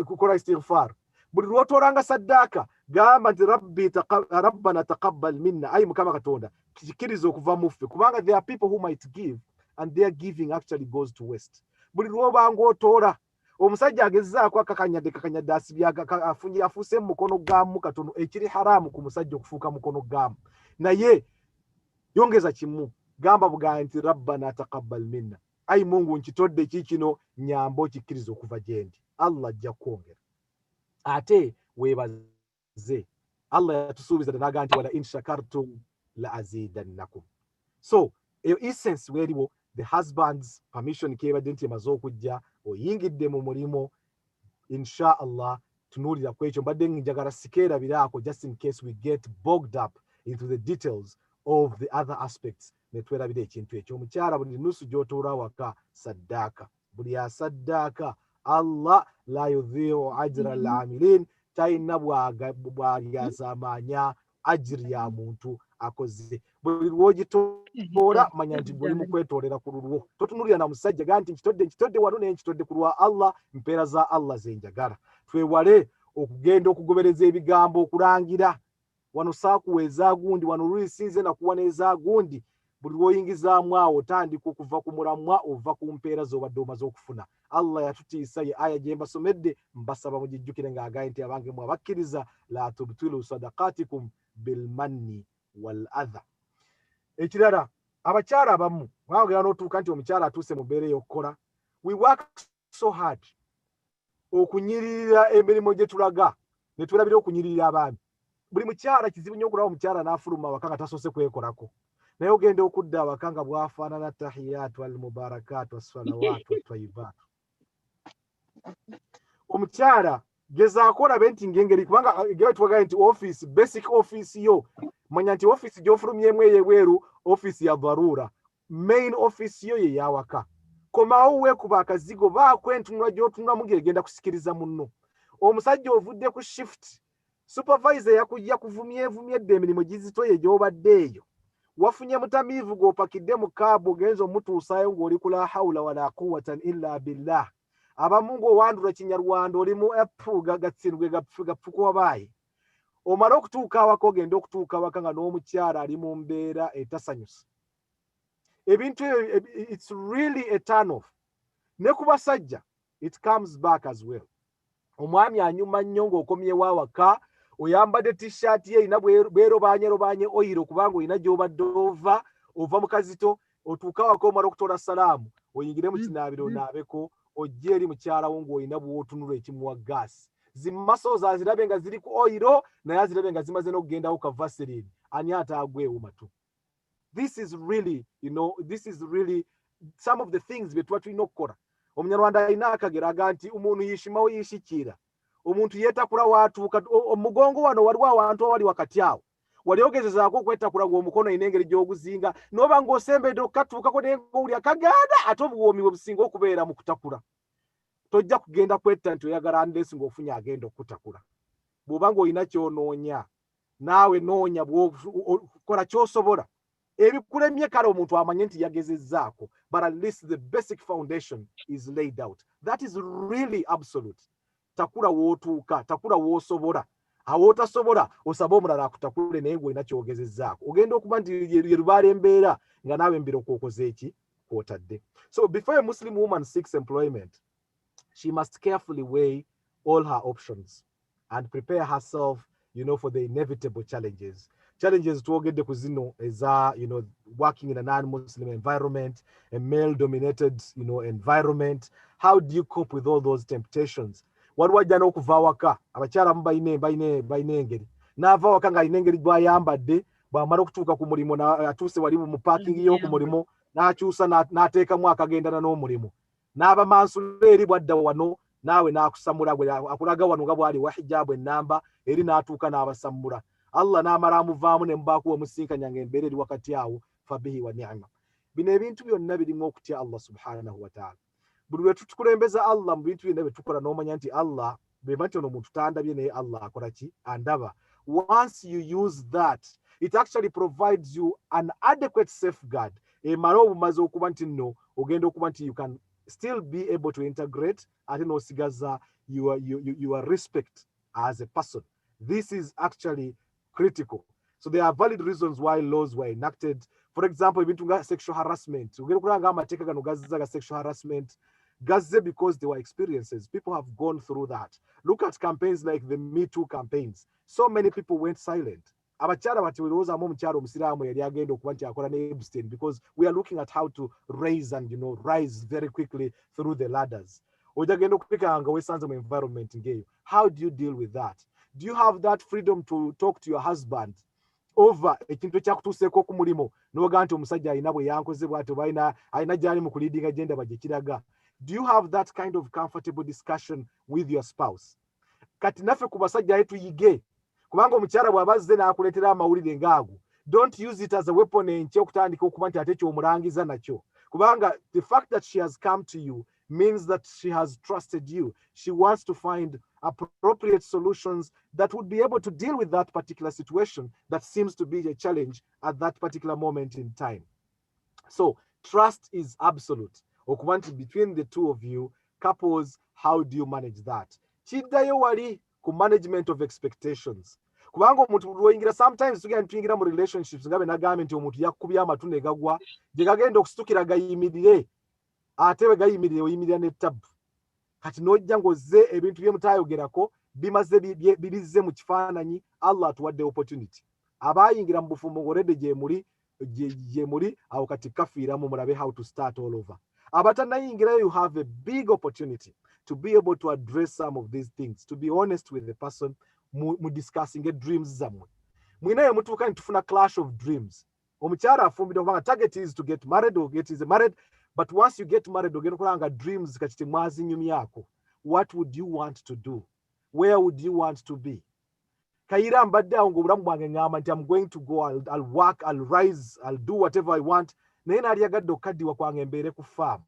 kukola istighfar. Buli lwotoolanga saddaaka gamba nti rabbana taqabbal minna, ayi mukama katonda kikiriza okuva mu ffe, kubanga there are people who might give and their giving actually goes to waste. Buli lwobanga otoola omusajja agezzaako kakanyadde afuuse mu mukono gaamu katono ekiri haramu ku musajja okufuuka mukono gaamu, naye yongeza kimu gamba bugaa nti rabbana taqabbal minna, ayi Mungu nkitodde kikino nyambo kikkiriza okuva gyendi. Allah ajja kwongera ate weebaze. Allah yatusuubiza n'agamba nti wala in shakartum la azidannakum. So eyo essence weriwo, the husband's permission kebadde nti emaze okujja oyingidde mu mulimu, insha Allah tunuulira ku ekyo. Mbadde njagala sikeerabiraako just in case we get bogged up into the details of the other aspects ne twerabira ekintu ekyo. Omukyala buli nusu gy'otuula waka saddaaka, buli asaddaaka Allah la yudhi'u ajra al-amilin, talina bw'alyazamaanya ajiri ya muntu akoze. Buli lwogitoola manya nti buli mu kwetoolera ku lulwo. Totunulira na musajja gaa nti nkitodde wano naye nkitodde ku lwa Allah, mpeera za Allah ze njagala. Twewale okugenda okugobereza ebigambo okulangira wano saakuweeza gundi, wano lwisinze nakuwa n'eza gundi. Buli lwoyingizaamu awo otandika okuva ku mulamwa ova ku mpeera z'obadde omaze okufuna. Allah yatutiisa ye aya gye mbasomedde, mbasaba mugijjukire ng'agaye nti abange mwe abakkiriza la tubtilu sadaqatikum bilmanni wal adha. Ekirala abakyala abamu wagera n'otuuka nti omukyala atuuse mu mbeera ey'okukola, we work so hard okunyiririra emirimu gye tulaga ne tulabira okunyiririra abaami. Buli mukyala kizibu nnyo okulaba omukyala n'afuluma awaka nga tasoose kwekolako, naye ogenda okudda awaka nga bwafaanana tahiyatu al mubarakatu assalawatu atwayibaatu. Omukyala gezaako olabe nti ng'engeri, kubanga gye tuwagaye nti office, basic office yo manya nti office gy'ofulumyemu ey'ebweru office ya dharura, main office yo ye yawaka. Komawo weekuba akazigo baako entunula gy'otunulamu gegenda kusikiriza munno. Omusajja ovudde ku shift, supervisor yakuvumyedde emirimu gizitoye gy'obadde eyo, wafunye mutamiivu gw'opakidde mu kaabu ogenza omutuusaayo ng'oli ku la hawla wala quwwatan illa billah. Abamu ng'owandula kinyarwanda oli mu epu gatsindwe gapfuko wabaayi. Omala okutuuka awaka ogenda okutuuka awaka nga n'omukyala ali mu mbeera etasanyusa. Ebintu it's really a turn off. Ne ku basajja it comes back as well. Omwami anyuma nnyo ng'okomyewo awaka, oyambadde t-shirt ye erina bwerobaanye oyiro kubanga olina gy'obadde ova mu kazito, otuuka awaka omala okutoola salaamu, oyingire mu kinaabiro onaabeko, ojje eri mukyalawo ng'olina bw'otunula ekimuwa gaasi. Zimasozi azirabe nga ziri ku oyiro, naye azirabe nga zimaze n'okugendawo ka vaseline, ani ataagwewo matu. This is really some of the things bye tuba tulina okukola. Omunyarwanda alina akagera aga nti omuntu yishimawo yishikira, omuntu yeetakula watuuka. Omugongo wano waliwo awantu awali wakati awo, wali ogezezaako okwetakula ng'omukono olina engeri gy'oguzinga, n'oba ng'osembedde okukatuukako naye ng'owuli akaganda, ate obuwoomi bwe businga okubeera mu kutakula. Tojja kugenda kwetta nti oyagala andeesi ng'ofunye agenda okutakula. Bw'oba ng'olina ky'onoonya, naawe noonya kola ky'osobola. Ebikulemye kale omuntu amanye nti yagezezzaako, but at least the basic foundation is laid out. That is really absolute. Takula w'otuuka, takula w'osobola. Awootasobola osaba omulala akutakule naye ng'olina ky'ogezezzaako. Ogenda okuba nti ye lubaala embeera nga naawe embiro kw'okoze eki kw'otadde. So before a Muslim woman seeks employment, she must carefully weigh all her options and prepare herself, for the inevitable challenges. Challenges twogedde ku zino eza, working in a non-Muslim environment, a male-dominated, environment. How do you cope with all those temptations? Waliwo ajja n'okuva awaka, abakyala mu balina engeri. N'ava awaka ng'alina engeri gw'ayambadde, bw'amala okutuuka ku mulimu, atuuse wali mu paakingi y'oku mulimu, n'akyusa n'ateekamu akagendana n'omulimu. N'aba mansula eri bwadda wano, naawe n'akusamula, akulaga wano nga bw'ali wa hijaabu ennamba, eri n'atuuka n'abasamula. Allah n'amala amuvaamu ne mbaako omusinkanyanga embeera eri wakati awo fabihi wa ni'ma. Bino ebintu byonna birimu okutya Allah subhanahu wa ta'ala. Buli lwe tukulembeza Allah mu bintu byonna bye tukola n'omanya nti Allah bwe bati ono muntu tandabye naye Allah akola ki? Andaba. Once you use that, it actually provides you an adequate safeguard. Emala obumaze okuba nti nno ogenda okuba nti you can still be able to integrate ate n'osigaza your respect as a person. This is actually critical. So there are valid reasons why laws were enacted. For example, ebintu nga sexual harassment. Ogenda kulanga amateeka gano gazzaga sexual harassment. Gazze because there were experiences. People have gone through that. Look at campaigns like the Me Too campaigns. So many people went silent. Abakyala bati welowoozamu omukyala omusiraamu yali agenda okuba nti akola ne Epstein, because we are looking at how to raise and rise very quickly through the ladders. Ojagenda okukeka nga wesanze mu environment ngeyo. How do you deal with that? Do you have that freedom to talk to your husband over ekintu ekyakutuuseeko ku mulimo n'oga nti omusajja alina bwe yankoze bw'ati oba alina gy'ali mu kuleading agenda bagye kiraga? Do you have that kind of comfortable discussion with your spouse? Kati naffe ku basajja tuyige, kubanga omukyala bw'aba azze n'akuleetera amawulire ng'ago, don't use it as a weapon enkya okutandika okuba nti ate ky'omulangiza nakyo, kubanga the fact that she has come to you means that she has trusted you. She wants to find appropriate solutions that would be able to deal with that particular situation that seems to be a challenge at that particular moment in time. So trust is absolute. Okubanti between the two of you, couples, how do you manage that? Kiddayo wali ku management of expectations. Kubanga omuntu lwoyingira, sometimes tugenda tuyingira mu relationships nga benagambye nti omuntu yakubya amatu ne gagwa gye gagenda okusitukira gayimirire, ate we gayimirire oyimirira ne tabu. Kati n'ojja ng'ozze ebintu bye mutaayogerako bimaze bibizze mu kifaananyi. Allah atuwadde opportunity. Abayingira mu bufumbo ng'oledde gye muli awo kati kafiiramu mulabe how to start all over. Abatanayingira, you have a big opportunity to be able to address some of these things, to be honest with the person, mu discussing dreams zammwe. Mwinaye mutuuka ne tufuna clash of dreams. Omukyala afumbidde kubanga target is to get married or get is married, but once you get married ogenda kulanga dreams kati temwazinyumyako. What would you want to do? Where would you want to be? Kayira mbadde awo ng'obulamu bwange ngamba nti I'm going to go, I'll work, I'll rise, I'll do whatever I want. Naye naali yagadde okukaddiwa kwange mbeere ku faamu.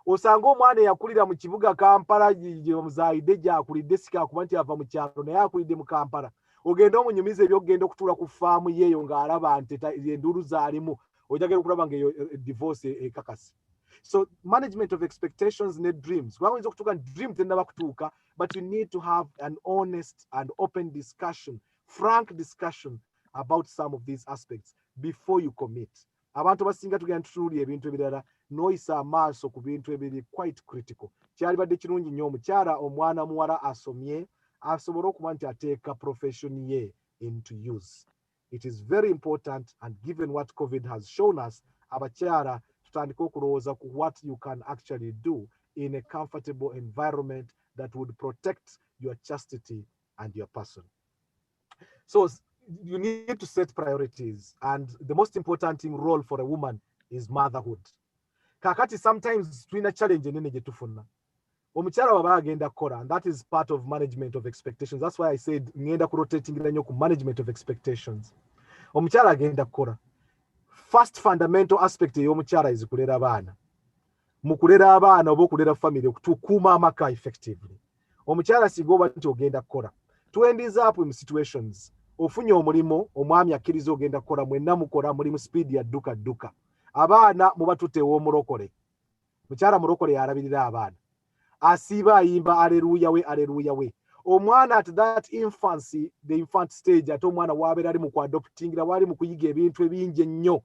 Osanga omwana eyakulira mu kibuga Kampala omuzaayidde gy'akulidde sikaakuba nti ava mu kyalo naye akulidde mu Kampala. Ogenda omunyumiza ebyokugenda okutuula ku faamu yeeyo ng'alaba nti enduulu zaalimu, ojagenda okulaba ng'eyo divorce ekakasi. So management of expectations ne dreams. Kubanga oyinza okutuuka nti dream tennaba kutuuka, but you need to have an honest and open discussion, frank discussion about some of these aspects before you commit. Abantu basinga tugenda tutunuulira ebintu ebirala n'oyisa amaaso ku bintu ebiri quite critical. Kyalibadde kirungi nnyo omukyala omwana muwala asomye asobole okuba nti ateeka profession ye into use. It is very important, and given what COVID has shown us, abakyala tutandika okulowooza ku what you can actually do in a comfortable environment that would protect your chastity and your person. So you need to set priorities, and the most important role for a woman is motherhood. Kakati sometimes twina challenge enene gye tufuna. Omukyala baba agenda kukola, and that is part of management of expectations. That's why I said ngenda ku rotating nnyo ku management of expectations. Omukyala agenda kukola. First fundamental aspect y'omukyala is kulera abaana. Mu kulera abaana oba okulera family okutukuuma amaka effectively. Omukyala singa oba nti ogenda kukola, to end up in situations ofunye omulimo, omwami akkiriza ogenda kukola, mwenna mukola muli mu speed ya dduka. Abaana muba tuteewa omulokole. Mukyala mulokole yalabirira abaana. Asiiba ayimba aleluya we. Omwana at that infancy, the infant stage, ate omwana wabeera ali mu kuadoptingira, wali mu kuyiga ebintu ebingi ennyo.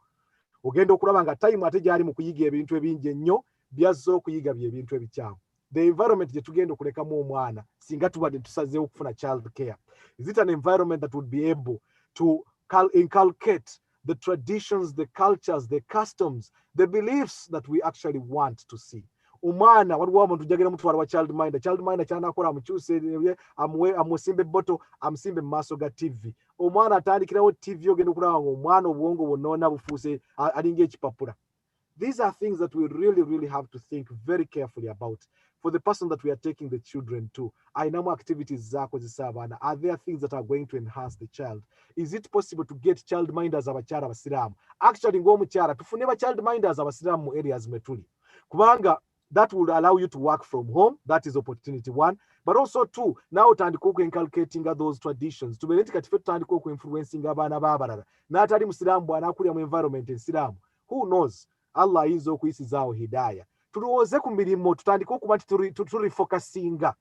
Ogenda okulaba nga time ate gyali mu kuyiga ebintu ebingi ennyo, byazza okuyiga bye ebintu ebikyamu. The environment gye tugenda okulekamu omwana singa tubadde tusazeewo okufuna child care. Is it an environment that would be able to inculcate the traditions, the cultures, the customs, the beliefs that we actually want to see? Omwana waliwo omuntu jagera mutwala wa child minder kyanakola amukyuse amusimbe botto amusimbe mu maaso ga TV. Omwana atandikirawo TV ogenda okulaba nga omwana obwongo bwonna bufuuse alinga ekipapula. These are things that we really, really have to think very carefully about. For the person that we are taking the children to, ainamu activities zako zisabana, are there things that are going to enhance the child? Is it possible to get child minders abachara abasiramu? Actually, ngomuchara tufune ba child minders abasiramu mu areas metuli. Kubanga that will allow you to work from home. That is opportunity one. But also two, now tandiko inculcating those traditions. To be tandiko influencing abana babarara. Natali musiramu bwana kuli mu environment ensiramu. Who knows? Allah izo kuisizao hidayah. Turuoze ku mirimo tutandika okuba turifocusinga.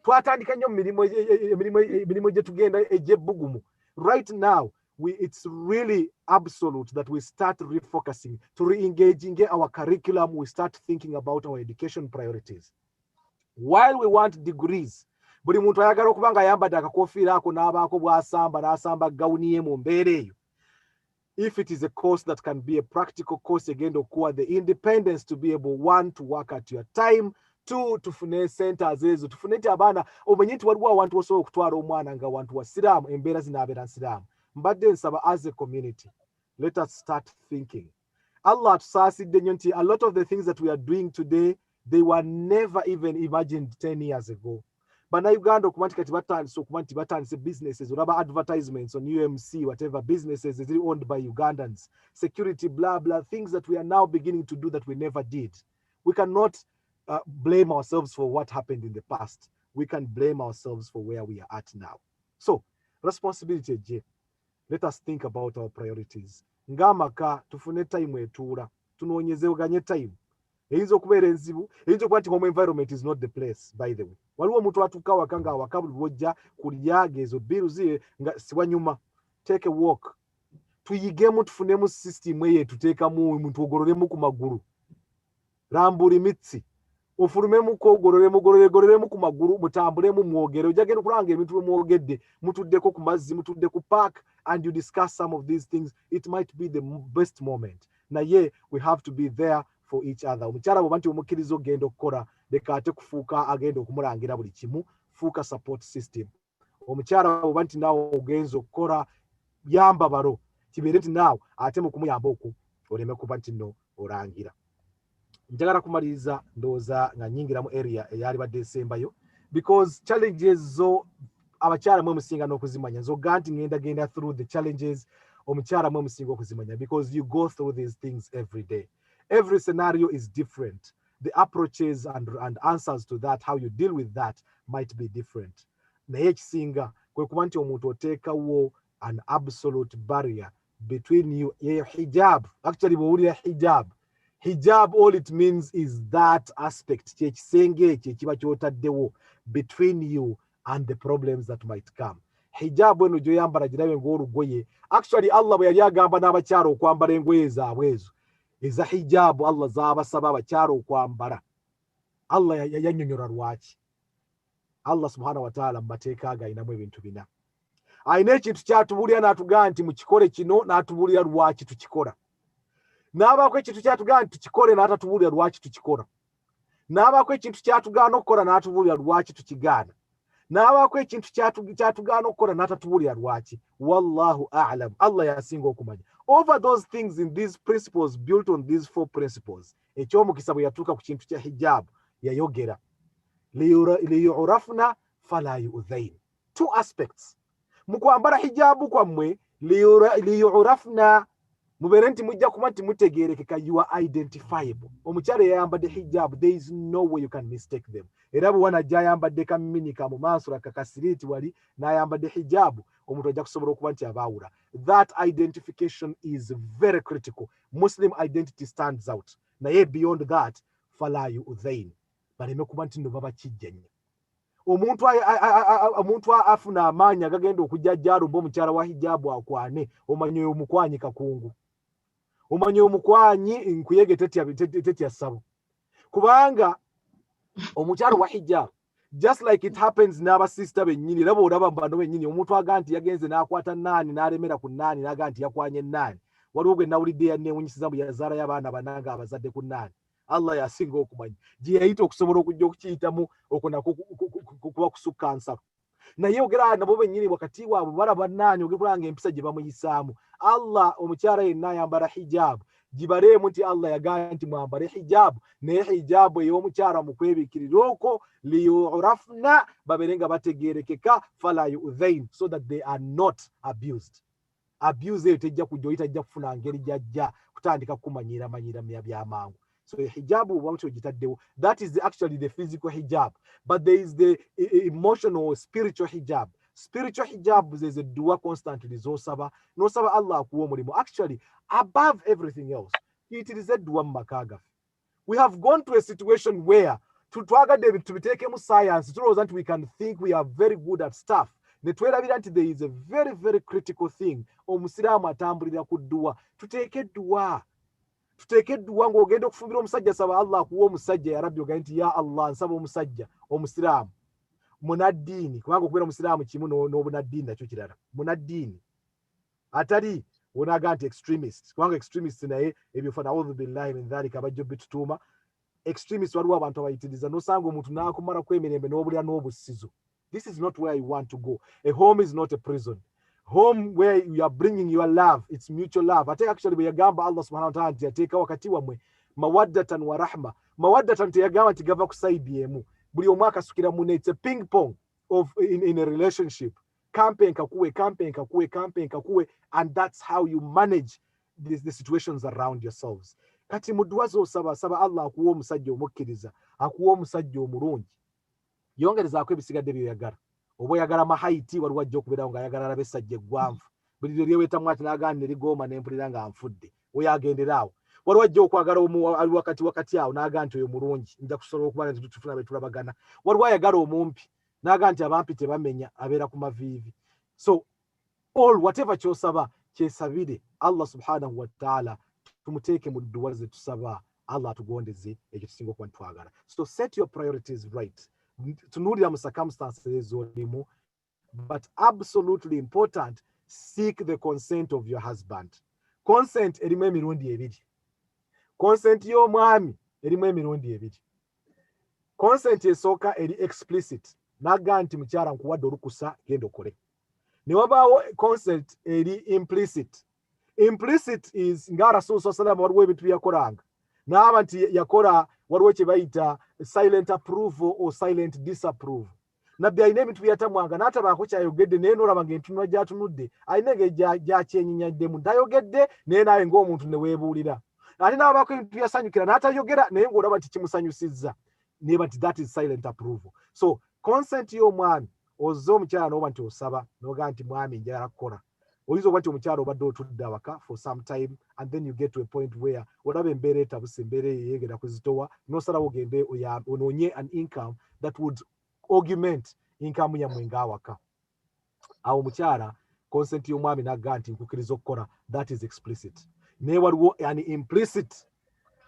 Twatandika nnyo mirimo gye tugenda egy'ebbugumu. Right now, it's really absolute that we start refocusing, to re-engaging our curriculum. We start thinking about our education priorities. While we want degrees, buli muntu ayagala okuba nga ayambadde akakofiira ako n'abaako n'asamba gawuni ye mu mbeera eyo. If it is a course that can be a practical course, again, the independence to be able, one, to work at your time, two, to fune centers, to fune abana, omanyi waliwo abantu osobola okutwala omwana nga wantu wa siramu, embeera zinabeera nsiramu. Mbadde nsaba as a community, let us start thinking. Allah tusaasidde nnyo nti a lot of the things that we are doing today, they were never even imagined 10 years ago. Bana Uganda okumanti batandise businesses, or advertisements on UMC, whatever businesses is owned by Ugandans, security, blah, blah, things that we are now beginning to do that we never did. We cannot blame ourselves for what happened in the past. We can blame ourselves for where we are at now. So, responsibility, let us think about our priorities. Ngamaka, tufune time etuula, tunoonyezeganye time. Eyinza okubeera enzibu, eyinza okuba nti home environment is not the place, by the way. Waliwo omuntu atuuka awaka nga awaka buli lwojja kulyaga ezo biru ziye nga siwanyuma. Take a walk. Tuyigemu tufunemu system eyo tuteekamu omuntu ogololemu ku magulu. Rambula emitsi. Ofulumemu ogololemu ku magulu, mutambulemu mwogere. Ojja genda okulanga ebintu bye mwogedde, mutuddeko ku mazzi, mutudde ku park, and you discuss some of these things. It might be the best moment. Naye, we have to be there for each other. Omukyala bw'oba nti omukkiriza ogenda okukola, leka ate kufuuka agenda okumulangira buli kimu, fuuka support system. Omukyala bw'oba nti naawe ogenza okukola, yamba balo, kibeere nti naawe ate mu kumuyamba okwo oleme kuba nti nno olangira. Njagala kumaliriza ndowooza nga nnyingira mu area eyali badde esembayo, because challenges zo abakyala mwe musinga n'okuzimanya, nzoga nti ngenda through the challenges omukyala mwe musinga okuzimanya, because you go through these things every day. Every scenario is different. The approaches and answers to that, how you deal with that, might be different. Naye ekisinga kwe kuba nti omuntu oteekawo an absolute barrier between you. Hijab, actually bw'owulira hijab, all it means is that aspect, kyekisenge ekyo ekiba kyotaddewo between you and the problems that might come. Hijab eno gyoyambala girabe ng'olugoye. Actually Allah bwe yali agamba n'abakyala okwambala engoye zaabwe ezo, eza hijabu Allah zaabasaba abakyala okwambala, Allah yannyonnyola lwaki. Allah subhanahu wa ta'ala mu mateeka ge ayinamu ebintu bina. Ayina ekintu kyatubulira n'atugamba nti mukikole kino, n'atubulira lwaki tukikola. N'abaako ekintu kyatugamba nti tukikole, n'atatubulira lwaki tukikola. N'abaako ekintu kyatugaana okukola, n'atubulira lwaki tukigaana. N'abaako ekintu kyatugaana okukola, n'atatubulira lwaki. Wallahu a'lam. Allah yasinga okumanya. Over those things, in these principles, built on these 4 principles, ekyomukisa bwe yatuuka ku kintu kya hijab yayogera liyurafna fala yu'dhain. 2 aspects. Mukwambala hijabu kwammwe liyurafna, mubeere nti mujja kuba nti mutegeerekeka, you are identifiable. Omukyala yayambadde hijab, there is no way you can mistake them. Era bwe wanajja ayambadde kamminika mu maaso kakasiriiti wali n'ayambadde hijab, omuntu ajja kusobola okuba nti abaawula. That identification is very critical. Muslim identity stands out. Naye beyond that, fala yu'dhain, baleme kuba nti nno babakijjanya. Omuntu afuna amaanyi agagenda okujja ajjalumba omukyala wa hijabu akwane, omanyi oyo omukwanyi kakungu. Omanyi omukwanyi nkuyege tetya ssabo. Kubanga omukyala wa hijabu, just like it happens n'abasista bennyini, era bw'olaba bano bennyini, omuntu aga nti yagenze n'akwata nnaani n'alemera ku nnaani n'aga nti yakwanye nnaani. Waliwo gwe nawulidde yanneewunyisiza mbu yazaalayo abaana bananga abazadde ku nnaani. Allah yasinga okumanya gye yayita okusobola okujja okukiyitamu okunako kuba kusukka nsalo. Naye ogera nabo bennyini wakati waabwe balaba nnaani ogekulanga empisa gye bamuyisaamu. Allah omukyala yenna ayambala hijab gibareemu nti Allah yagamba nti mwambale hijabu naye hijabu ey'omukyala mu kwebikirira okwo liyurafna babere nga bategeerekeka fala yu'dhain so that they are not abused. Abuse eyo tejja kujja oyitajja kufuna ngeri jajja kutandika kumanyira byamangu. So hijabu bwamutyo gitaddewo, that is actually the physical hijab, but there is the emotional or spiritual hijab. Spiritual hijab is a dua constantly zosaba nosaba Allah akuwa omulimu. Actually above everything else it is a dua makaga. We have gone to a situation where to take science that we can think we are very good at stuff. There is a very, very critical thing. Omusiramu atambulira ku dua. Tuteeke dua ng'ogenda okufumbira omusajja saba Allah akuwa omusajja ya Rabbi ogenda nti ya Allah nsaba omusajja omusiramu munaddiini kubanga okubeera omusiraamu kimu n'obunaddiini nakyo kirala. Munaddiini atali onaga nti extremist kubanga extremist naye ebyo fa na'udhu billahi min dhalika abajja bitutuuma. Extremist waliwo abantu abayitiriza n'osanga omuntu n'akumala kw'emirembe n'obulira n'obusizo. This is not where you want to go. A home is not a prison. Home where you are bringing your love, it's mutual love. I think actually we yagamba Allah subhanahu wa ta'ala yateka wakati wamwe mawaddatan wa rahma. Mawaddatan teyagamba tigava kusaidi emu. Buli omwaka sukira mune, it's a ping pong of in a relationship. Kampe nkakuwe, and that's how you manage the situations around yourselves. Kati mudwazo saba Allah akuwa omusajja omukkiriza, akuwa omusajja omulungi. Yongerezaako ebisigadde by'oyagala. Oba oyagala mahaiti waliwo ajja okubeerawo ng'ayagala alabe essajja eggwanvu. Buli lye lyewetamu ati n'agaana ne ligooma ne mpulira nga nfudde. Oyo agenderaawo. Waliwo ajja okwagala ali wakati awo n'agaa nti oyo mulungi. Nja kusobola okuba nti tufuna be tulabagana. Waliwo ayagala omumpi n'agaa nti abampi tebamenya abeera ku maviivi. So whatever ky'osaba kyesabire Allah subhanahu wa ta'ala tumuteeke mu dduwa ze tusaba Allah atugondeze ekyo tusinga okuba ntwagala. So set your priorities right. Tunuulira mu circumstances ez'olimu, but absolutely important, seek the consent of your husband. Consent erimu emirundi ebiri. Consent y'omwami erimu emirundi ebiri. Consent esooka eri explicit. Naga nti mukyala nkuwadde olukusa genda okole. Ne wabaawo consent eri implicit. Implicit is nga Rasul sallallahu waliwo ebintu byakolanga. N'aba nti yakola waliwo kye bayita silent approval or silent disapprove. Nabbi alina ebintu byatamwanga n'atabaako kyayogedde naye n'olaba ng'entunula gy'atunudde alina gyakyennyinyaddemu tayogedde naye naawe ng'omuntu ne weebuulira. Ate n'abaako ebintu byasanyukira n'atayogera naye ng'olaba nti kimusanyusizza. Neba nti that is silent approval. So consent y'omwami ozza omukyala n'oba nti osaba n'ogaa nti mwami njagala kukola. Oyinza oba nti omukyala obadde otudde awaka for some time and then you get to a point where olaba embeera etabuse embeera eyegera kuzitowa n'osalawo ogende onoonye an income that would augment income yammwe ng'awaka. Awo omukyala consent y'omwami n'agga nti nkukkiriza okukola, that is explicit. Naye waliwo an implicit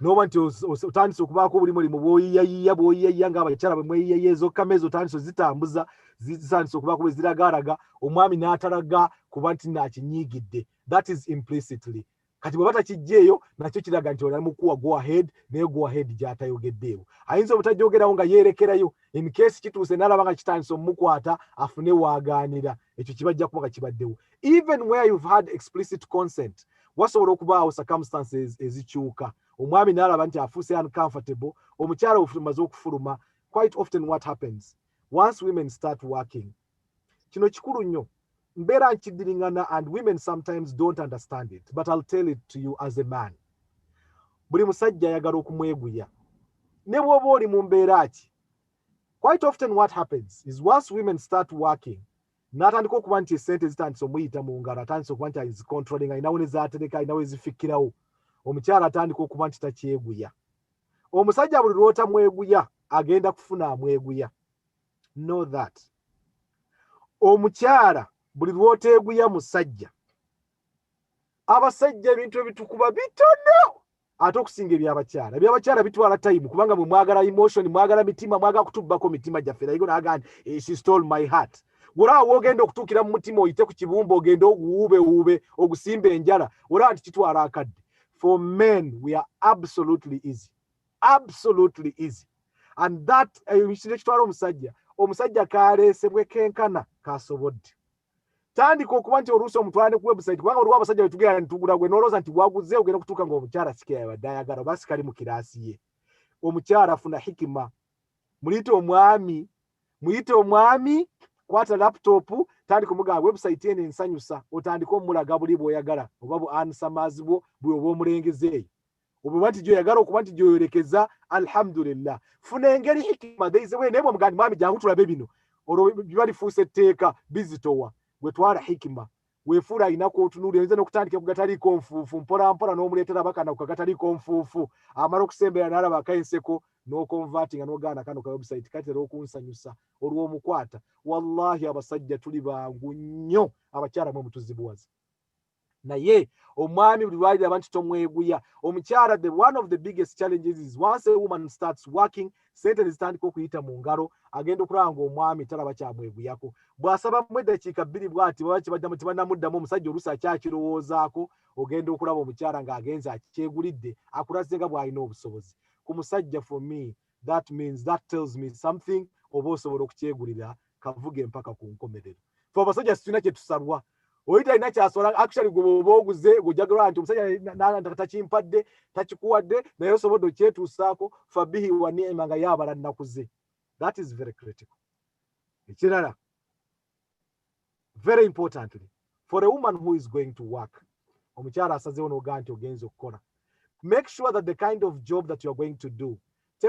n'oba nti otandise okubaako buli mulimu bw'oyiyayiya ng'abakyala bwe mweyiyayiya ezokka meezi otandise zitambuza zitandise okubaako bwe ziragaaraga omwami n'atalaga kuba nti naakinyiigidde. That is implicitly. Kati bwe batakijjeeyo nakyo kiraga nti olali mukuwa go ahead naye go ahead gy'atayogeddeewo. Ayinza obutajogerawo nga yeerekerayo in case kituuse n'alaba nga kitandise omukwata afune waagaanira. Ekyo kibajja kuba nga kibaddewo. Even where you've had explicit consent, wasobola okubaawo circumstances ezikyuka. Omwami n'alaba nti afuuse uncomfortable, omukyala ofumaze okufuluma. Quite often what happens, once women start working, kino kikulu nnyo. Mbeera nkidiringana and women sometimes don't understand it, but I'll tell it to you as a man. Buli musajja ayagala okumweguya. Ne bw'oba oli mu mbeera ki. Quite often what happens is once women start working, n'atandika okuba nti esente zitandise omuyita mu ngalo, atandise okuba nti azicontrolling, alinawo ne zaatereka, alinawo ezifikkirawo. Omukyala atandika okuba nti takyeguya. Omusajja buli lw'otamweguya agenda kufuna amweguya. Know that. Omukyala buli lw'oteeguya musajja, abasajja ebintu ebitukuba bitono ate okusinga ebyabakyala. Ebyabakyala bitwala time kubanga mwe mwagala emotion, mwagala mitima, mwagala kutubbako mitima gyaffe. Naye n'agamba she stole my heart. Olaba w'ogenda okutuukira mu mutima oyite ku kibumba ogenda oguwuube ogusimba enjala olaba nti kitwala akadde. For men, we are absolutely easy. Absolutely easy. And that, omusajja kaleesebwe kenkana kasobodde. tandika okuba nti oluusi omutwalane ku website kubanga waliwo abasajja betugera nitugula gwe noloza nti waguze ogenda kutuuka ng'omukyala sika yabadde ayagala oba sikali mu kiraasi ye. Omukyala afuna hikima. Muyite omwami kwata laptop tandika omugamba website eno ensanyusa otandika omulaga buli bw'oyagala oba bu answers bwo bw'oba omulengezeeyo oba nti gy'oyagala okuba nti gy'oyolekeza alhamdulillah. Funa engeri hikima naye bw'omugamba mwami jangu tulabe bino olwo biba lifuuse etteeka bizitowa gwe twala hikima weefuula ayinako otunuulira oyinza n'okutandika ku gataliiko nfuufu mpolampola n'omuleetera bakana ku gataliiko nfuufu amala okusembera n'alaba akayenseko n'okonvatinga n'ogaana kano ka website katera okunsanyusa olw'omukwata. Wallahi abasajja tuli bangu nnyo abakyala mwe mutuzibuwaza naye omwami buli lwalira abantu tomweguya omukyala. One of the biggest challenges is once a woman starts working sente zitandika okuyita mu ngalo agenda okulaba ng'omwami talaba kyamweguyako. Bw'asaba mu eddakiika 2 bw'ati baba kibaddamu tebannamuddamu omusajja oluusi akyakirowoozaako ogenda okulaba omukyala ng'agenze akyegulidde akulaze nga bw'alina obusobozi. Ku musajja for me that tells me something oba osobola okukyegulira kavuge mpaka ku nkomerero. Fe abasajja situlina kye tusalwa oyita alina kyasobola actually gwe oba oguze gweojagalwa nti omusajja takimpadde takikuwadde naye osobodde okyetuusaako fabihi wa ni'ima nga yaabala nnakuze. That is very critical. Ekirala very importantly for a woman who is going to work omukyala asazeewo n'ogaa nti ogenza okukola make sure that the kind of job that you are going to do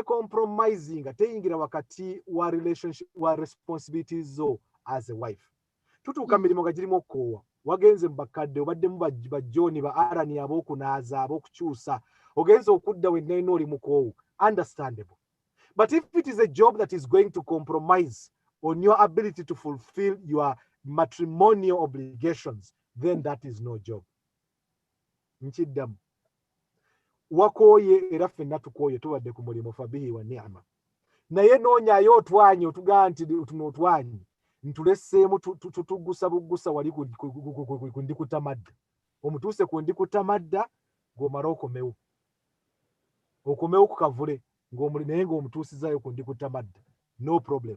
compromising teyingira wakati wa relationship wa responsibilities zo as a wife. Tutuuka mirimu nga girimu okukoowa wagenze mu bakadde obaddemu bajjooni ba arani ab'okunaaza ab'okukyusa ogenza okudda wennaina oli mukoowu understandable. But if it is a job that is going to compromise on your ability to fulfill your matrimonial obligations, then that is no job. Nkiddamu wakooye era ffenna tukooye tubadde ku mulimu fabihi wa ni'ma naye noonyayo otwanye otugaa nti tuno otwanye ntuleseemu tutugusa bugusa wali ku ndikutamadda omutuuse ku ndikutamadda ng'omala okomewo ku kavule naye ng'omutuusizaayo ku ndikutamadda no problem.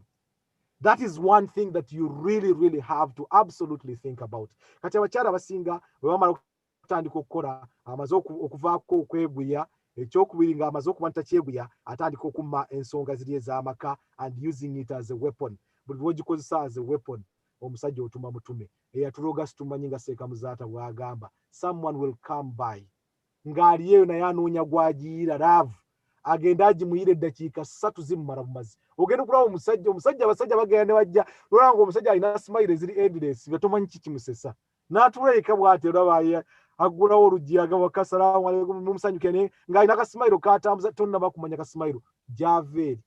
That is one thing that you really have to absolutely think about. Kati abakyala basinga bwe bamala okutandika okukola amaze okuvaako okweguya ekyokubiri ng'amaze okuba ntakyeguya atandika okumma ensonga ziri ez'amaka and using it as a weapon. Buli lw'ogikozesa as a weapon omusajja otuma mutume eyatuloga situmanyi nga seeka muzaata bw'agamba someone will come by ng'aliyeyo naye anoonya gwagiyiira laavu agenda agimuyira eddakiika 3 zimumala bumazi. Ogenda okulaba omusajja abasajja bagenda ne bajja nolaba ng'omusajja alina smile eziri endless nga tomanyi kikimusesa n'atuleka bw'ati olaba aggulawo oluggi agamba kassalaamu alaykum mumusanyuke ng'alina kasimiro katambuza tonnaba kumanya kasimiro gy'ava eri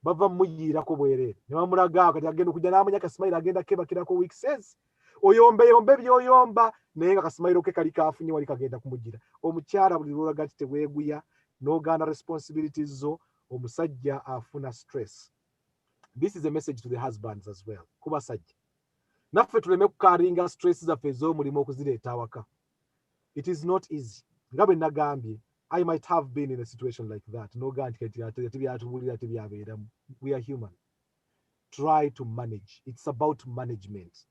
bava muyiirako bwereere ne bamulaga kati agenda okujja n'amanya kasimiro agenda kebakirako weekses oyombeyombe by'oyomba naye nga kasimiro ke kali kaafunye wali kagenda kumugira. Omukyala buli lwolaga nti teweeguya n'ogaana responsibilities zo omusajja afuna stress. This is a message to the husbands as well. Ku basajja naffe tuleme kukaaringa stress zaffe ez'omulimu okuzireeta awaka. It is not easy. Nga bwe nagambye I might have been in a situation like that. N'ogaa nti tebyatubulira tebyabeeramu. We are human. Try to manage. It's about management.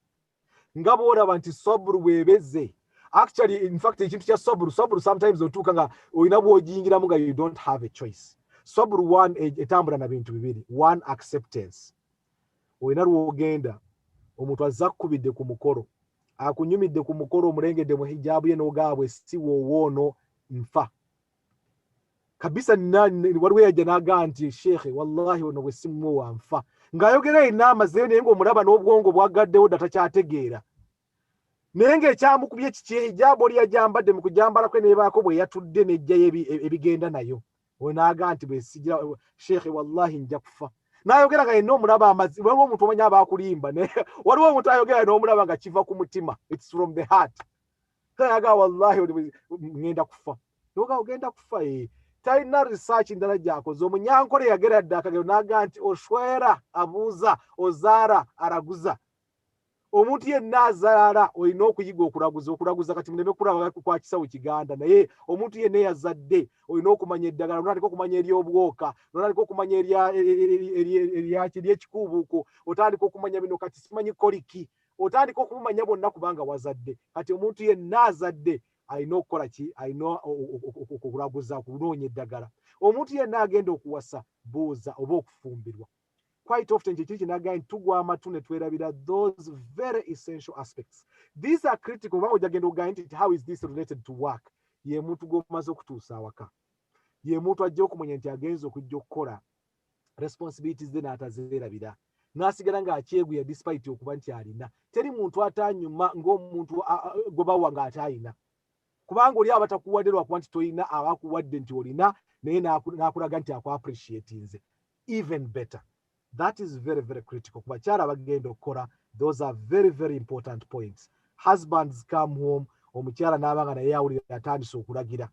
Nga bw'olaba nti soburu bwebeze. Actually, in fact, ekintu kya soburu sometimes otuuka nga olina bw'ogiyingiramu nga you don't have a choice. Soburu one etambula na bintu bibiri. One, acceptance. Olina lw'ogenda omuntu azza akkubidde ku mukolo akunyumidde ku mukolo omulengedde mu hijaabu ye n'ogaabwe si woowoono nfa kabisa. Waliwo yajja n'agaa nti sheekhe wallahi ono bwe simuwe wanfa ng'ayogera erina amazeyo naye ng'omulaba n'obwongo bwagaddewo dda takyategeera naye ng'ekyamukubye kiki hijaabu oli yajambadde mu kujambalako neebaako bwe yatudde n'ejjayo ebigenda nayo oyo n'agaa nti bwe sigira sheekhe wallahi nja kufa n'ayogera nga yenna omulaba amazi. Waliwo omuntu omanya abaakulimba waliwo omuntu ayogera n'omulaba nga kiva ku mutima. It's from the heart. Kayaga wallahi ngenda kufa noga ogenda kufa talina research ndala gy'akoze. Omunyankole yagera dda akagero n'agaa nti oshwera abuuza ozaara araguza. Omuntu yenna azaala olina okuyiga okulaguza kati muleme kulaba kwa kisawo Kiganda naye omuntu yenna yazadde olina okumanya eddagala olina okumanya ery'obwoka olina okumanya ery'ekikuubuuko otandika okumanya bino kati simanyi koliki otandika okumanya bonna kubanga wazadde kati omuntu yenna azadde alina okukola ki alina okulaguza kunoonya eddagala omuntu yenna agenda okuwasa buuza oba okufumbirwa quite often kyekiri kinagaye tugwa amatu ne twerabira those very essential aspects these are critical kubanga ojagenda ogaye nti how is this related to work ye muntu gwomaze okutuusa awaka ye muntu ajja okumanya nti agenza okujja okukola responsibilities ze n'atazeerabira n'asigala ng'akyeguya despite okuba nti alina teri muntu atanyuma ng'omuntu gwe bawa ng'atayina kubanga oli abatakuwadde lwakuba nti toyina abakuwadde nti olina naye n'akulaga nti aku-appreciatinze even better. That is very, very critical. Kubakyala bagenda okukola, those are very, very important points. Husbands come home, omukyala n'abanga naye awulira atandise okulagira.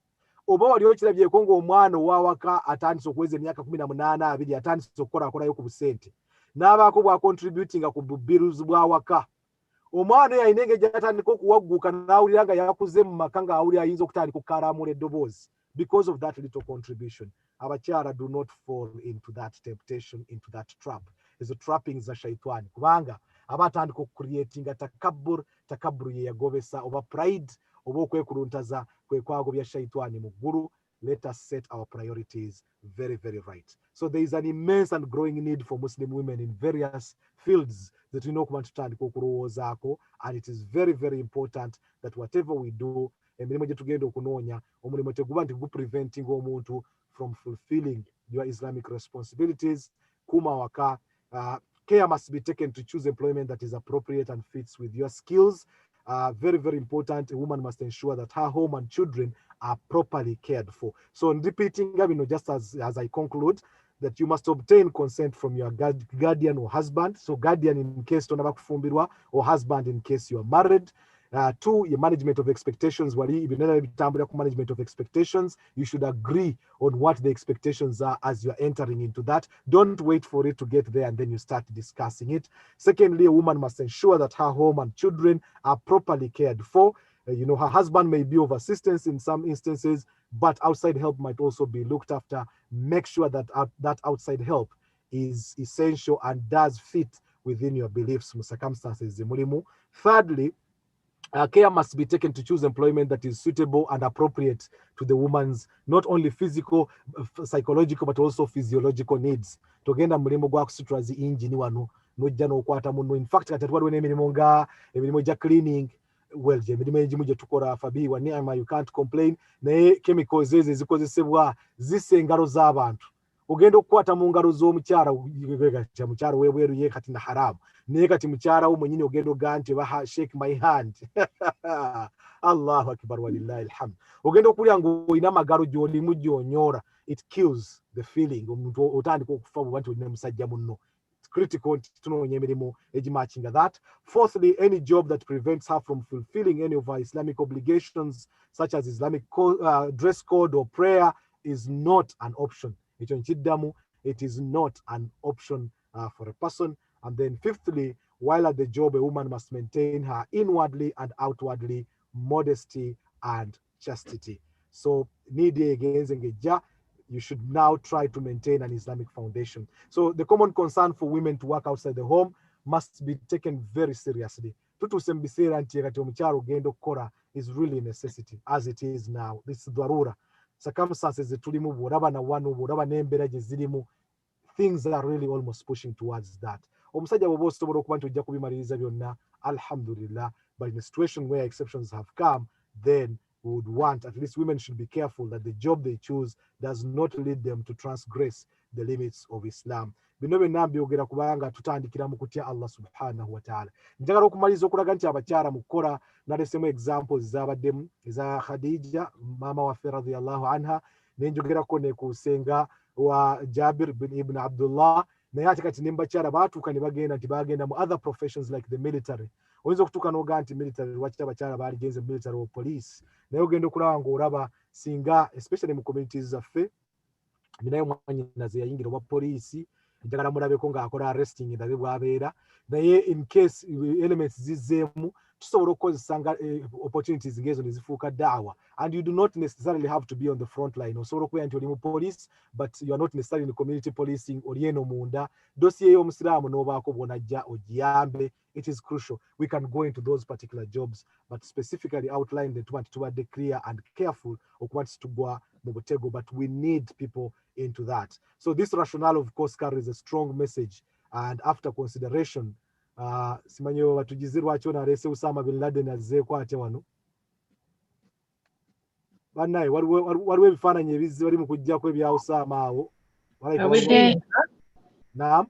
Oba wali okirabyeko ng'omwana owawaka atandise okuweza emyaka 18 20 atandise okukolakolayo ku busente. N'abaako bw'acontributinga ku bills bw'awaka. Omwana yalina engeri gy'atandika okuwagguka n'awulira nga yakuze mu maka ng'awulira ayinza okutandika okukalamula eddoboozi because of that little contribution. Abakyala do not fall into that temptation, into that trap. Ezo trappings za shaitani. Kubanga abatandika okucreatinga takabbur ye yagobesa oba pride oba okwekuluntaza kwekwago shaitani mu ggulu. Let us set our priorities very, very right. So there is an immense and growing need for Muslim women in various fields that we know tutandika okulowoozaako, and it is very, very important that whatever we do, emirimu gye tugenda okunoonya omulimu teguba nti gupreventing omuntu from fulfilling your Islamic responsibilities. Kuma waka, care must be taken to choose employment that is appropriate and fits with your skills. Very, very important. A woman must ensure that her home and children are properly cared for. So in repeating, just as I conclude, that you must obtain consent from your guardian or husband. So guardian in case tonaba kufumbirwa, or husband in case you are married. 2, your management of expectations. Management of expectations. You should agree on what the expectations are as you're entering into that. Don't wait for it to get there and then you start discussing it. Secondly, a woman must ensure that her home and children are properly cared for. Her husband may be of assistance in some instances, but outside help might also be looked after. Make sure that that outside help is essential and does fit within your beliefs, circumstances. Thirdly, care must be taken to choose employment that is suitable and appropriate to the woman's not only physical, psychological, but also physiological needs. Togenda mulimo gwa kusutura zi engine wano nojja n'okwata muno. In fact, kati waliwo n'emirimu nga emirimu gya cleaning. Well, emirimu egimu gye tukola fabi wa ni'ama, you can't complain. Naye chemicals ezo ezikozesebwa zisse engalo z'abantu. Ogenda okukwata mu ngalo z'omukyala mukyala webweru ye kati na haramu. Naye kati mukyala wo mwennyini ogenda ogaa nti shake my hand. Allahu akbar walillahi alhamd. Ogenda okulya ng'olina amagalo gy'olimu gy'onyoola. It kills the feeling. Omuntu otandika okufa bw'oba nti olina musajja munno. It's critical tunoonya emirimu egimatchinga that. Fourthly, any job that prevents her from fulfilling any of her Islamic obligations, such as Islamic dress code or prayer, is not an option. It is not an option for a person. And then fifthly, while at the job, a woman must maintain her inwardly and outwardly modesty and chastity. So, you should now try to maintain an Islamic foundation. So the common concern for women to work outside the home must be taken very seriously. Is really a necessity as it is now. This is dwarura. Circumstances things are really almost pushing towards that. Alhamdulillah, but in a situation where exceptions have come, then we would want, at least women should be careful that the job they choose does not lead them to transgress the limits of Islam. Bino byonna mbyogera kubanga tutandikira mu kutya Allah subhanahu wa ta'ala. Njagala okumaliza okulaga nti abakyala mu kukola nalesemu examples zabaddemu eza Khadija mama waffe radiyallahu anha, nenjogerako ne ku senga wa Jabir ibn Abdullah, naye ate kati ne mu bakyala baatuuka ne bagenda nti bagenda mu other professions like the military. Oyinza okutuuka n'ogaa nti military lwaki abakyala baaligenze military or police, naye ogenda okulaba ng'olaba singa especially mu communities zaffe ninayo mwanyina ze yayingira oba poliisi njagala mulabeko ng'akola arresting ndabe bw'abeera, naye in case elements zizzeemu tusobola okukozesa opportunities ngezo ne zifuuka daawa. And you do not necessarily have to be on the front line. Osobola okubeera nti oli mu police, but you are not necessarily in the community policing, oli eno munda, dossier y'omusiraamu n'obaako bw'onajja ogiyambe. It is crucial. We can go into those particular jobs, but specifically outline the tubadde clear and careful okuba titugwa mu butego, but we need people into that. So this rationale, of course, carries a strong message, and after consideration, simanyi batugize lwaki ono aleese Osama bin Laden azzeeko ate wano. Bannaye waliwo ebifaananyi ebizzi bali mu kuggyako ebya Osama awo. Naam.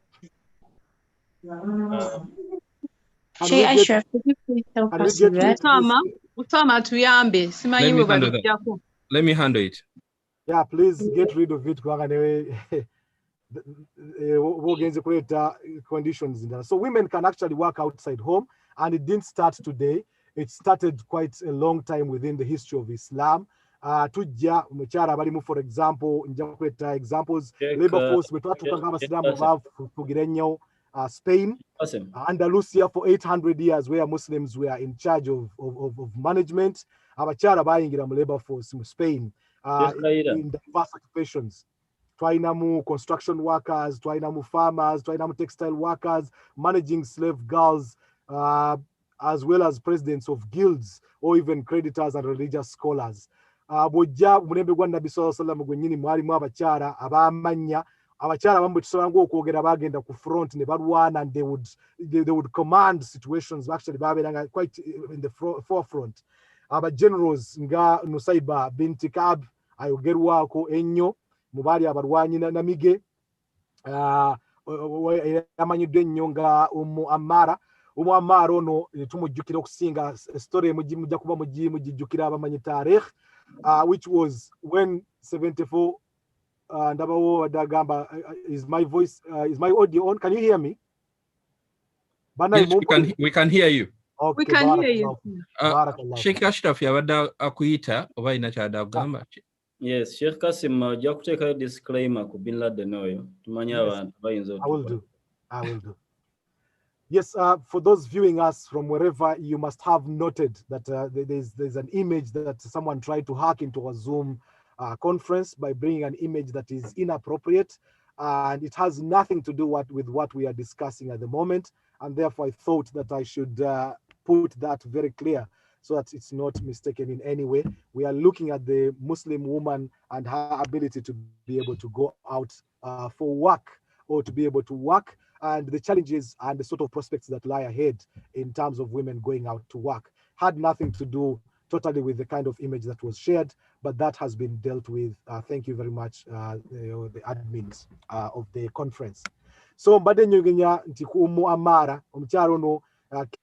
Osama tuyambe, simanyi we balijjako. Let me handle it. Yeah, please get rid of it. Conditions. So women can actually work outside home, and it didn't start today. It started quite a long time within the history of Islam. Tujja mukyala balimu, for example, nja kweta examples, labor force wetwatukanga abasiraamu bafugira ennyo Spain, Andalusia for 800 years, where Muslims were in charge of management. Abakyala bayingira mu labor force mu Spain in diverse occupations. Twainamu construction workers, twainamu farmers, twainamu textile workers, managing slave girls, as well as presidents of guilds or even creditors and religious scholars. Bw'ojja mulembe gwa Nabbi sallallahu alaihi wasallam gwennyini mwalimu abakyala ab'amanya. Abakyala abamu bwe tusanga okwogera bagenda ku front ne balwana, and they would command situations. Actually babeeranga quite in the forefront. Aba generals nga Nusayba binti Ka'b ayogerwako ennyo mu baali abalwanyi namige, amanyiddwa ennyo nga Ammara. Ammara ono tumujjukira okusinga story mujja kuba mugijjukira abamanyi taarikh, which was when 74 ndabawo dagamba, is my voice, is my audio on? Can you hear me? Yes, we can hear you. Okay, we can hear you. Sheikh Ashraf yabadde akuyita oba alina kyadde akugamba? Yes, Sheikh Kasim ojja kuteekayo disclaimer ku Bin Laden oyo tumanye abantu bayinza okutukola. I will do. Yes, for those viewing us from wherever, you must have noted that there's an image that someone tried to hack into a Zoom conference by bringing an image that is inappropriate, and it has nothing to do with what we are discussing at the moment, and therefore I thought that I should put that very clear so that it's not mistaken in any way. We are looking at the Muslim woman and her ability to be able to go out for work, or to be able to work, and the challenges and the sort of prospects that lie ahead in terms of women going out to work. Had nothing to do totally with the kind of image that was shared, but that has been dealt with. Thank you very much, the admins of the conference. So mbadde nyogenya nti ku Ammara omukyalo ono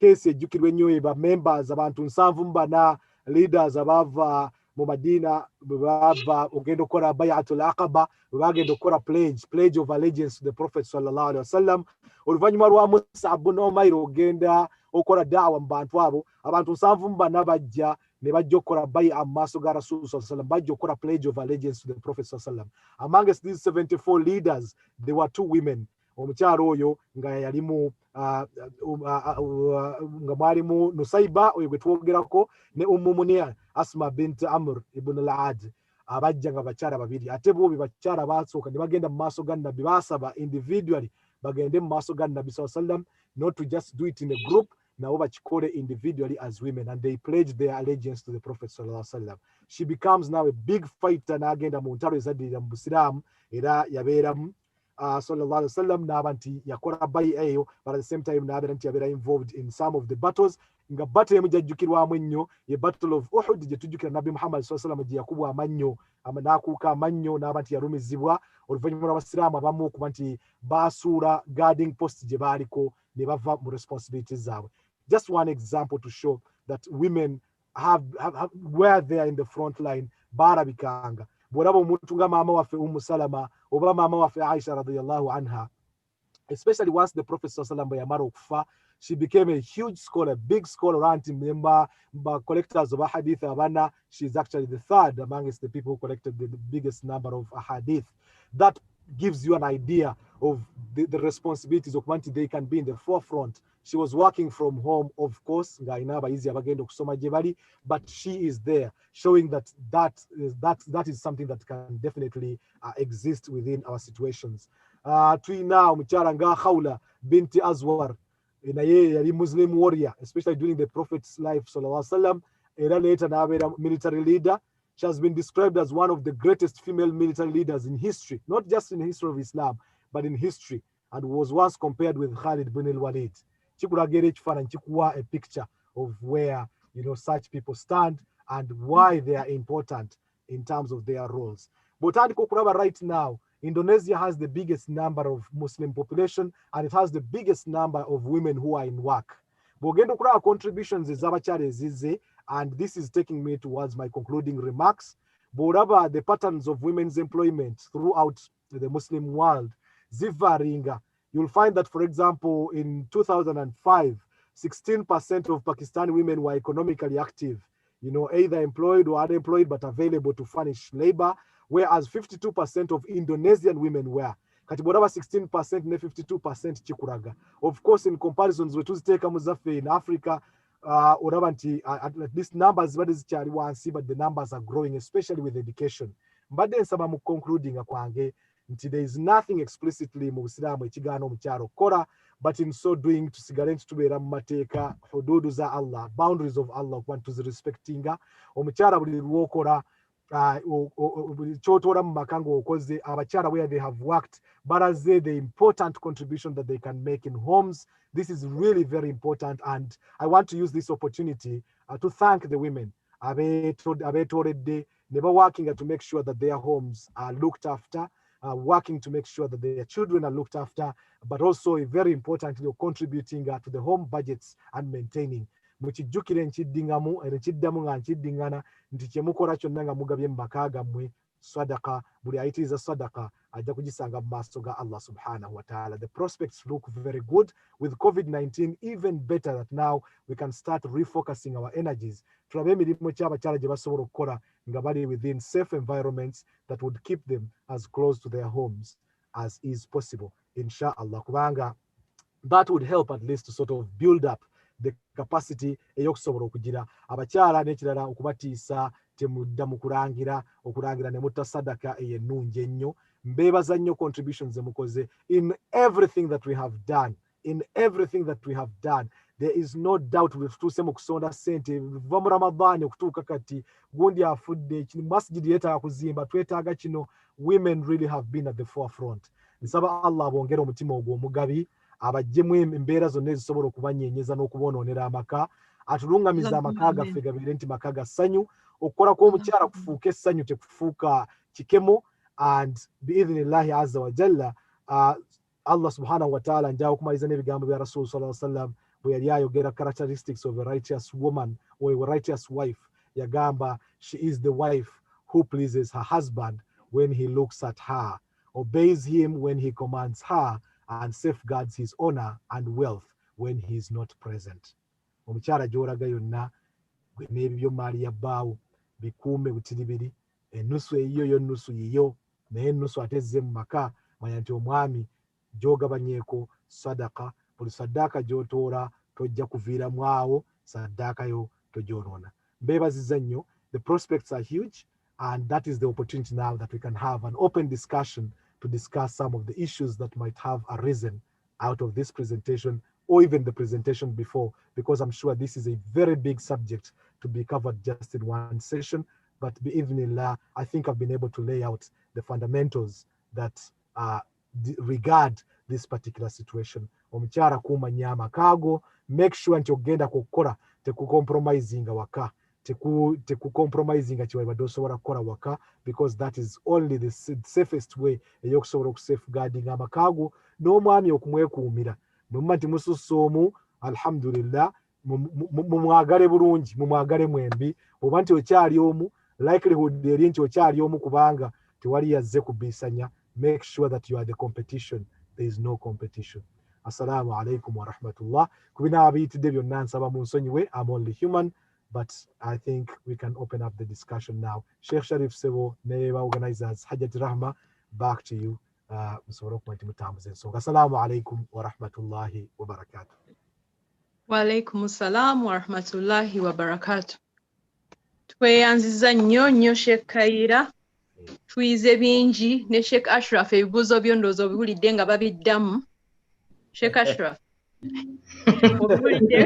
case ejjukirwa ennyo eba members abantu 74 leaders abava mu Madina bwe bava ogenda okukola bayatul aqaba, bwe bagenda okukola pledge of allegiance to the Prophet sallallahu alaihi wasallam. Oluvannyuma lwa Mus'ab bin Umayr ogenda okukola da'wa mu bantu abo, abantu 74 bajja ne bajja okukola bay'a mu maaso ga Rasul sallallahu alaihi wasallam, bajja okukola pledge of allegiance to the Prophet sallallahu alaihi wasallam. Amongst these 74 leaders, there were 2 women. Omukyalo oyo nga yalimu nga mwalimu Nusayba oyo gwe twogerako ne Munir Asma bint Amr ibn al-Ad, abajja nga bakyala babiri. Ate bo bakyala basooka ne bagenda mu maaso ga Nabbi, basaba individually bagende mu maaso ga Nabbi sallallahu alaihi wasallam, not to just do it in a group, nabo bakikole individually as women, and they pledged their allegiance to the Prophet sallallahu alaihi wasallam. She becomes now a big fighter, n'agenda mu ntalo ezaddirira mu Busiraamu era yabeeramu sallallahu alaihi wasallam n'aba nti yakola bay'a eyo, but at the same time n'abeera nti yabeera involved in some of the battles. Nga battle emu gyajjukirwamu ennyo ye battle of Uhud, gye tujjukira Nabbi Muhammad sallallahu alaihi wasallam gye yakubwa amannyo, n'akuuka amannyo n'aba nti yalumizibwa, oluvannyuma lw'abasiraamu abamu okuba nti basuula guarding post gye baaliko ne bava mu responsibilities zaabwe. Just one example to show that women were there in the front line, baarabikanga. Bw'olaba omuntu nga maama waffe Salama oba maama waffe Aisha radiyallahu anha, especially once the Prophet sallallahu alaihi wasallam yamara okufa, she became a huge scholar, big scholar, anti-member, collectors of hadith abana. She's actually the third amongst the people who collected the biggest number of hadith. That gives you an idea of the responsibilities of wanting they can be in the forefront. She was working from home, of course, but she is there, showing that is something that can definitely exist within our situations. Now, Muchara nga Khawla binti Azwar, naye yali Muslim warrior, especially during the Prophet's life, sallallahu alaihi wasallam. Era later na military leader. She has been described as one of the greatest female military leaders in history, not just in the history of Islam, but in history, and was once compared with Khalid bin al-Walid. A picture of where such people stand and why they are important in terms of their roles. But right now, Indonesia has the biggest number of Muslim population, and it has the biggest number of women who are in work. Contributions is and this is taking me towards my concluding remarks. But the patterns of women's employment throughout the Muslim world, zivaringa. You'll find that, for example, in 2005, 16% of Pakistani women were economically active, either employed or unemployed, but available to furnish labor, whereas 52% of Indonesian women were. Katiboraba 16% ne 52% chikuraga. Of course, in comparisons with Muzafe in Africa, at least numbers but the numbers are growing, especially with education. But then some concluding there is nothing explicitly but in so doing to sigarenti tubera mateka hududu za Allah, boundaries of Allah want to respectinga omuchara buli lwokora chotora makango okoze abachara where they have worked, but as the important contribution that they can make in homes. This is really very important, and I want to use this opportunity to thank the women never working to make sure that their homes are looked after, working to make sure that their children are looked after, but also very importantly contributing to the home budgets and maintaining. Mukijjukire nkiddingamu era kiddamu nga nkiddingana nti kyemukora kyonna nga mugabye mu maka gammwe sadaka, buli ayitiriza sadaka ajja kugisanga mu maaso ga Allah subhanahu wa ta'ala. The prospects look very good with COVID-19, even better that now we can start refocusing our energies. Tulabe emirimu ki abakyala gye basobola okukola nga bali within safe environments that would keep them as close to their homes as is possible, inshallah, kubanga that would help at least to sort of build up the capacity eyokusobola okugira abakyala n'ekirala okubatiisa temudda mu kulangira ne mutta sadaka ey'ennungi ennyo. Mbeebaza nnyo contributions emukoze in everything that we have done. There is no doubt tutuuse mu kusonda ssente va mu Ramadani okutuuka kati gundi afudde masjidi yeetaaga kuzimba, twetaaga kino. Women really have been at the forefront. Nsaba Allah abongere omutima ogwo omugabi, abajjemu embeera zonna ezisobola okubanyenyeza n'okubonoonera amaka, atulungamiza amaka gaffe gabeere nti maka ga ssanyu. Okukola kw'omukyala kufuuka essanyu, tekufuuka kikemo. And biidhnillahi azza wa jalla, Allah subhanahu wa ta'ala njawo okumaliza n'ebigambo bya Rasul sallallahu alaihi wasallam bwe yali ayogera characteristics of a righteous woman or a righteous wife. Yagamba, she is the wife who pleases her husband when he looks at her, obeys him when he commands her, and safeguards his honor and wealth when he is not present. Omukyala gy'olaga yonna n'ebyo maali ya bbaawo bikuume butiribiri, ennusu eyiyo nnusu yiyo, naye ennusu ate ezze mu maka, manya nti omwami gy'ogabanyeeko sadaka. Buli saddaaka gy'otoola tojja kuviiramu awo, saddaaka yo togyonoona. Mbeebazizza nnyo. The prospects are huge, and that is the opportunity now that we can have an open discussion to discuss some of the issues that might have arisen out of this presentation or even the presentation before, because I'm sure this is a very big subject to be covered just in one session. But bi'idhnillah, I think I've been able to lay out the fundamentals that regard this particular situation. Omukyala kuumanya amaka go, make sure nti ogenda kukola tekucompromising waka, tekucompromising kyewabadde osobola kukola waka, because that is only the safest way eyokusobola okusafeguarding amaka go n'omwami okumwekuumira. Mumma nti mususse omu, alhamdulillah, mumwagale bulungi, mumwagale mwembi. Oba nti okyali omu, likelihood eri nti okyali omu kubanga tewali yazze kubisanya. Make sure that you are the competition. There is no competition. Assalamu alaikum wa rahmatullah. Kubina abiyitidde byonna nsaba munsonyiwe. I'm only human, but I think we can open up the discussion now. Sheikh Sharif Sebo, Neva organizers, Hajjat Rahma, back to you. musobole okuba nti mutambuza ensonga. Assalamu alaikum wa rahmatullahi wa barakatuh. Wa alaikum assalam wa rahmatullahi wa barakatuh. Tweyanziza nnyo Sheikh Kaira, tuyize bingi ne Sheikh Ashraf ebibuuzo byondoozo obiwulidde nga babiddamu. Sheikh Ashraf obiwulidde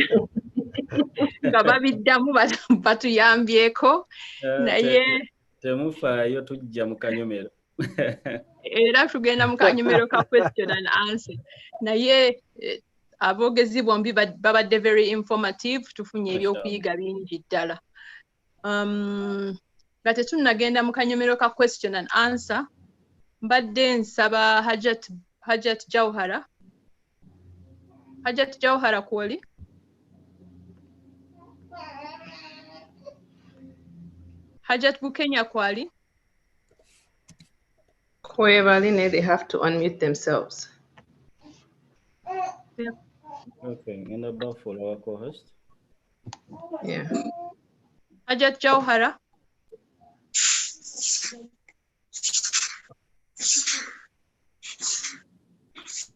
nga babiddamu batuyambyeko naye temufaayo tujja mu kanyomero. Era tugenda mu kanyomero ka question and answer. Naye aboogezi bombi babadde very informative, tufunye ebyokuyiga bingi ddala. Nga tetunnagenda mu kanyomero ka question and answer, mbadde nsaba Hajat Jawhara. Hajat Jawhara kwoli? Hajat Bukenya kwali? Kwebaline, they have to unmute themselves. Yeah. Okay, and above for our co-host. Yeah. Hajat Jawhara.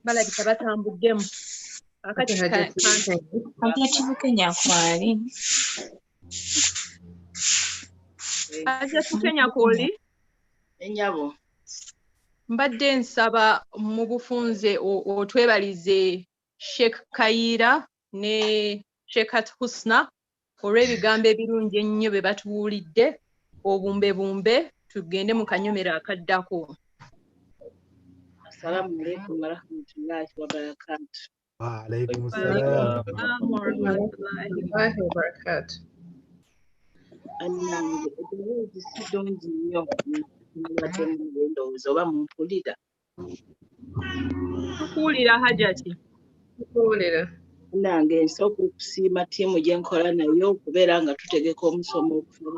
Balabika batambuddemu. Hajat Bukenya kwali? Hajat Bukenya kwoli? Enyabo. Mbadde nsaba mu bufunze otwebalize Sheikh Kaira ne Sheikh Husna olw'ebigambo ebirungi ennyo bye batuwulidde obumbebumbe, tugende mu kanyomero akaddako. Assalamu alaikum wa rahmatullahi wa barakatuh. Wa alaikum assalam wa rahmatullahi wa barakatuh. Annange eddoboozi si ddungi nnyo ate endowooza oba mumpulira. Tukuwulira Hajati. Tukuwulira. Nange nsooka okusiima ttiimu gye nkola nayo okubeera nga tutegeka omusomo okufa